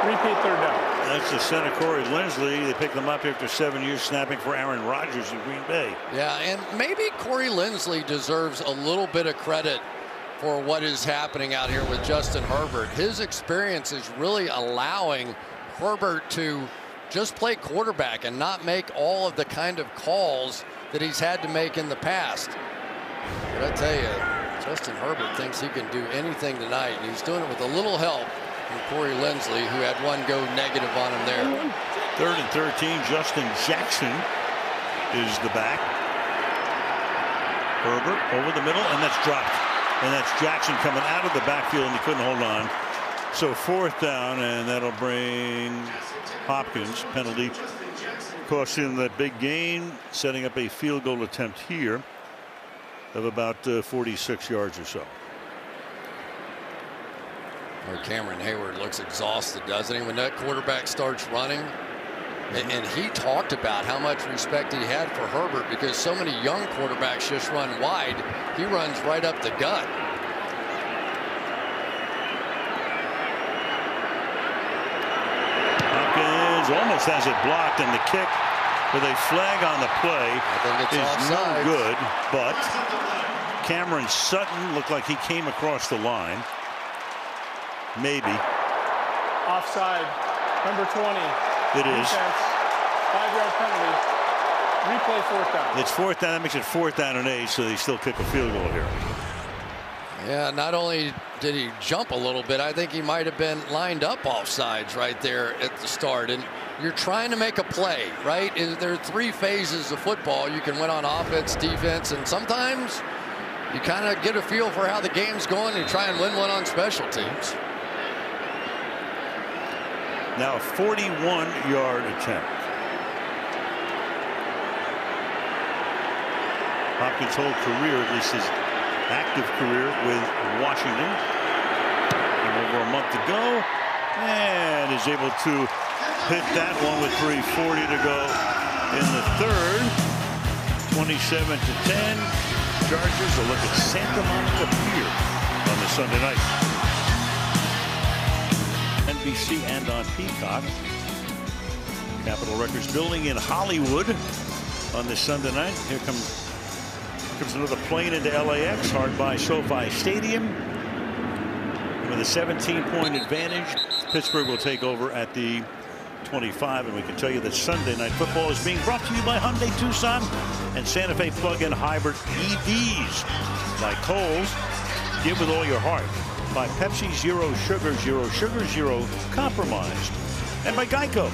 Speaker 10: Repeat 3rd down.
Speaker 1: That's the center, Corey Linsley. They picked him up after 7 years snapping for Aaron Rodgers in Green Bay.
Speaker 2: Yeah, and maybe Corey Linsley deserves a little bit of credit for what is happening out here with Justin Herbert. His experience is really allowing Herbert to just play quarterback and not make all of the kind of calls that he's had to make in the past. But I tell you, Justin Herbert thinks he can do anything tonight, and he's doing it with a little help from Corey Linsley, who had one go negative on him there.
Speaker 1: 3rd and 13. Justin Jackson is the back. Herbert over the middle, and that's dropped. And that's Jackson coming out of the backfield, and he couldn't hold on. So 4th down, and that'll bring Hopkins. Penalty cost him that big gain, setting up a field goal attempt here of about 46 yards or so.
Speaker 2: Cameron Hayward looks exhausted, doesn't he, when that quarterback starts running? And he talked about how much respect he had for Herbert because so many young quarterbacks just run wide. He runs right up the gut.
Speaker 1: Hopkins almost has it blocked, and the kick with a flag on the play is no good. But Cameron Sutton looked like he came across the line. Maybe.
Speaker 10: Offside. Number 20.
Speaker 1: It is.
Speaker 10: 5-yard penalty. Replay 4th down.
Speaker 1: It's 4th down. That makes it 4th down and 8, so they still kick a field goal here.
Speaker 2: Yeah, not only did he jump a little bit, I think he might have been lined up offsides right there at the start. And you're trying to make a play, right? There are 3 phases of football. You can win on offense, defense, and sometimes you kind of get a feel for how the game's going and try and win one on special teams.
Speaker 1: Now a 41-yard attempt. Hopkins' whole career, at least his active career with Washington, and over a month to go, and is able to hit that one with 3:40 to go in the 3rd. 27-10. Chargers will look at Santa Monica Pier on the Sunday night. NBC and on Peacock. Capitol Records building in Hollywood on this Sunday night. Here comes another plane into LAX, hard by SoFi Stadium. With a 17-point advantage, Pittsburgh will take over at the 25, and we can tell you that Sunday Night Football is being brought to you by Hyundai Tucson and Santa Fe plug-in hybrid EVs. By Kohl's, give with all your heart. By Pepsi, zero sugar, zero compromised. And by Geico,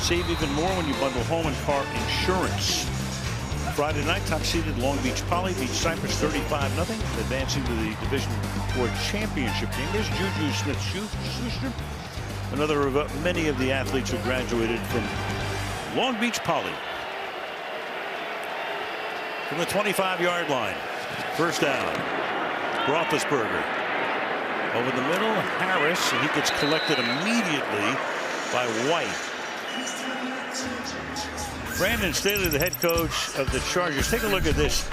Speaker 1: save even more when you bundle home and car insurance. Friday night, top-seeded Long Beach Poly beats Cypress 35-0, advancing to the Division IV championship game. There's Juju Smith-Schuster, another of many of the athletes who graduated from Long Beach Poly. From the 25-yard line, 1st down. Roethlisberger over the middle. Harris, and he gets collected immediately by White. Brandon Staley, the head coach of the Chargers. Take a look at this.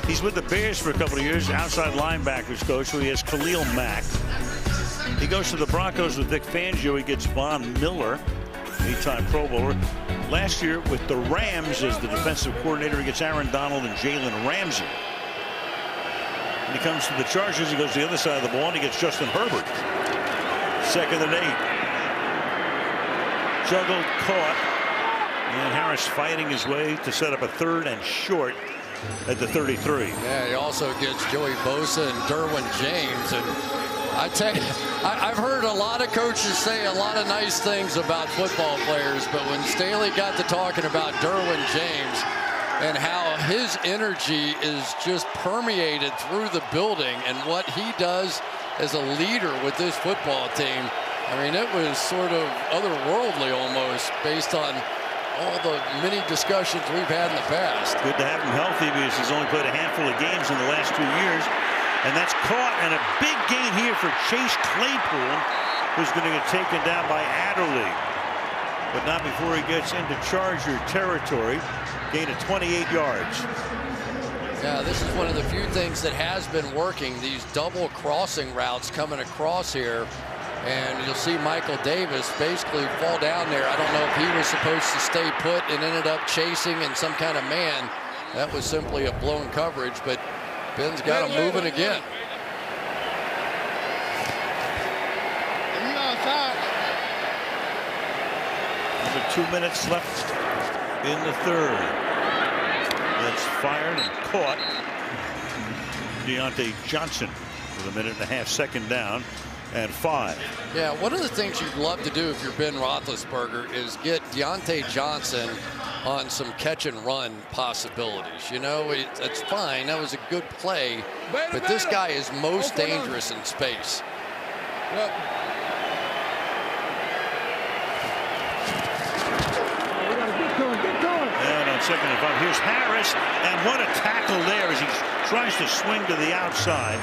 Speaker 1: He's with the Bears for a couple of years, outside linebackers coach, so he has Khalil Mack. He goes to the Broncos with Vic Fangio. He gets Von Miller, 8-time Pro Bowler. Last year with the Rams as the defensive coordinator, he gets Aaron Donald and Jalen Ramsey. When he comes to the Chargers, he goes to the other side of the ball and he gets Justin Herbert. 2nd and 8. Juggled, caught, and Harris fighting his way to set up a 3rd and short at the 33.
Speaker 2: Yeah, he also gets Joey Bosa and Derwin James. And I tell you, I've heard a lot of coaches say a lot of nice things about football players, but when Staley got to talking about Derwin James and how his energy is just permeated through the building and what he does as a leader with this football team, I mean, it was sort of otherworldly almost based on all the many discussions we've had in the past.
Speaker 1: Good to have him healthy because he's only played a handful of games in the last 2 years. And that's caught, and a big gain here for Chase Claypool, who's going to get taken down by Adderley. But not before he gets into Charger territory. Gain of 28 yards.
Speaker 2: Yeah, this is one of the few things that has been working, these double crossing routes coming across here. And you'll see Michael Davis basically fall down there. I don't know if he was supposed to stay put and ended up chasing in some kind of man. That was simply a blown coverage, but Ben's got him moving again.
Speaker 1: Under 2 minutes left in the 3rd. That's fired and caught. Deontay Johnson with 1.5 minutes, 2nd down and 5.
Speaker 2: Yeah, one of the things you'd love to do if you're Ben Roethlisberger is get Deontay Johnson on some catch and run possibilities. You know, it's fine. That was a good play, but this guy is most dangerous in space.
Speaker 1: And on 2nd and 5, here's Harris, and what a tackle there as he tries to swing to the outside.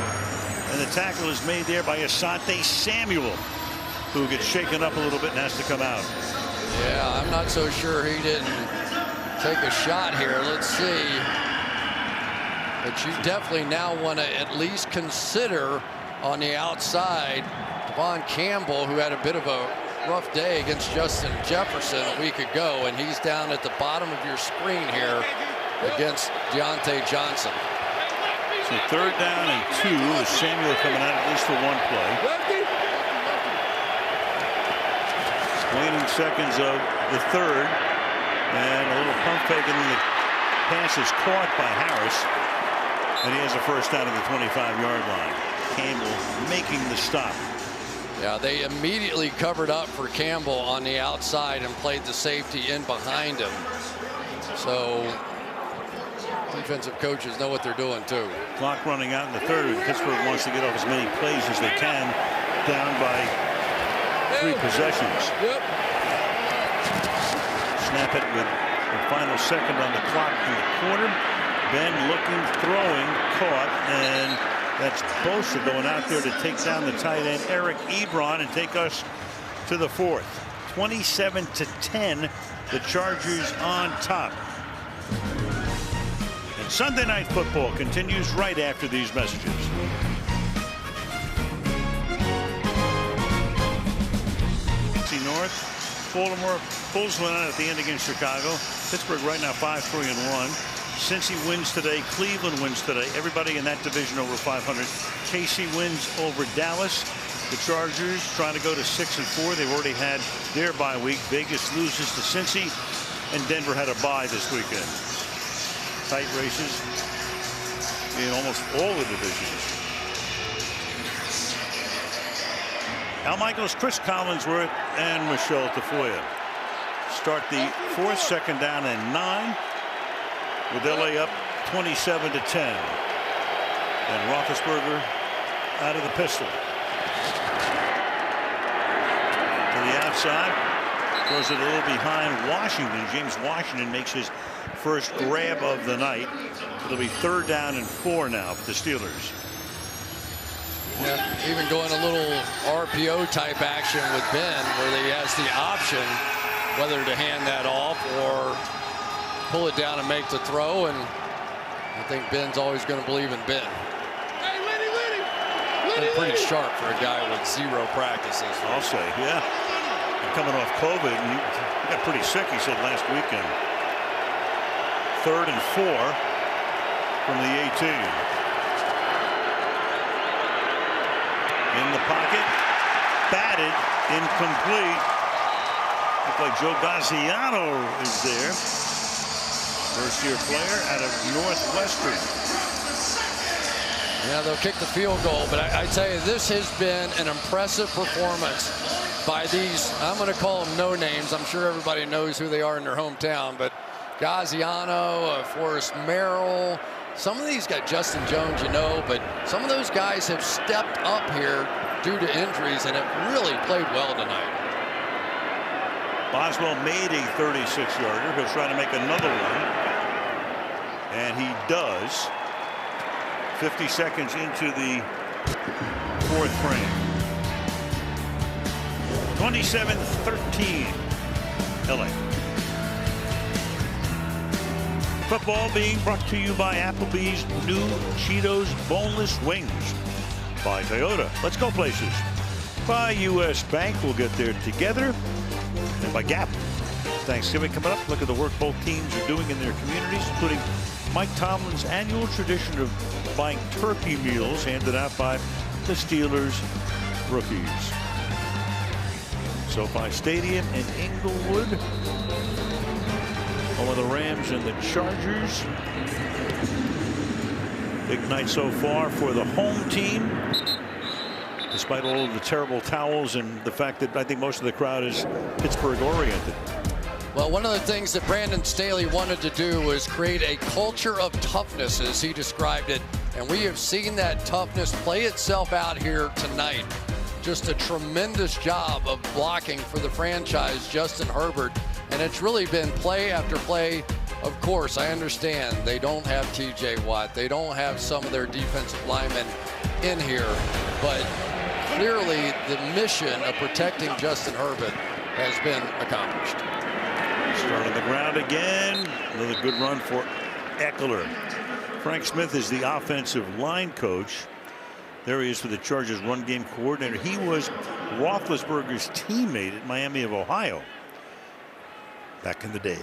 Speaker 1: And the tackle is made there by Asante Samuel, who gets shaken up a little bit and has to come out.
Speaker 2: Yeah, I'm not so sure he didn't take a shot here. Let's see. But you definitely now want to at least consider on the outside Devon Campbell, who had a bit of a rough day against Justin Jefferson a week ago, and he's down at the bottom of your screen here against Deontay Johnson.
Speaker 1: So 3rd down and 2 with Samuel coming out at least for 1 play. Waning seconds of the 3rd, and a little pump fake, and then the pass is caught by Harris, and he has a 1st down at the 25-yard line. Campbell making the stop.
Speaker 2: Yeah, they immediately covered up for Campbell on the outside and played the safety in behind him. So defensive coaches know what they're doing too.
Speaker 1: Clock running out in the 3rd, and Pittsburgh wants to get off as many plays as they can, down by 3 possessions. Snap it with the final 2nd on the clock in the quarter. Ben looking, throwing, caught, and that's Bosa going out there to take down the tight end Eric Ebron and take us to the 4th. 27-10, the Chargers on top. And Sunday Night Football continues right after these messages. North, Baltimore pulls one out at the end against Chicago. Pittsburgh right now 5-3-1. Cincy wins today. Cleveland wins today. Everybody in that division over 500. KC wins over Dallas. The Chargers trying to go to 6-4. They've already had their bye week. Vegas loses to Cincy, and Denver had a bye this weekend. Tight races in almost all the divisions. Al Michaels, Chris Collinsworth, and Michelle Tafoya start the 4th, 2nd down and 9, with LA up 27-10. And Roethlisberger out of the pistol. To the outside, throws it a little behind Washington. James Washington makes his first grab of the night. It'll be 3rd down and 4 now for the Steelers.
Speaker 2: Yeah, even going a little RPO type action with Ben, where he has the option whether to hand that off or pull it down and make the throw. And I think Ben's always going to believe in Ben.
Speaker 6: Hey, Lenny!
Speaker 2: been pretty sharp for a guy with 0 practices.
Speaker 1: I'll say, yeah. And coming off COVID, and he got pretty sick, he said, last weekend. 3rd and 4 from the 18. In the pocket, batted, incomplete. Looks like Joe Gaziano is there. First-year player out of Northwestern.
Speaker 2: Yeah, they'll kick the field goal, but I tell you, this has been an impressive performance by these, I'm going to call them no names. I'm sure everybody knows who they are in their hometown, but Gaziano, Forrest Merrill, some of these got Justin Jones, you know, but some of those guys have stepped up here due to injuries and have really played well tonight.
Speaker 1: Boswell made a 36-yarder. He'll try to make another one. And he does. 50 seconds into the 4th frame. 27-13. LA. Football being brought to you by Applebee's new Cheetos Boneless Wings. By Toyota. Let's go places. By U.S. Bank. We'll get there together. And by Gap. Thanksgiving coming up. Look at the work both teams are doing in their communities, including Mike Tomlin's annual tradition of buying turkey meals handed out by the Steelers rookies. SoFi Stadium in Inglewood. Home of the Rams and the Chargers. Big night so far for the home team. Despite all of the terrible towels and the fact that I think most of the crowd is Pittsburgh oriented.
Speaker 2: Well, one of the things that Brandon Staley wanted to do was create a culture of toughness, as he described it. And we have seen that toughness play itself out here tonight. Just a tremendous job of blocking for the franchise, Justin Herbert. And it's really been play after play. Of course, I understand they don't have T.J. Watt. They don't have some of their defensive linemen in here. But clearly the mission of protecting Justin Herbert has been accomplished.
Speaker 1: Start on the ground again. Another good run for Eckler. Frank Smith is the offensive line coach. There he is for the Chargers run game coordinator. He was Roethlisberger's teammate at Miami of Ohio back in the day.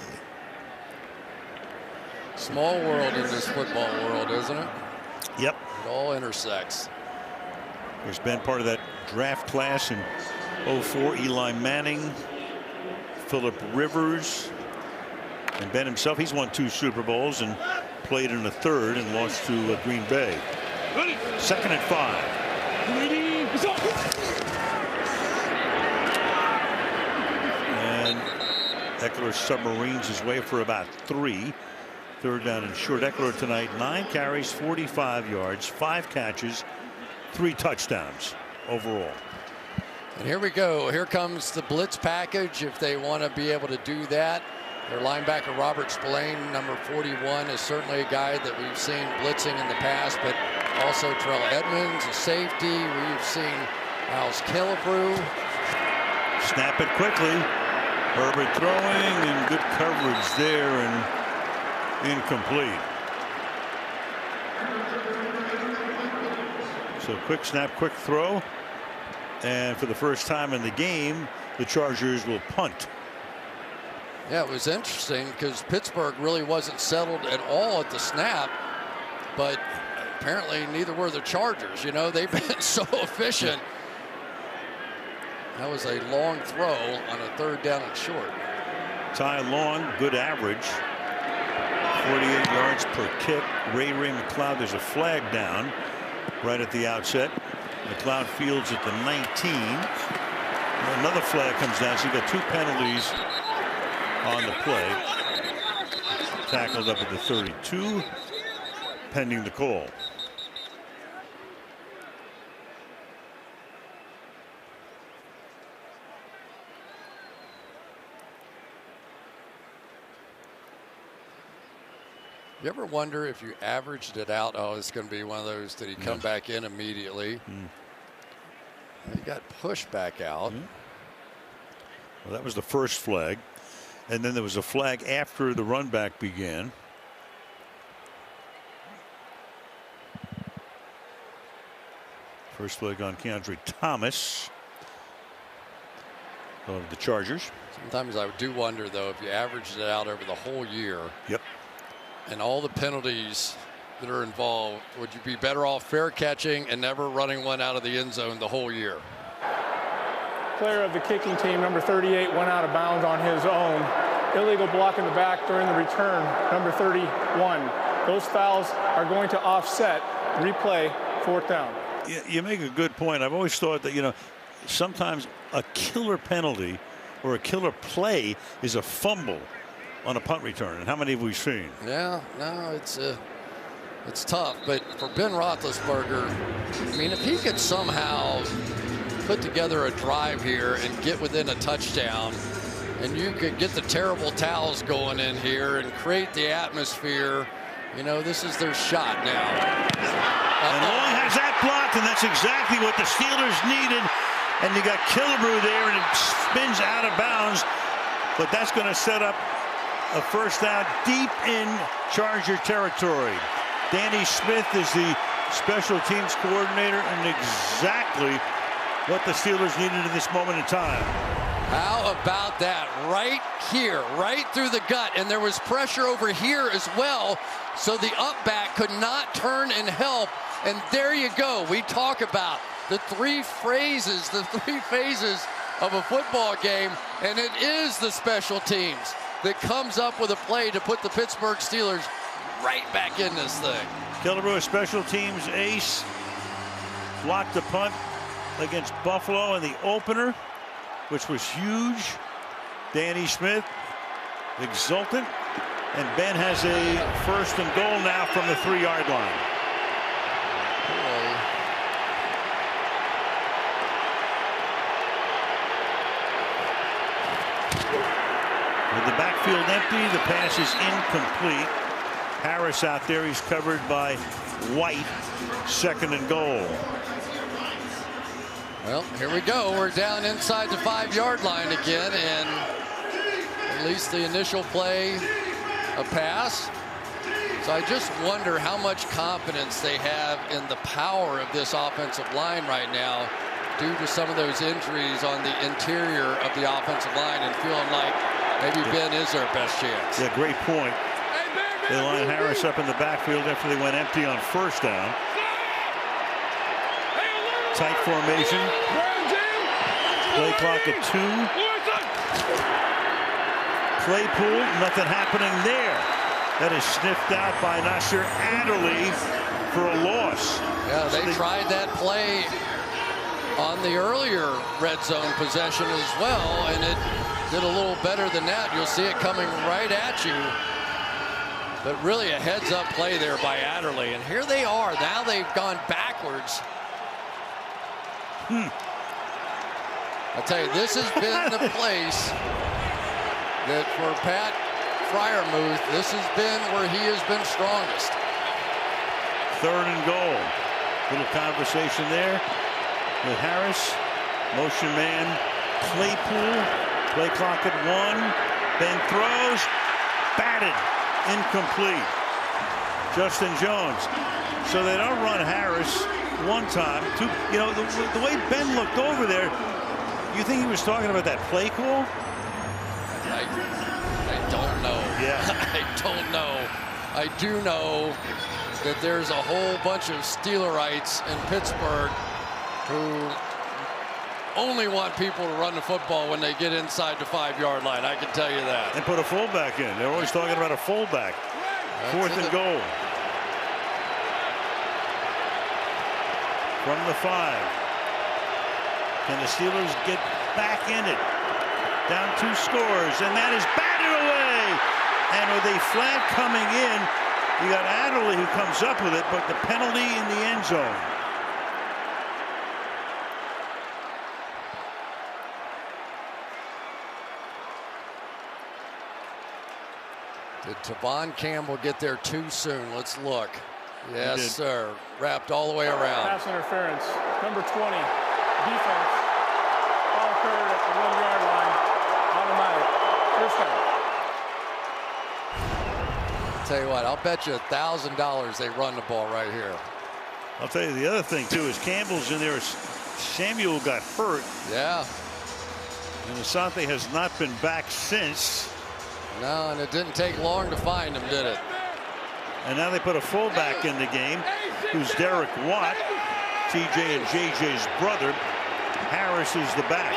Speaker 2: Small world in this football world, isn't it?
Speaker 1: Yep.
Speaker 2: It all intersects.
Speaker 1: He's been part of that draft class in 04. Eli Manning, Phillip Rivers, and Ben himself. He's won 2 Super Bowls and played in a 3rd and lost to Green Bay. 2nd and 5. And Eckler submarines his way for about 3. 3rd down and short. Eckler tonight 9 carries, 45 yards, 5 catches, 3 touchdowns overall.
Speaker 2: And here we go. Here comes the blitz package if they want to be able to do that. Their linebacker Robert Spillane, number 41, is certainly a guy that we've seen blitzing in the past, but also Terrell Edmonds, a safety. We've seen Miles Killebrew.
Speaker 1: Snap it quickly. Herbert throwing and good coverage there and incomplete. So quick snap, quick throw. And for the first time in the game, the Chargers will punt.
Speaker 2: Yeah, it was interesting because Pittsburgh really wasn't settled at all at the snap, but apparently neither were the Chargers. You know, they've been so efficient. That was a long throw on a 3rd down and short.
Speaker 1: Ty Long, good average. 48 yards per kick. Ray McLeod, there's a flag down right at the outset. McLeod fields at the 19. Another flag comes down, so you got 2 penalties on the play. Tackled up at the 32, pending the call.
Speaker 2: You ever wonder if you averaged it out? Oh, it's going to be one of those. Did he come back in immediately? He got pushed back out.
Speaker 1: Well, that was the first flag. And then there was a flag after the run back began. First look on Keandre Thomas of the Chargers.
Speaker 2: Sometimes I do wonder, though, if you averaged it out over the whole year.
Speaker 1: Yep.
Speaker 2: And all the penalties that are involved, would you be better off fair catching and never running one out of the end zone the whole year?
Speaker 10: Player of the kicking team, number 38, went out of bounds on his own. Illegal block in the back during the return, number 31. Those fouls are going to offset. Replay, 4th down.
Speaker 1: You make a good point. I've always thought that, you know, sometimes a killer penalty or a killer play is a fumble on a punt return. And how many have we seen?
Speaker 2: Yeah, no, it's tough. But for Ben Roethlisberger, I mean, if he could somehow put together a drive here and get within a touchdown, and you could get the terrible towels going in here and create the atmosphere, you know, this is their shot now.
Speaker 1: And Long has that blocked, and that's exactly what the Steelers needed. And you got Killebrew there, and it spins out of bounds. But that's going to set up a first down deep in Charger territory. Danny Smith is the special teams coordinator, and exactly what the Steelers needed at this moment in time.
Speaker 2: How about that? Right here, right through the gut. And there was pressure over here as well. So the up back could not turn and help. And there you go. We talk about the three phases of a football game. And it is the special teams that comes up with a play to put the Pittsburgh Steelers right back in this thing.
Speaker 1: Killebrew, a special teams ace, blocked the punt against Buffalo in the opener, which was huge. Danny Smith exultant, and Ben has a 1st and goal now from the 3-yard line. With the backfield empty, the pass is incomplete. Harris out there, he's covered by White. 2nd and goal.
Speaker 2: Well, here we go. We're down inside the 5-yard line again, and at least the initial play, a pass. So I just wonder how much confidence they have in the power of this offensive line right now due to some of those injuries on the interior of the offensive line, and feeling like maybe Ben is their best chance.
Speaker 1: Yeah, great point. They line Harris up in the backfield after they went empty on 1st down. Tight formation. Play clock at 2. Claypool, nothing happening there. That is sniffed out by Nasir Adderley for a loss.
Speaker 2: Yeah, they tried that play on the earlier red zone possession as well, and it did a little better than that. You'll see it coming right at you. But really a heads-up play there by Adderley. And here they are. Now they've gone backwards. I tell you, this has been the place that for Pat Freiermuth, this has been where he has been strongest.
Speaker 1: 3rd and goal. Little conversation there with Harris. Motion man Claypool. Play clock at 1. Ben throws. Batted. Incomplete. Justin Jones. So they don't run Harris one time. Two, you know, the way Ben looked over there, you think he was talking about that play call?
Speaker 2: I don't know.
Speaker 1: Yeah.
Speaker 2: I don't know. I do know that there's a whole bunch of Steelerites in Pittsburgh who only want people to run the football when they get inside the 5-yard line. I can tell you that.
Speaker 1: And put a fullback in. They're always talking about a fullback. 4th and goal. From the 5. Can the Steelers get back in it? Down 2 scores, and that is batted away. And with a flag coming in, you got Adderley who comes up with it, but the penalty in the end zone.
Speaker 2: Did Tavon Campbell get there too soon? Let's look. Yes, sir. Wrapped all the way around.
Speaker 10: Pass interference. Number 20. Defense. Ball occurred at the 1-yard line. Automatic. First down.
Speaker 2: Tell you what, I'll bet you $1,000 they run the ball right here.
Speaker 1: I'll tell you the other thing too is Campbell's in there. Samuel got hurt.
Speaker 2: Yeah.
Speaker 1: And Asante has not been back since.
Speaker 2: No, and it didn't take long to find him, did it?
Speaker 1: And now they put a fullback in the game, who's Derek Watt, TJ and JJ's brother. Harris is the back.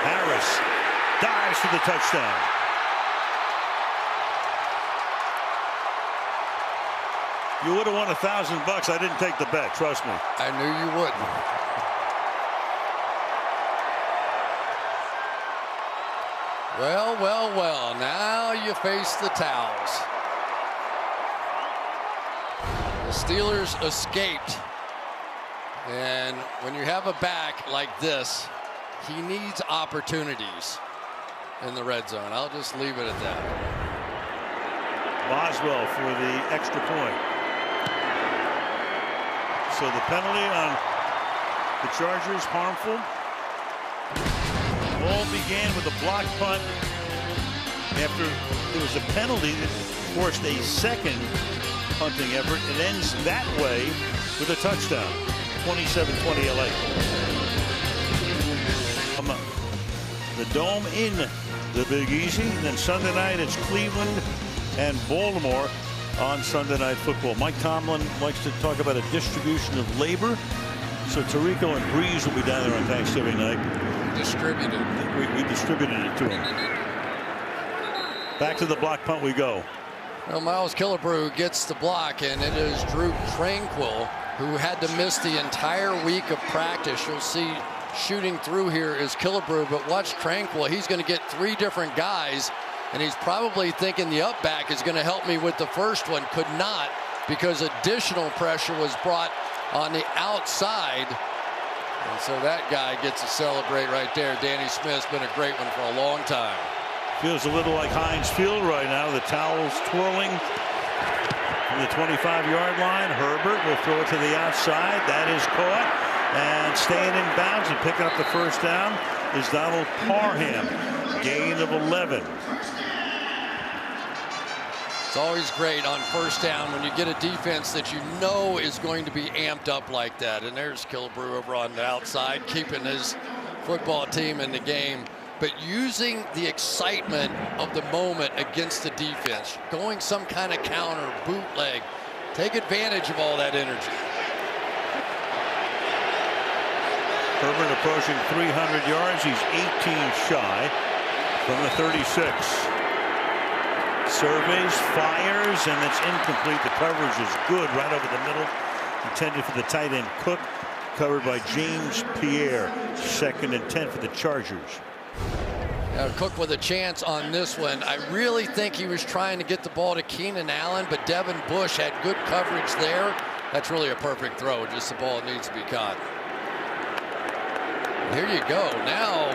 Speaker 1: Harris dives for the touchdown. You would have won $1,000. I didn't take the bet. Trust me.
Speaker 2: I knew you wouldn't. Well, well, well. Now you face the towels. The Steelers escaped. And when you have a back like this, he needs opportunities in the red zone. I'll just leave it at that.
Speaker 1: Boswell for the extra point. So the penalty on the Chargers, harmful. All began with a block punt after there was a penalty that forced a second punting effort. It ends that way with a touchdown. 27-20 LA. The Dome in the Big Easy. And then Sunday night it's Cleveland and Baltimore on Sunday Night Football. Mike Tomlin likes to talk about a distribution of labor. So Tirico and Breeze will be down there on Thanksgiving night.
Speaker 2: Distributed.
Speaker 1: We distributed it to him. Back to the block punt we go.
Speaker 2: Well, Miles Killebrew gets the block, and it is Drew Tranquil who had to miss the entire week of practice. You'll see shooting through here is Killebrew, but watch Tranquil. He's going to get 3 different guys, and he's probably thinking the up back is going to help me with the first one. Could not, because additional pressure was brought on the outside. And so that guy gets to celebrate right there. Danny Smith's been a great one for a long time.
Speaker 1: Feels a little like Heinz Field right now. The towels twirling from the 25-yard line. Herbert will throw it to the outside. That is caught. And staying in bounds and picking up the first down is Donald Parham. Gain of 11.
Speaker 2: It's always great on first down when you get a defense that you know is going to be amped up like that. And there's Killebrew over on the outside, keeping his football team in the game, but using the excitement of the moment against the defense, going some kind of counter, bootleg. Take advantage of all that energy.
Speaker 1: Herbert approaching 300 yards. He's 18 shy from the 36. Surveys, fires, and it's incomplete. The coverage is good right over the middle. Intended for the tight end Cook. Covered by James Pierre. 2nd and 10 for the Chargers.
Speaker 2: Now Cook with a chance on this one. I really think he was trying to get the ball to Keenan Allen, but Devin Bush had good coverage there. That's really a perfect throw. Just the ball needs to be caught. Here you go. Now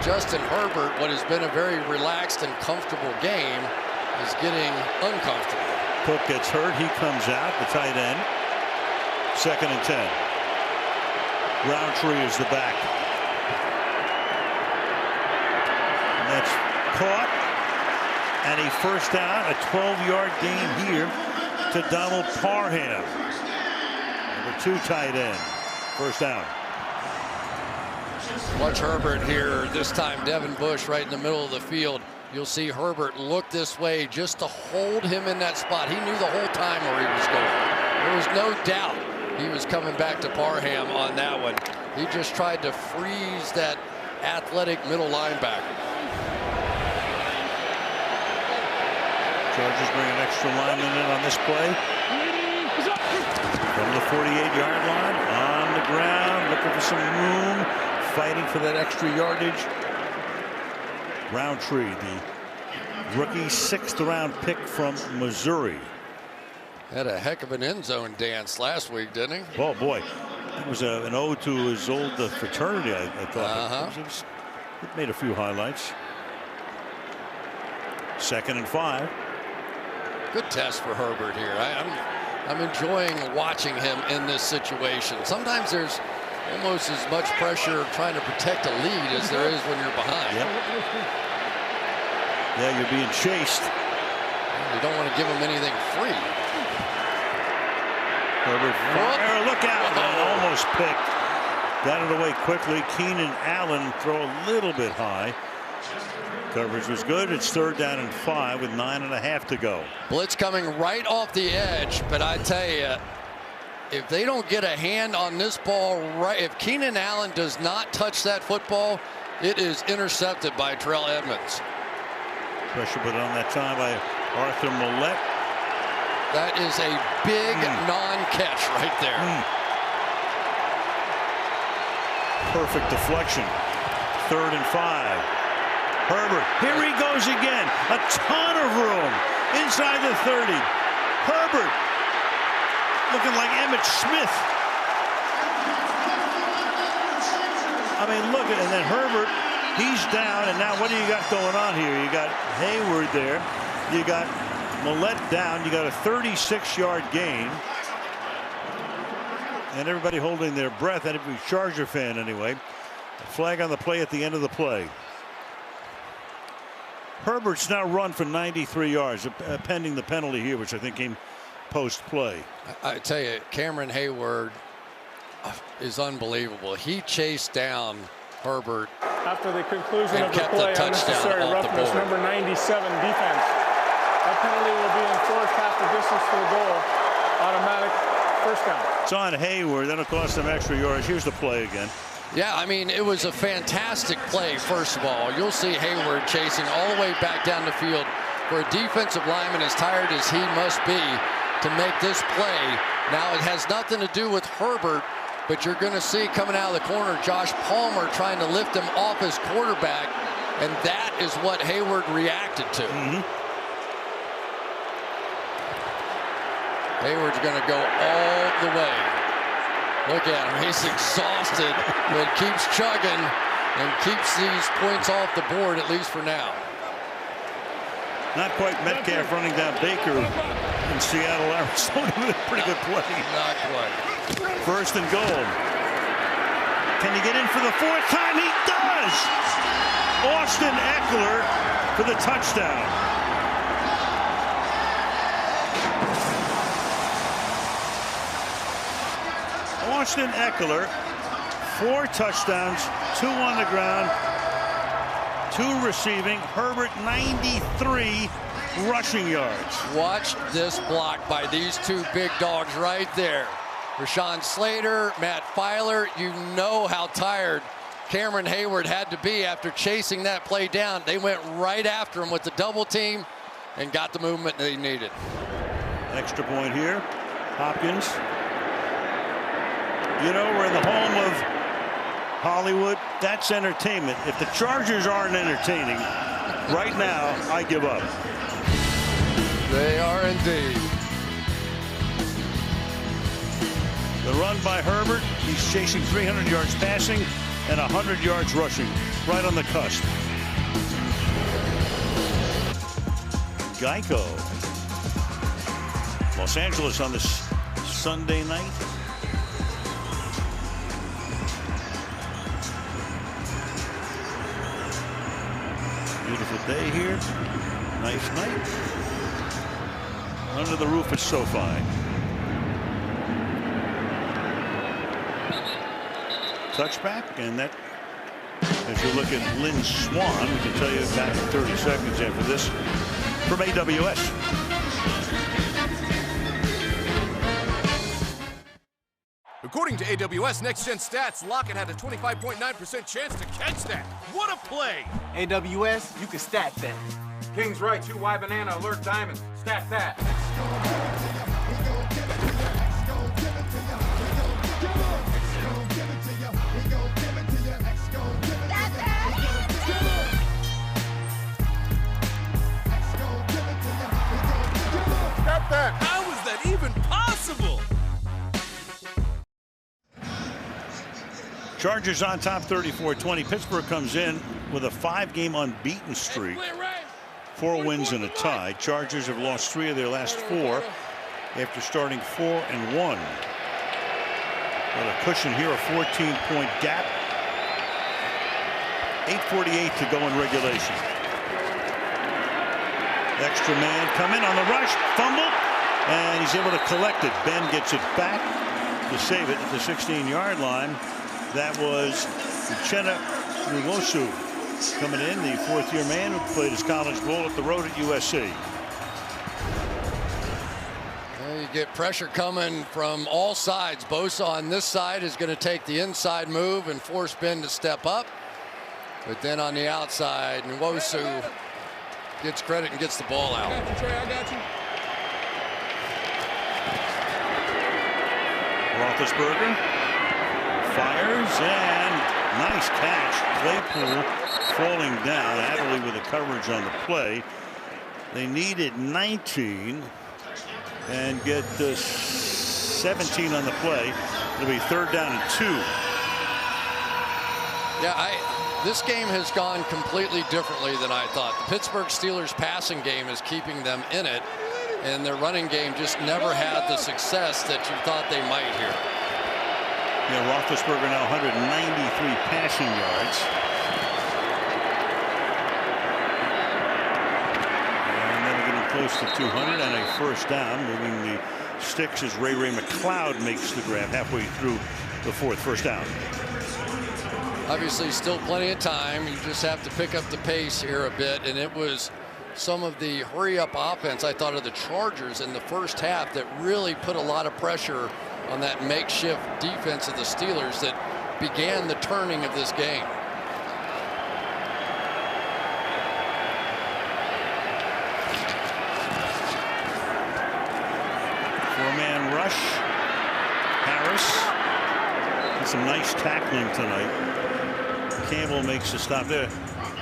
Speaker 2: Justin Herbert, what has been a very relaxed and comfortable game, is getting uncomfortable.
Speaker 1: Cook gets hurt. He comes out, the tight end. 2nd and 10. Roundtree is the back. And that's caught. And a first down, a 12-yard gain here to Donald Parham. Number 2 tight end. First down.
Speaker 2: Watch Herbert here. This time Devin Bush right in the middle of the field. You'll see Herbert look this way just to hold him in that spot. He knew the whole time where he was going. There was no doubt he was coming back to Parham on that one. He just tried to freeze that athletic middle linebacker.
Speaker 1: Chargers bring an extra lineman in on this play. From the 48-yard line, on the ground, looking for some room, fighting for that extra yardage. Roundtree, the rookie 6th-round pick from Missouri.
Speaker 2: Had a heck of an end zone dance last week, didn't he?
Speaker 1: Oh, boy. It was an ode to his old fraternity, I thought. It made a few highlights. 2nd and 5.
Speaker 2: Good test for Herbert here. I'm enjoying watching him in this situation. Sometimes there's almost as much pressure trying to protect a lead as there is when you're behind.
Speaker 1: Yep. Yeah, you're being chased.
Speaker 2: You don't want to give him anything free.
Speaker 1: Herbert, fire, look out, and almost picked. Got it away quickly. Keenan Allen throw a little bit high. Coverage was good. It's 3rd down and 5 with 9.5 to go.
Speaker 2: Blitz coming right off the edge, but I tell you, if they don't get a hand on this ball right, if Keenan Allen does not touch that football, it is intercepted by Terrell Edmonds.
Speaker 1: Pressure put on that time by Arthur Millette.
Speaker 2: That is a big non-catch right there.
Speaker 1: Perfect deflection. 3rd and 5. Herbert, here he goes again. A ton of room inside the 30. Herbert looking like Emmitt Smith. I mean, look at, and then Herbert, he's down, and now what do you got going on here? You got Hayward there. You got Millette down. You got a 36-yard gain. And everybody holding their breath, and every Charger fan anyway. A flag on the play at the end of the play. Herbert's now run for 93 yards, pending the penalty here, which I think came post-play.
Speaker 2: I tell you, Cameron Hayward is unbelievable. He chased down Herbert
Speaker 10: after the conclusion
Speaker 2: and
Speaker 10: of the
Speaker 2: kept
Speaker 10: play.
Speaker 2: the touchdown off the board.
Speaker 10: Number 97 defense. That penalty will be enforced half the distance to the goal. Automatic first down.
Speaker 1: It's on Hayward. That'll cost them extra yards. Here's the play again.
Speaker 2: Yeah, I mean, it was a fantastic play, first of all. You'll see Hayward chasing all the way back down the field for a defensive lineman as tired as he must be to make this play. Now, it has nothing to do with Herbert, but you're going to see coming out of the corner Josh Palmer trying to lift him off his quarterback, and that is what Hayward reacted to. Hayward's going to go all the way. Look at him. He's exhausted, but keeps chugging and keeps these points off the board, at least for now.
Speaker 1: Not quite Metcalf running down Baker in Seattle, Arizona with a pretty good play.
Speaker 2: Not quite.
Speaker 1: 1st and goal. Can he get in for the 4th time? He does! Austin Eckler for the touchdown. Austin Eckler, 4 touchdowns, 2 on the ground, 2 receiving. Herbert, 93 rushing yards.
Speaker 2: Watch this block by these 2 big dogs right there. Rashawn Slater, Matt Filer. You know how tired Cameron Hayward had to be after chasing that play down. They went right after him with the double team and got the movement they needed.
Speaker 1: Extra point here. Hopkins. You know, we're in the home of Hollywood. That's entertainment. If the Chargers aren't entertaining, right now, I give up.
Speaker 2: They are indeed.
Speaker 1: The run by Herbert. He's chasing 300 yards passing and 100 yards rushing. Right on the cusp. Geico. Los Angeles on this Sunday night. Beautiful day here. Nice night. Under the roof at SoFi. Touchback, and that, as you look at Lynn Swan, we can tell you back in 30 seconds after this from AWS.
Speaker 20: According to AWS Next Gen Stats, Lockett had a 25.9% chance to catch that. What a play!
Speaker 21: AWS, you can stat that.
Speaker 22: King's right, 2 Y banana, alert diamond. Stat that.
Speaker 20: Stop that! How is that even possible?
Speaker 1: Chargers on top 34-20. Pittsburgh comes in with a 5-game unbeaten streak. 4 wins and a tie. Chargers have lost 3 of their last 4 after starting 4-1. Got a cushion here, a 14-point gap. 8:48 to go in regulation. Extra man come in on the rush, fumble, and he's able to collect it. Ben gets it back to save it at the 16-yard line. That was Uchenna Nwosu coming in, the fourth-year man who played his college ball at the road at USC.
Speaker 2: You get pressure coming from all sides. Bosa on this side is going to take the inside move and force Ben to step up. But then on the outside, Nwosu gets credit and gets the ball out.
Speaker 19: I got you, Trey. I got you.
Speaker 1: Roethlisberger fires, and nice catch. Claypool falling down. Adderley with the coverage on the play. They needed 19 and get 17 on the play. It'll be 3rd down and 2.
Speaker 2: Yeah, this game has gone completely differently than I thought. The Pittsburgh Steelers passing game is keeping them in it, and their running game just never had the success that you thought they might here.
Speaker 1: Yeah, Roethlisberger now 193 passing yards. And then they're getting close to 200 and a 1st down. Moving the sticks as Ray McLeod makes the grab halfway through the 4th. 1st down.
Speaker 2: Obviously still plenty of time. You just have to pick up the pace here a bit, and it was some of the hurry-up offense, I thought, of the Chargers in the first half that really put a lot of pressure on that makeshift defense of the Steelers that began the turning of this game.
Speaker 1: Four-man rush. Harris. And some nice tackling tonight. Campbell makes a stop there.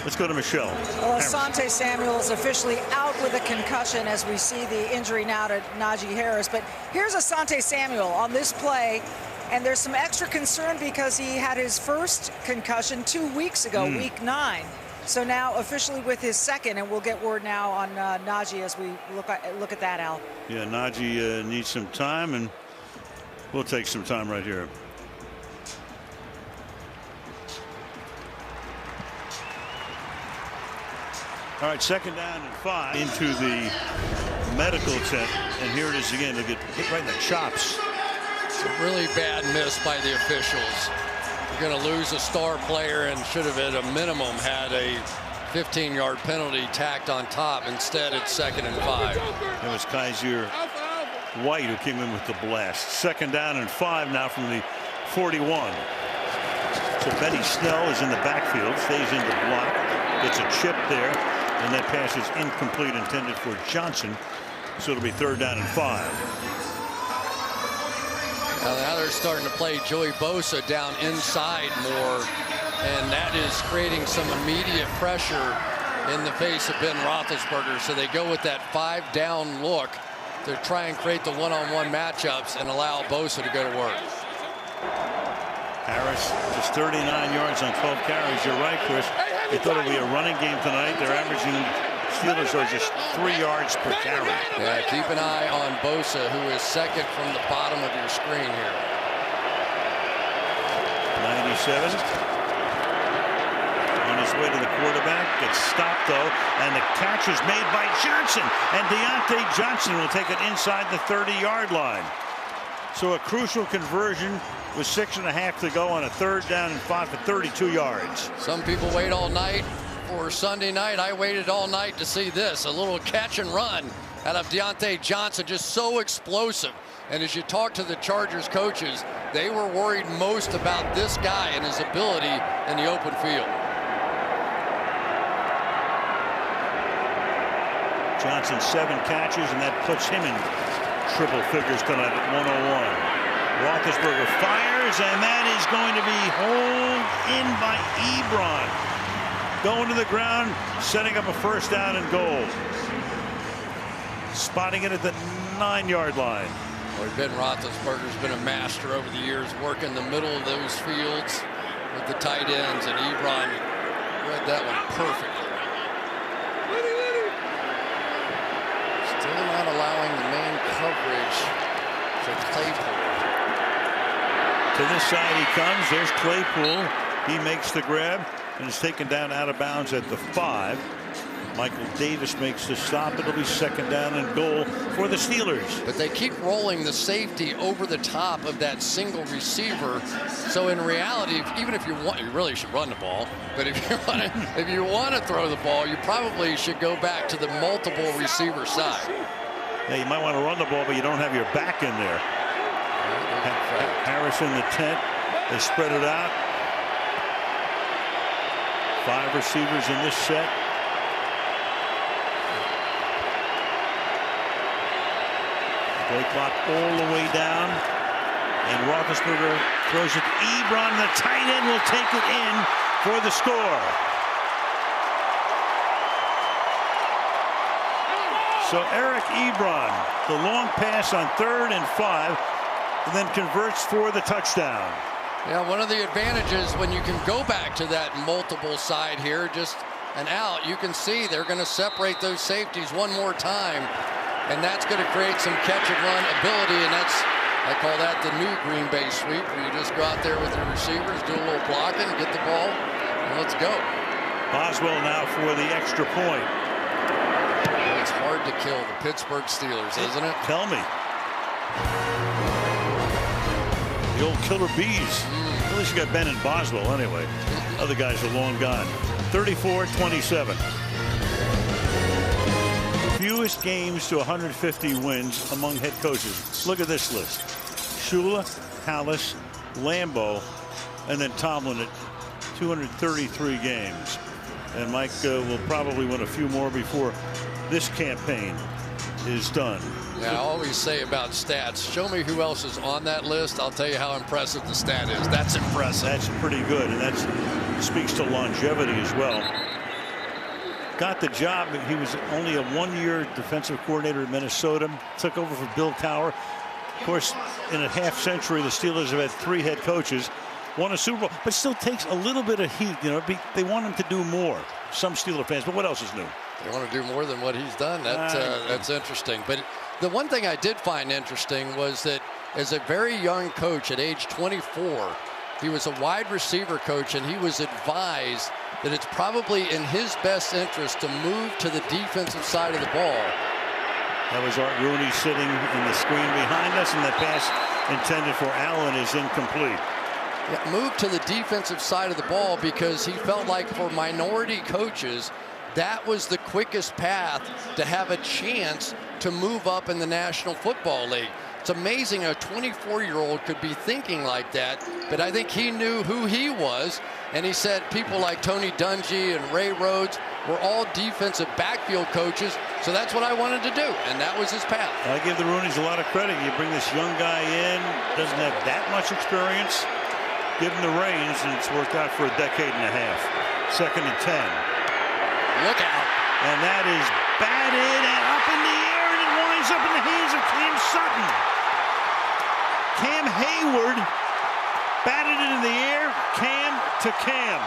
Speaker 1: Let's go to Michelle.
Speaker 7: Well, Asante Samuel is officially out with a concussion as we see the injury now to Najee Harris. But here's Asante Samuel on this play. And there's some extra concern because he had his first concussion 2 weeks ago, week 9. So now officially with his second, and we'll get word now on Najee as we look at that, Al.
Speaker 1: Yeah, Najee needs some time, and we'll take some time right here. All right, 2nd down and 5 into the medical tent, and here it is again. They get hit right in the chops.
Speaker 2: It's a really bad miss by the officials. You're going to lose a star player and should have at a minimum had a 15-yard penalty tacked on top. Instead, it's 2nd and 5.
Speaker 1: It was Kaiser White who came in with the blast. 2nd down and 5 now from the 41. So Benny Snell is in the backfield, stays in the block, gets a chip there. And that pass is incomplete, intended for Johnson. So it'll be 3rd down and 5.
Speaker 2: Now they're starting to play Joey Bosa down inside more, and that is creating some immediate pressure in the face of Ben Roethlisberger. So they go with that 5-down look to try and create the one-on-one matchups and allow Bosa to go to work.
Speaker 1: Harris just 39 yards on 12 carries. You're right, Chris. They thought it would be a running game tonight. They're averaging, Steelers are just 3 yards per carry.
Speaker 2: Yeah, keep an eye on Bosa, who is 2nd from the bottom of your screen here.
Speaker 1: 97. On his way to the quarterback. Gets stopped, though. And the catch is made by Johnson. And Deontay Johnson will take it inside the 30-yard line. So a crucial conversion with 6.5 to go on a 3rd down and 5 for 32 yards.
Speaker 2: Some people wait all night for Sunday night. I waited all night to see this. A little catch and run out of Deontay Johnson, just so explosive. And as you talk to the Chargers coaches, they were worried most about this guy and his ability in the open field.
Speaker 1: Johnson 7 catches, and that puts him in triple figures tonight at 101. Roethlisberger fires, and that is going to be hauled in by Ebron. Going to the ground, setting up a 1st down and goal. Spotting it at the 9-yard line.
Speaker 2: Boy, Ben Roethlisberger's been a master over the years, working the middle of those fields with the tight ends, and Ebron read that one perfectly. Still not allowing the man coverage for Claypool.
Speaker 1: To this side he comes. There's Claypool. He makes the grab and is taken down out of bounds at the 5. Michael Davis makes the stop. It'll be 2nd down and goal for the Steelers.
Speaker 2: But they keep rolling the safety over the top of that single receiver. So in reality, even if you want, you really should run the ball. But if you want to throw the ball, you probably should go back to the multiple receiver side.
Speaker 1: Yeah, you might want to run the ball, but you don't have your back in there. Harris in the tent. They spread it out. 5 receivers in this set. Play clock all the way down. And Roethlisberger throws it to Ebron. The tight end will take it in for the score. So Eric Ebron, the long pass on 3rd and 5, and then converts for the touchdown.
Speaker 2: Yeah, one of the advantages when you can go back to that multiple side here, just an out, you can see they're going to separate those safeties one more time. And that's going to create some catch and run ability. And that's, I call that the new Green Bay sweep, where you just go out there with your receivers, do a little blocking, get the ball, and let's go.
Speaker 1: Boswell now for the extra point.
Speaker 2: It's hard to kill the Pittsburgh Steelers, isn't it?
Speaker 1: Tell me. The old killer bees. At least you got Ben and Boswell anyway. Other guys are long gone. 34-27. Fewest games to 150 wins among head coaches. Look at this list. Shula, Hallis, Lambeau, and then Tomlin at 233 games. And Mike will probably win a few more before this campaign is done.
Speaker 2: Yeah, I always say about stats, show me who else is on that list. I'll tell you how impressive the stat is. That's impressive.
Speaker 1: That's pretty good, and that speaks to longevity as well. Got the job. He was only a 1-year defensive coordinator in Minnesota. Took over for Bill Cowher. Of course, in a half-century, the Steelers have had 3 head coaches, won a Super Bowl, but still takes a little bit of heat. You know, they want him to do more. Some Steeler fans, but what else is new?
Speaker 2: They want to do more than what he's done. That's interesting. But the one thing I did find interesting was that as a very young coach at age 24, he was a wide receiver coach, and he was advised that it's probably in his best interest to move to the defensive side of the ball.
Speaker 1: That was Art Rooney sitting in the screen behind us, and that pass intended for Allen is incomplete.
Speaker 2: Yeah, move to the defensive side of the ball because he felt like for minority coaches, that was the quickest path to have a chance to move up in the National Football League. It's amazing a 24-year-old could be thinking like that, but I think he knew who he was, and he said people like Tony Dungy and Ray Rhodes were all defensive backfield coaches, so that's what I wanted to do, and that was his path.
Speaker 1: I give the Rooneys a lot of credit. You bring this young guy in, doesn't have that much experience, give him the reins, and it's worked out for a decade and a half. 2nd and 10.
Speaker 2: Look out.
Speaker 1: And that is batted and up in the air, and it winds up in the hands of Cam Sutton. Cam Hayward batted it in the air, Cam to Cam.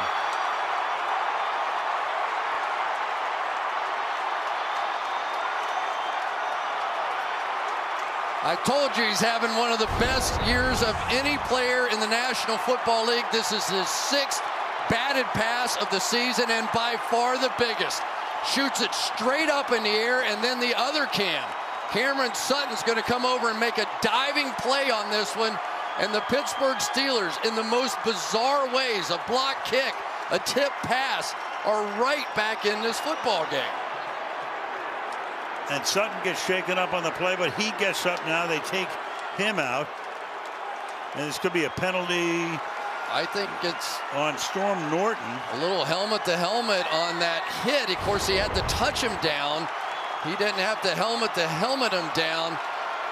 Speaker 2: I told you he's having one of the best years of any player in the National Football League. This is his 6th batted pass of the season, and by far the biggest. Shoots it straight up in the air, and then the other Cam. Cameron Sutton's going to come over and make a diving play on this one. And the Pittsburgh Steelers, in the most bizarre ways, a block kick, a tip pass, are right back in this football game.
Speaker 1: And Sutton gets shaken up on the play, but he gets up now. They take him out. And this could be a penalty.
Speaker 2: I think it's
Speaker 1: on Storm Norton.
Speaker 2: A little helmet to helmet on that hit. Of course, he had to touch him down. He didn't have to helmet him down.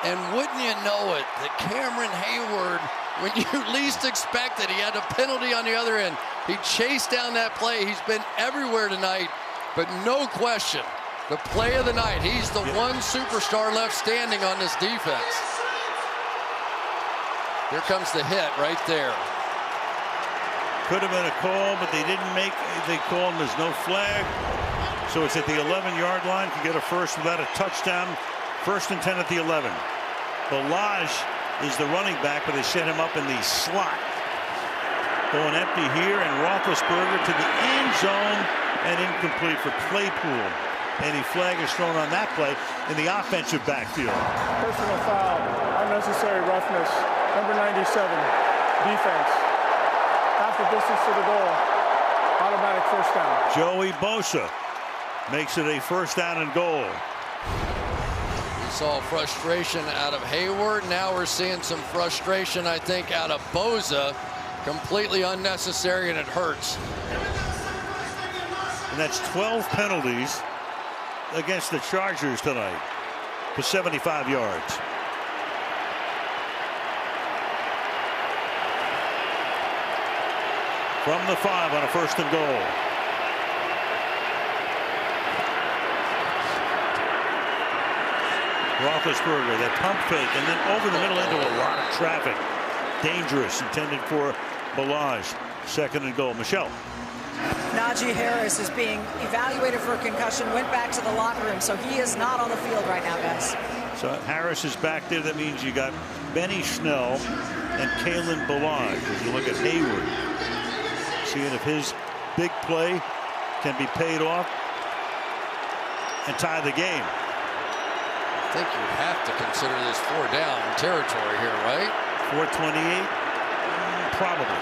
Speaker 2: And wouldn't you know it, that Cameron Hayward, when you least expect it, he had a penalty on the other end. He chased down that play. He's been everywhere tonight, but no question, the play of the night. He's the one superstar left standing on this defense. Here comes the hit right there.
Speaker 1: Could have been a call, but they didn't make the call, and there's no flag. So it's at the 11-yard line. Can get a first without a touchdown. 1st and 10 at the 11. Balaj is the running back, but they set him up in the slot. Going empty here, and Roethlisberger to the end zone and incomplete for Claypool. Any flag is thrown on that play in the offensive backfield.
Speaker 10: Personal foul, unnecessary roughness, number 97, defense. Half the distance to the goal, automatic first down.
Speaker 1: Joey Bosa makes it a first down and goal.
Speaker 2: We saw frustration out of Hayward. Now we're seeing some frustration, I think, out of Bosa. Completely unnecessary, and it hurts.
Speaker 1: And that's 12 penalties against the Chargers tonight for 75 yards. From the 5 on a first and goal. Roethlisberger, that pump fake, and then over the middle into a lot of traffic. Dangerous, intended for Balaj. Second and goal. Michelle.
Speaker 7: Najee Harris is being evaluated for a concussion, went back to the locker room, so he is not on the field right now, guys.
Speaker 1: So Harris is back there. That means you got Benny Snell and Kalen Balaj. As you look at Hayward, seeing if his big play can be paid off and tie the game.
Speaker 2: I think you have to consider this 4 down territory here, right?
Speaker 1: 4:28, probably.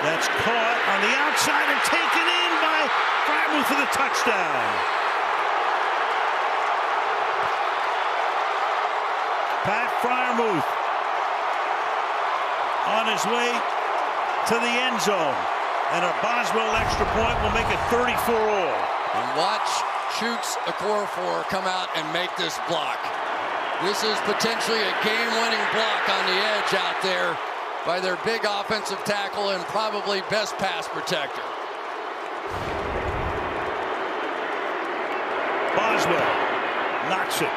Speaker 1: That's caught on the outside and taken in by Freiermuth for the touchdown. Pat Freiermuth on his way to the end zone. And a Boswell extra point will make it 34-all.
Speaker 2: And watch Schutz Okorafor come out and make this block. This is potentially a game-winning block on the edge out there by their big offensive tackle and probably best pass protector.
Speaker 1: Boswell knocks it.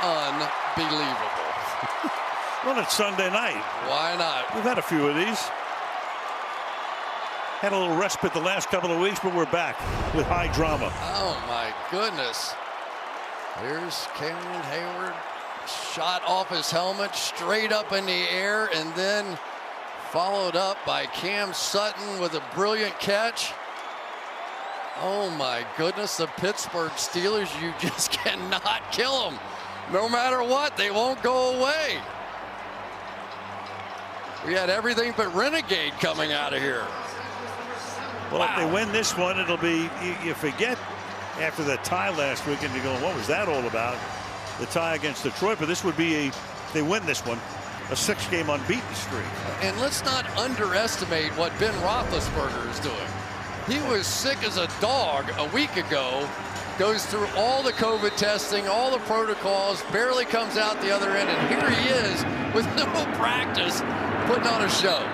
Speaker 2: Unbelievable.
Speaker 1: Well, it's Sunday night.
Speaker 2: Why not?
Speaker 1: We've had a few of these. Had a little respite the last couple of weeks, but we're back with high drama.
Speaker 2: Oh, my goodness. Here's Cameron Hayward. Shot off his helmet, straight up in the air, and then followed up by Cam Sutton with a brilliant catch. Oh, my goodness. The Pittsburgh Steelers, you just cannot kill them. No matter what, they won't go away. We had everything but Renegade coming out of here.
Speaker 1: Well, wow. If they win this one, it'll be, you forget after the tie last weekend, you're going, what was that all about? The tie against Detroit, but this would be if they win this one, a 6-game unbeaten streak.
Speaker 2: And let's not underestimate what Ben Roethlisberger is doing. He was sick as a dog a week ago, goes through all the COVID testing, all the protocols, barely comes out the other end, and here he is with no practice, putting on a show.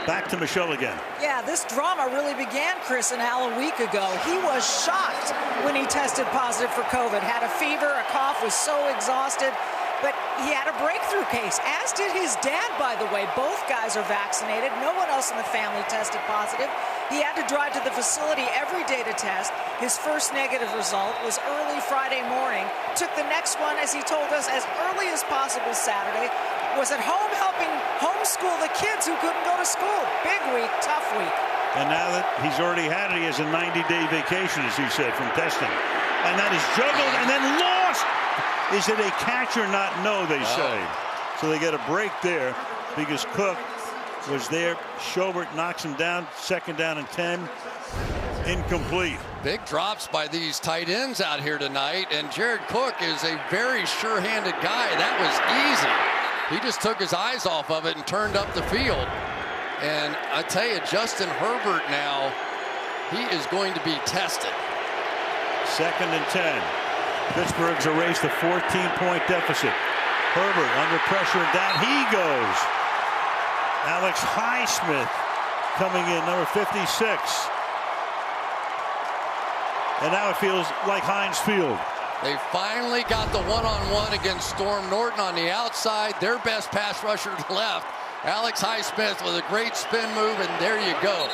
Speaker 1: Back to Michelle again.
Speaker 7: Yeah, this drama really began, Chris and Al, a week ago. He was shocked when he tested positive for COVID. Had a fever, a cough, was so exhausted. But he had a breakthrough case, as did his dad, by the way. Both guys are vaccinated. No one else in the family tested positive. He had to drive to the facility every day to test. His first negative result was early Friday morning. Took the next one, as he told us, as early as possible Saturday. Was at home helping homeschool the kids who couldn't go to school. Big week, tough week.
Speaker 1: And now that he's already had it, he has a 90-day vacation, as he said, from testing. And that is juggled and then lost. Is it a catch or not? No, they say. So they get a break there because Cook was there. Schobert knocks him down. 2nd down and 10. Incomplete.
Speaker 2: Big drops by these tight ends out here tonight. And Jared Cook is a very sure-handed guy. That was easy. He just took his eyes off of it and turned up the field. And I tell you, Justin Herbert now, he is going to be tested.
Speaker 1: 2nd and 10. Pittsburgh's erased a 14-point deficit. Herbert under pressure and down he goes. Alex Highsmith coming in, number 56. And now it feels like Heinz Field.
Speaker 2: They finally got the one-on-one against Storm Norton on the outside. Their best pass rusher left. Alex Highsmith with a great spin move, and there you go.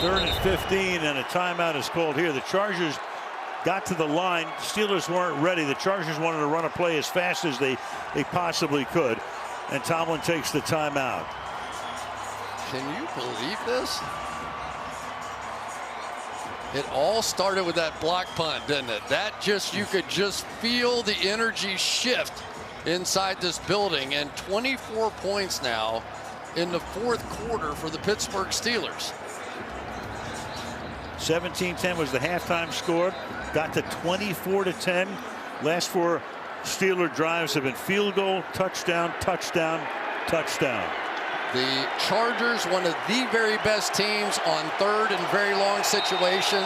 Speaker 1: 3rd and 15, and a timeout is called here. The Chargers got to the line. Steelers weren't ready. The Chargers wanted to run a play as fast as they possibly could. And Tomlin takes the timeout.
Speaker 2: Can you believe this? It all started with that block punt, didn't it? That just, you could just feel the energy shift inside this building, and 24 points now in the fourth quarter for the Pittsburgh Steelers.
Speaker 1: 17-10 was the halftime score. Got to 24-10. Last four Steeler drives have been field goal, touchdown, touchdown, touchdown.
Speaker 2: The Chargers, one of the very best teams on third and very long situation.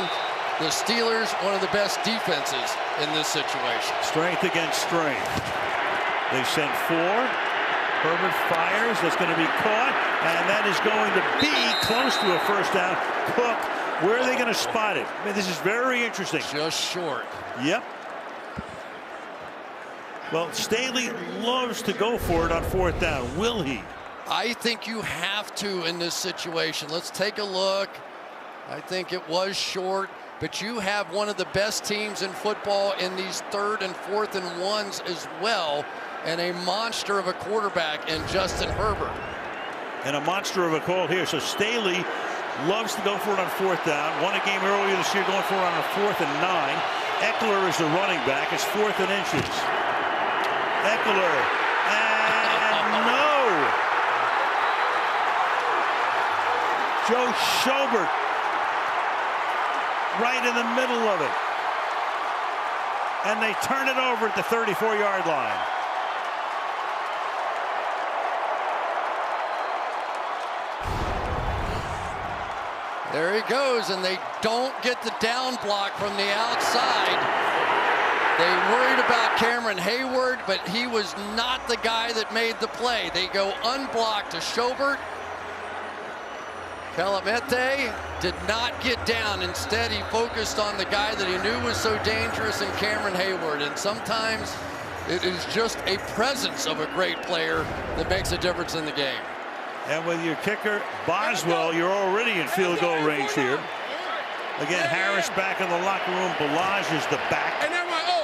Speaker 2: The Steelers, one of the best defenses in this situation.
Speaker 1: Strength against strength. They send four. Herbert fires. That's going to be caught. And that is going to be close to a first down. Cook, where are they going to spot it? I mean, this is very interesting.
Speaker 2: Just short.
Speaker 1: Yep. Well, Staley loves to go for it on fourth down. Will he?
Speaker 2: I think you have to in this situation. Let's take a look. I think it was short, but you have one of the best teams in football in these third and fourth and ones as well, and a monster of a quarterback in Justin Herbert.
Speaker 1: And a monster of a call here. So Staley loves to go for it on fourth down. Won a game earlier this year going for it on a 4th and 9. Eckler is the running back. It's 4th and inches. Eckler. And no. Joe Schobert right in the middle of it. And they turn it over at the 34-yard line.
Speaker 2: There he goes, and they don't get the down block from the outside. They worried about Cameron Hayward, but he was not the guy that made the play. They go unblocked to Schobert. Calamete did not get down. Instead, he focused on the guy that he knew was so dangerous in Cameron Hayward. And sometimes it is just a presence of a great player that makes a difference in the game.
Speaker 1: And with your kicker, Boswell, you're already in field goal range here. Again, Harris back in the locker room. Balaj is the back.
Speaker 19: And everyone, oh.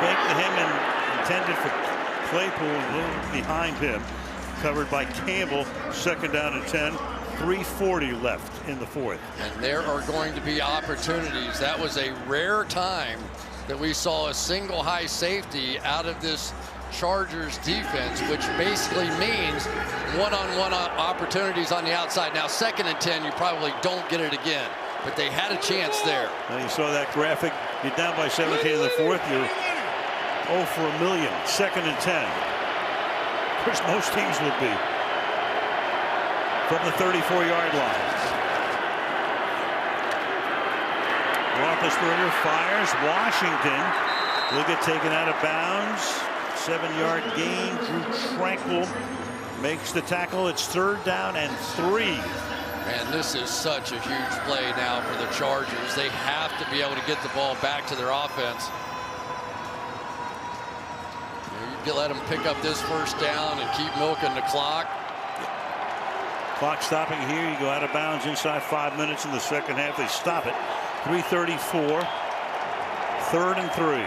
Speaker 1: Fake to him and intended for Claypool, a little behind him. Covered by Campbell. Second down and 10. 3:40 left in the fourth.
Speaker 2: And there are going to be opportunities. That was a rare time that we saw a single high safety out of this Chargers defense, which basically means one-on-one opportunities on the outside. Now, 2nd and 10, you probably don't get it again, but they had a chance there.
Speaker 1: And you saw that graphic. You're down by 17 in the fourth. You're 0 for a million. 2nd and 10. Of course, most teams would be. From the 34-yard line. Roethlisberger fires. Washington will get taken out of bounds. 7-yard gain. Drew Tranquil makes the tackle. It's 3rd down and 3.
Speaker 2: And this is such a huge play now for the Chargers. They have to be able to get the ball back to their offense. You let them pick up this first down and keep milking the clock.
Speaker 1: Clock stopping here. You go out of bounds inside 5 minutes in the second half. They stop it. 3:34. 3rd and 3.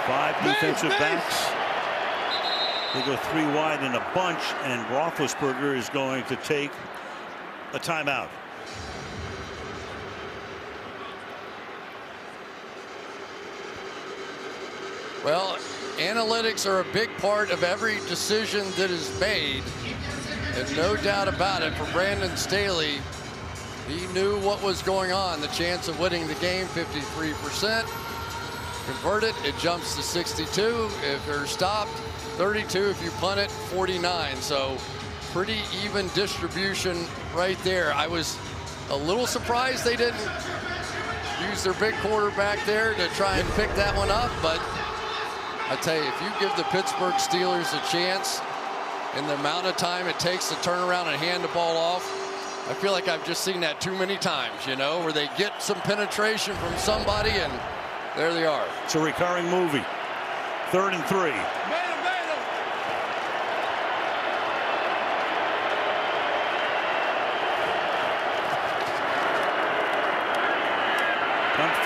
Speaker 1: Five defensive backs. They go 3 wide in a bunch, and Roethlisberger is going to take a timeout.
Speaker 2: Well, analytics are a big part of every decision that is made, and no doubt about it, for Brandon Staley, he knew what was going on. The chance of winning the game, 53%. Convert it, it jumps to 62 if they're stopped, 32 if you punt it, 49. So pretty even distribution right there. I was a little surprised they didn't use their big quarterback there to try and pick that one up, but I tell you, if you give the Pittsburgh Steelers a chance in the amount of time it takes to turn around and hand the ball off, I feel like I've just seen that too many times, you know, where they get some penetration from somebody and there they are.
Speaker 1: It's a recurring movie. 3rd and 3.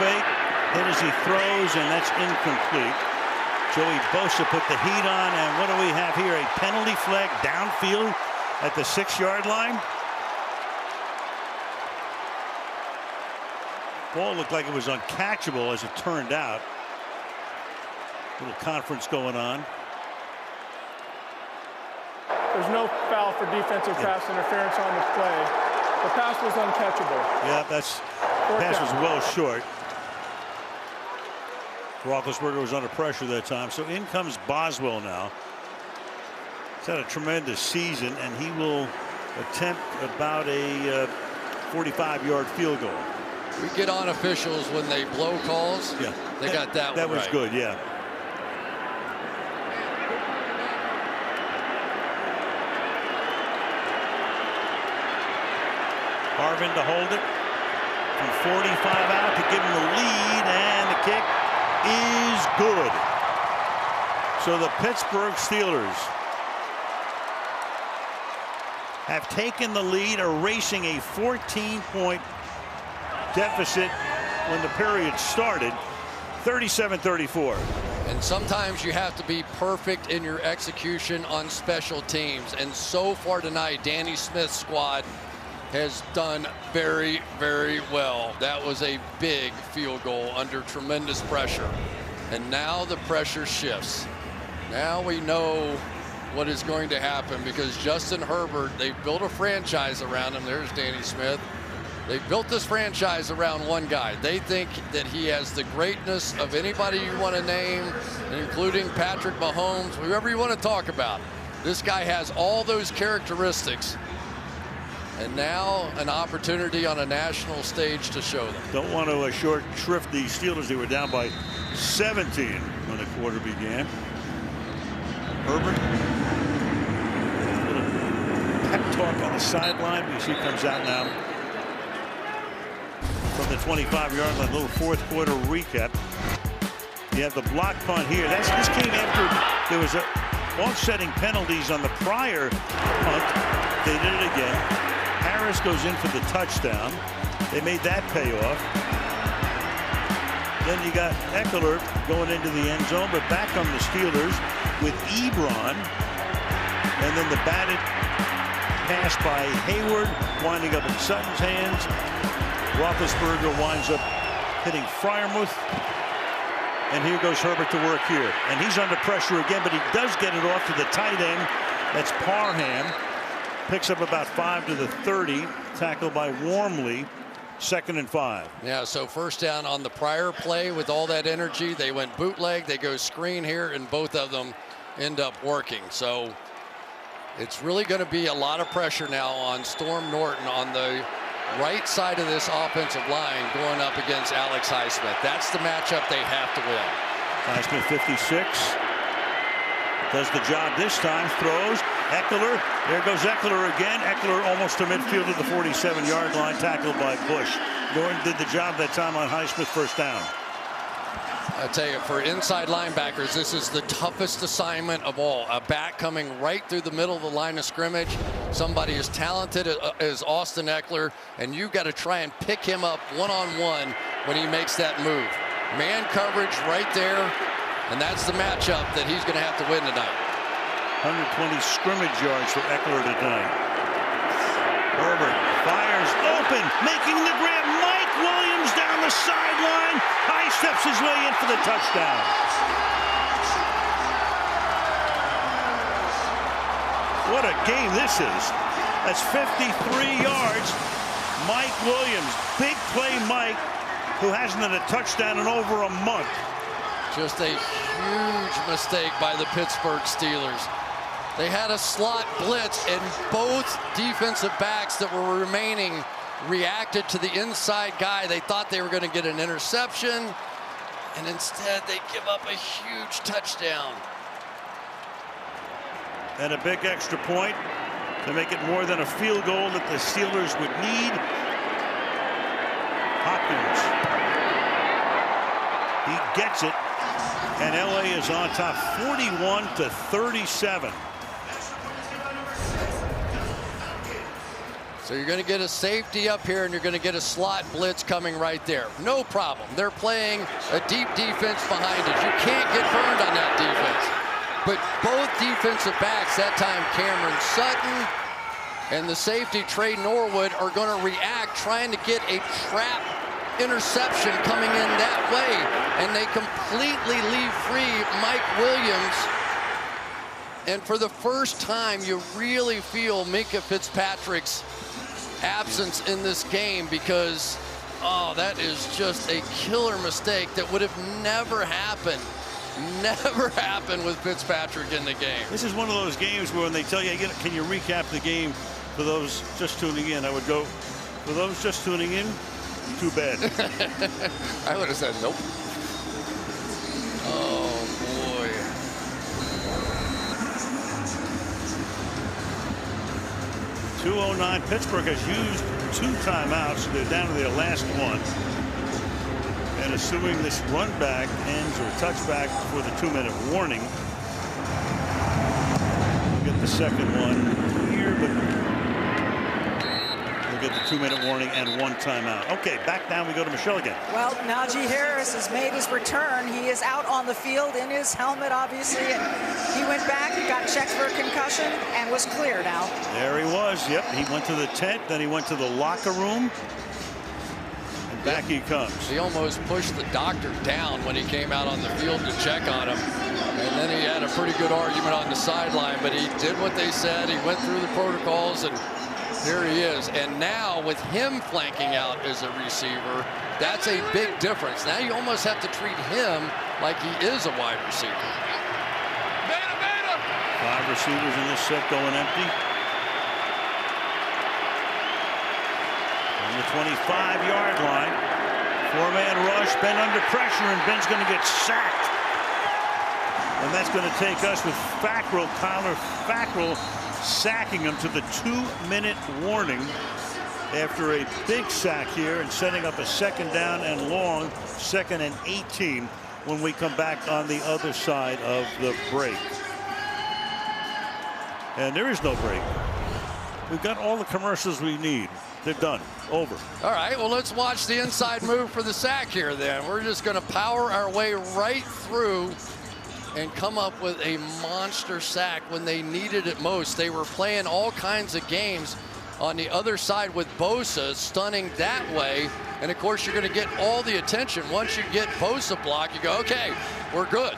Speaker 1: fake, hit as he throws, and that's incomplete. Joey Bosa put the heat on, and what do we have here? A penalty flag downfield at the 6-yard line. Ball looked like it was uncatchable as it turned out. Little conference going on.
Speaker 10: There's no foul for defensive pass interference on the play. The pass was uncatchable.
Speaker 1: Yeah, pass was well short. Roethlisberger was under pressure that time. So in comes Boswell now. He's had a tremendous season, and he will attempt about a 45-yard field goal.
Speaker 2: We get on officials when they blow calls.
Speaker 1: Yeah,
Speaker 2: they got that one
Speaker 1: That was
Speaker 2: right.
Speaker 1: good, yeah. Harvin to hold it from 45 out to give him the lead, and the kick is good. So the Pittsburgh Steelers have taken the lead, erasing a 14-point deficit when the period started, 37-34.
Speaker 2: And sometimes you have to be perfect in your execution on special teams. And so far tonight, Danny Smith's squad has done very, very well. That was a big field goal under tremendous pressure. And now the pressure shifts. Now we know what is going to happen, because Justin Herbert, they've built a franchise around him. There's Danny Smith. They've built this franchise around one guy. They think that he has the greatness of anybody you want to name, including Patrick Mahomes, whoever you want to talk about. This guy has all those characteristics. And now an opportunity on a national stage to show them.
Speaker 1: Don't want to short shrift the Steelers. They were down by 17 when the quarter began. Herbert, a little pep talk on the sideline. You see, comes out now from the 25-yard line. A little fourth quarter recap. You have the block punt here. This came after there was offsetting penalties on the prior punt. They did it again. Harris goes in for the touchdown. They made that pay off. Then you got Eckler going into the end zone, but back on the Steelers with Ebron. And then the batted pass by Hayward winding up in Sutton's hands. Roethlisberger winds up hitting Freiermuth. And here goes Herbert to work here. And he's under pressure again, but he does get it off to the tight end. That's Parham. Picks up about 5 to the 30. Tackled by Wormley. 2nd and 5.
Speaker 2: Yeah, so first down on the prior play with all that energy. They went bootleg. They go screen here, and both of them end up working. So it's really going to be a lot of pressure now on Storm Norton on the right side of this offensive line going up against Alex Highsmith. That's the matchup they have to win.
Speaker 1: Highsmith 56. Does the job this time. Throws. Eckler. There goes Eckler again. Eckler almost to midfield at the 47-yard line. Tackled by Bush. Gordon did the job that time on Highsmith. First down.
Speaker 2: I tell you, for inside linebackers, this is the toughest assignment of all. A back coming right through the middle of the line of scrimmage. Somebody as talented as Austin Eckler, and you've got to try and pick him up one-on-one when he makes that move. Man coverage right there, and that's the matchup that he's going to have to win tonight.
Speaker 1: 120 scrimmage yards for Eckler tonight. Herbert fires open, making the grab. Mike Williams down the sideline. High steps his way in for the touchdown. What a game this is. That's 53 yards. Mike Williams, big play Mike, who hasn't had a touchdown in over a month.
Speaker 2: Just a huge mistake by the Pittsburgh Steelers. They had a slot blitz, and both defensive backs that were remaining reacted to the inside guy. They thought they were going to get an interception, and instead they give up a huge touchdown.
Speaker 1: And a big extra point to make it more than a field goal that the Steelers would need. Hopkins. He gets it, and LA is on top 41-37.
Speaker 2: So you're going to get a safety up here, and you're going to get a slot blitz coming right there. No problem. They're playing a deep defense behind it. You can't get burned on that defense. But both defensive backs, that time Cameron Sutton and the safety Trey Norwood, are going to react, trying to get a trap interception coming in that way. And they completely leave free Mike Williams. And for the first time, you really feel Minkah Fitzpatrick's absence in this game, because, oh, that is just a killer mistake that would have never happened with Fitzpatrick in the game.
Speaker 1: This is one of those games where when they tell you, can you recap the game for those just tuning in, I would go, for those just tuning in, too bad.
Speaker 2: I would have said nope. Oh, boy.
Speaker 1: .209. Pittsburgh has used 2 timeouts. So they're down to their last one. And assuming this run back ends or touchback before the 2-minute warning. We'll get the second one here, but we'll get the 2-minute warning and 1 timeout. Okay, back down we go to Michelle again.
Speaker 7: Well, Najee Harris has made his return. He is out on the field in his helmet, obviously, and he went back, got checked for a concussion, and was clear now.
Speaker 1: There he was. Yep, he went to the tent, then he went to the locker room, and back he comes.
Speaker 2: He almost pushed the doctor down when he came out on the field to check on him, and then he had a pretty good argument on the sideline, but he did what they said. He went through the protocols, and here he is. And now with him flanking out as a receiver, that's a big difference. Now you almost have to treat him like he is a wide receiver.
Speaker 1: 5 receivers in this set going empty. On the 25-yard line. 4-man rush. Ben under pressure, and Ben's going to get sacked. And that's going to take us with Fackrell, Kyler Fackrell, sacking him to the 2-minute warning after a big sack here and setting up a 2nd down and long, 2nd and 18 when we come back on the other side of the break. And there is no break. We've got all the commercials we need. They're done. Over.
Speaker 2: All right, well, let's watch the inside move for the sack here then. We're just going to power our way right through and come up with a monster sack when they needed it most. They were playing all kinds of games on the other side with Bosa, stunning that way. And, of course, you're going to get all the attention. Once you get Bosa blocked, you go, okay, we're good.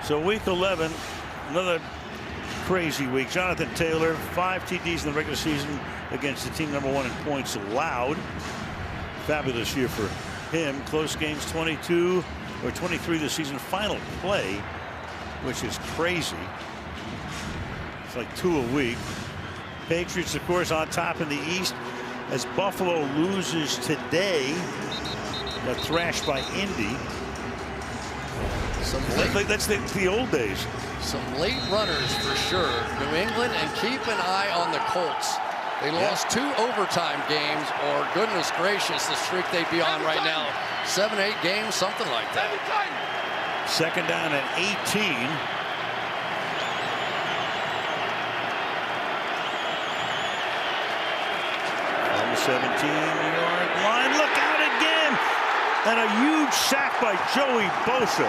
Speaker 1: So week 11, another crazy week. Jonathan Taylor, 5 TDs in the regular season against the team #1 in points allowed. Fabulous year for him. Close games, 22 or 23 this season. Final play, which is crazy. It's like 2 a week. Patriots, of course, on top in the East as Buffalo loses today. Got thrashed by Indy. That's the old days.
Speaker 2: Some late runners for sure. New England, and keep an eye on the Colts. They lost 2 overtime games, or goodness gracious, the streak they'd be on right now. 7, 8 games, something like that.
Speaker 1: 2nd down and 18. On the 17-yard line. Look out again! And a huge sack by Joey Bosa.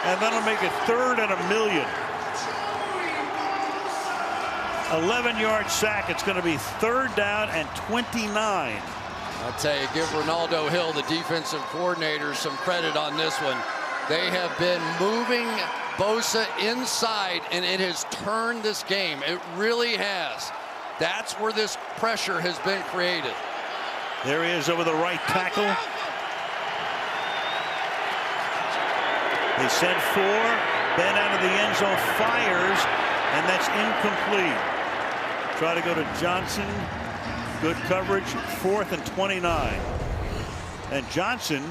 Speaker 1: And that'll make it 3rd and 1,000,000. 11-yard sack. It's going to be 3rd down and 29.
Speaker 2: I'll tell you, give Ronaldo Hill, the defensive coordinator, some credit on this one. They have been moving Bosa inside, and it has turned this game. It really has. That's where this pressure has been created.
Speaker 1: There he is over the right tackle. They send 4. Ben out of the end zone fires, and that's incomplete. Try to go to Johnson. Good coverage. 4th and 29. And Johnson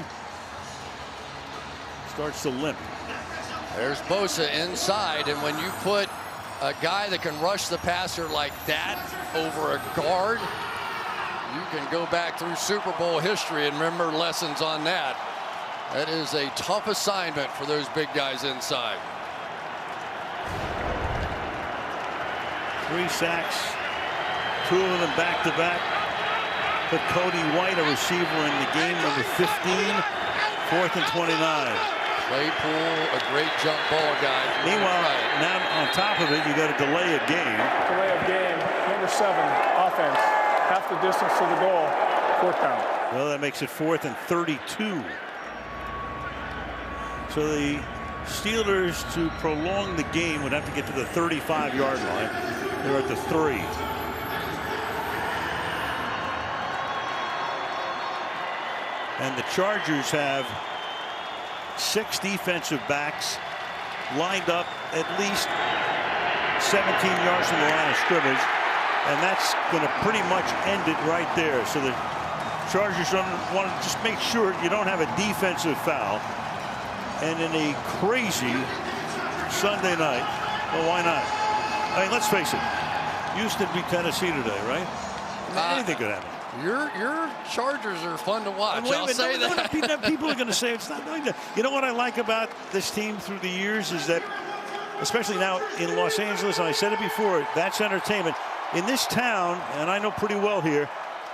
Speaker 1: starts to limp.
Speaker 2: There's Bosa inside, and when you put a guy that can rush the passer like that over a guard, you can go back through Super Bowl history and remember lessons on that. That is a tough assignment for those big guys inside.
Speaker 1: 3 sacks, 2 of them back-to-back. Put Cody White, a receiver, in the game, number 15, 4th and 29.
Speaker 2: Claypool, a great jump ball guy.
Speaker 1: Meanwhile, now on top of it, you got a delay of game.
Speaker 10: Delay of game, number 7, offense. Half the distance to the goal, 4th down.
Speaker 1: Well, that makes it 4th and 32. So the Steelers, to prolong the game, would have to get to the 35-yard line. They're at the 3. And the Chargers have 6 defensive backs lined up at least 17 yards from the line of scrimmage. And that's going to pretty much end it right there. So the Chargers want to just make sure you don't have a defensive foul. And in a crazy Sunday night, well, why not? I mean, let's face it. Houston beat Tennessee today, right? Anything could happen.
Speaker 2: Your Chargers are fun to watch. I'll say that.
Speaker 1: People are going to say it's not like that. You know what I like about this team through the years is that, especially now in Los Angeles, and I said it before, that's entertainment. In this town, and I know pretty well here,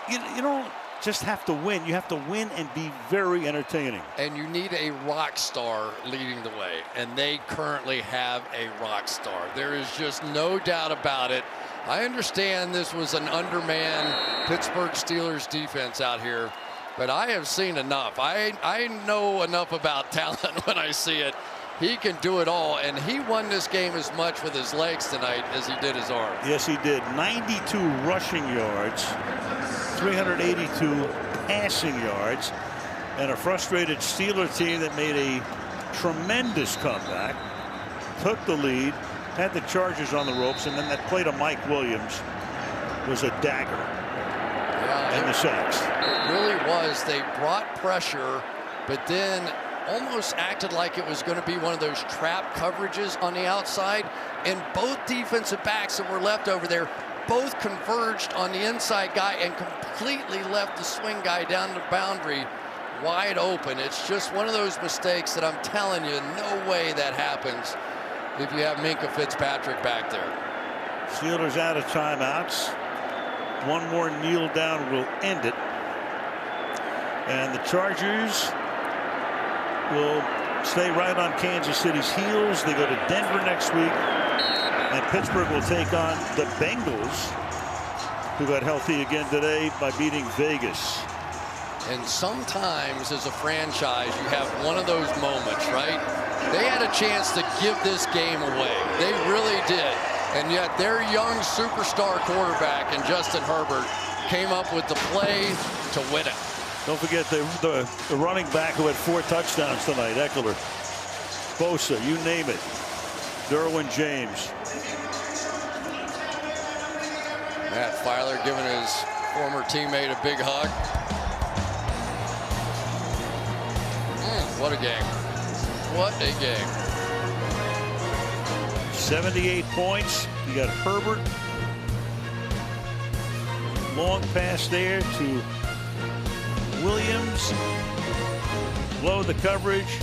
Speaker 1: you don't just have to win. You have to win and be very entertaining.
Speaker 2: And you need a rock star leading the way. And they currently have a rock star. There is just no doubt about it. I understand this was an undermanned Pittsburgh Steelers defense out here, but I have seen enough. I know enough about talent when I see it. He can do it all, and he won this game as much with his legs tonight as he did his arms.
Speaker 1: Yes, he did. 92 rushing yards, 382 passing yards, and a frustrated Steeler team that made a tremendous comeback, took the lead, had the Chargers on the ropes, and then that play to Mike Williams was a dagger. And the sacks.
Speaker 2: It really was. They brought pressure, but then almost acted like it was going to be one of those trap coverages on the outside, and both defensive backs that were left over there both converged on the inside guy and completely left the swing guy down the boundary wide open. It's just one of those mistakes that I'm telling you, no way that happens if you have Minkah Fitzpatrick back there.
Speaker 1: Steelers out of timeouts. One more kneel down will end it. And the Chargers will stay right on Kansas City's heels. They go to Denver next week. And Pittsburgh will take on the Bengals, who got healthy again today by beating Vegas.
Speaker 2: And sometimes as a franchise, you have one of those moments, right? They had a chance to give this game away. They really did. And yet their young superstar quarterback in Justin Herbert came up with the play to win it.
Speaker 1: Don't forget the running back who had 4 touchdowns tonight, Eckler, Bosa, you name it. Derwin James.
Speaker 2: Matt Filer giving his former teammate a big hug. What a game. What a game.
Speaker 1: 78 points. You got Herbert. Long pass there to Williams. Blow the coverage.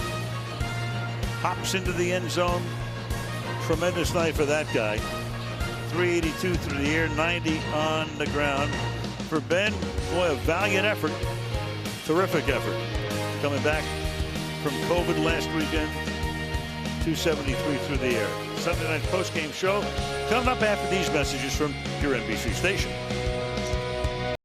Speaker 1: Hops into the end zone. Tremendous night for that guy. 382 through the air, 90 on the ground. For Ben, boy, a valiant effort. Terrific effort. Coming back from COVID last weekend. 273 through the air. Sunday night postgame show coming up after these messages from your NBC station.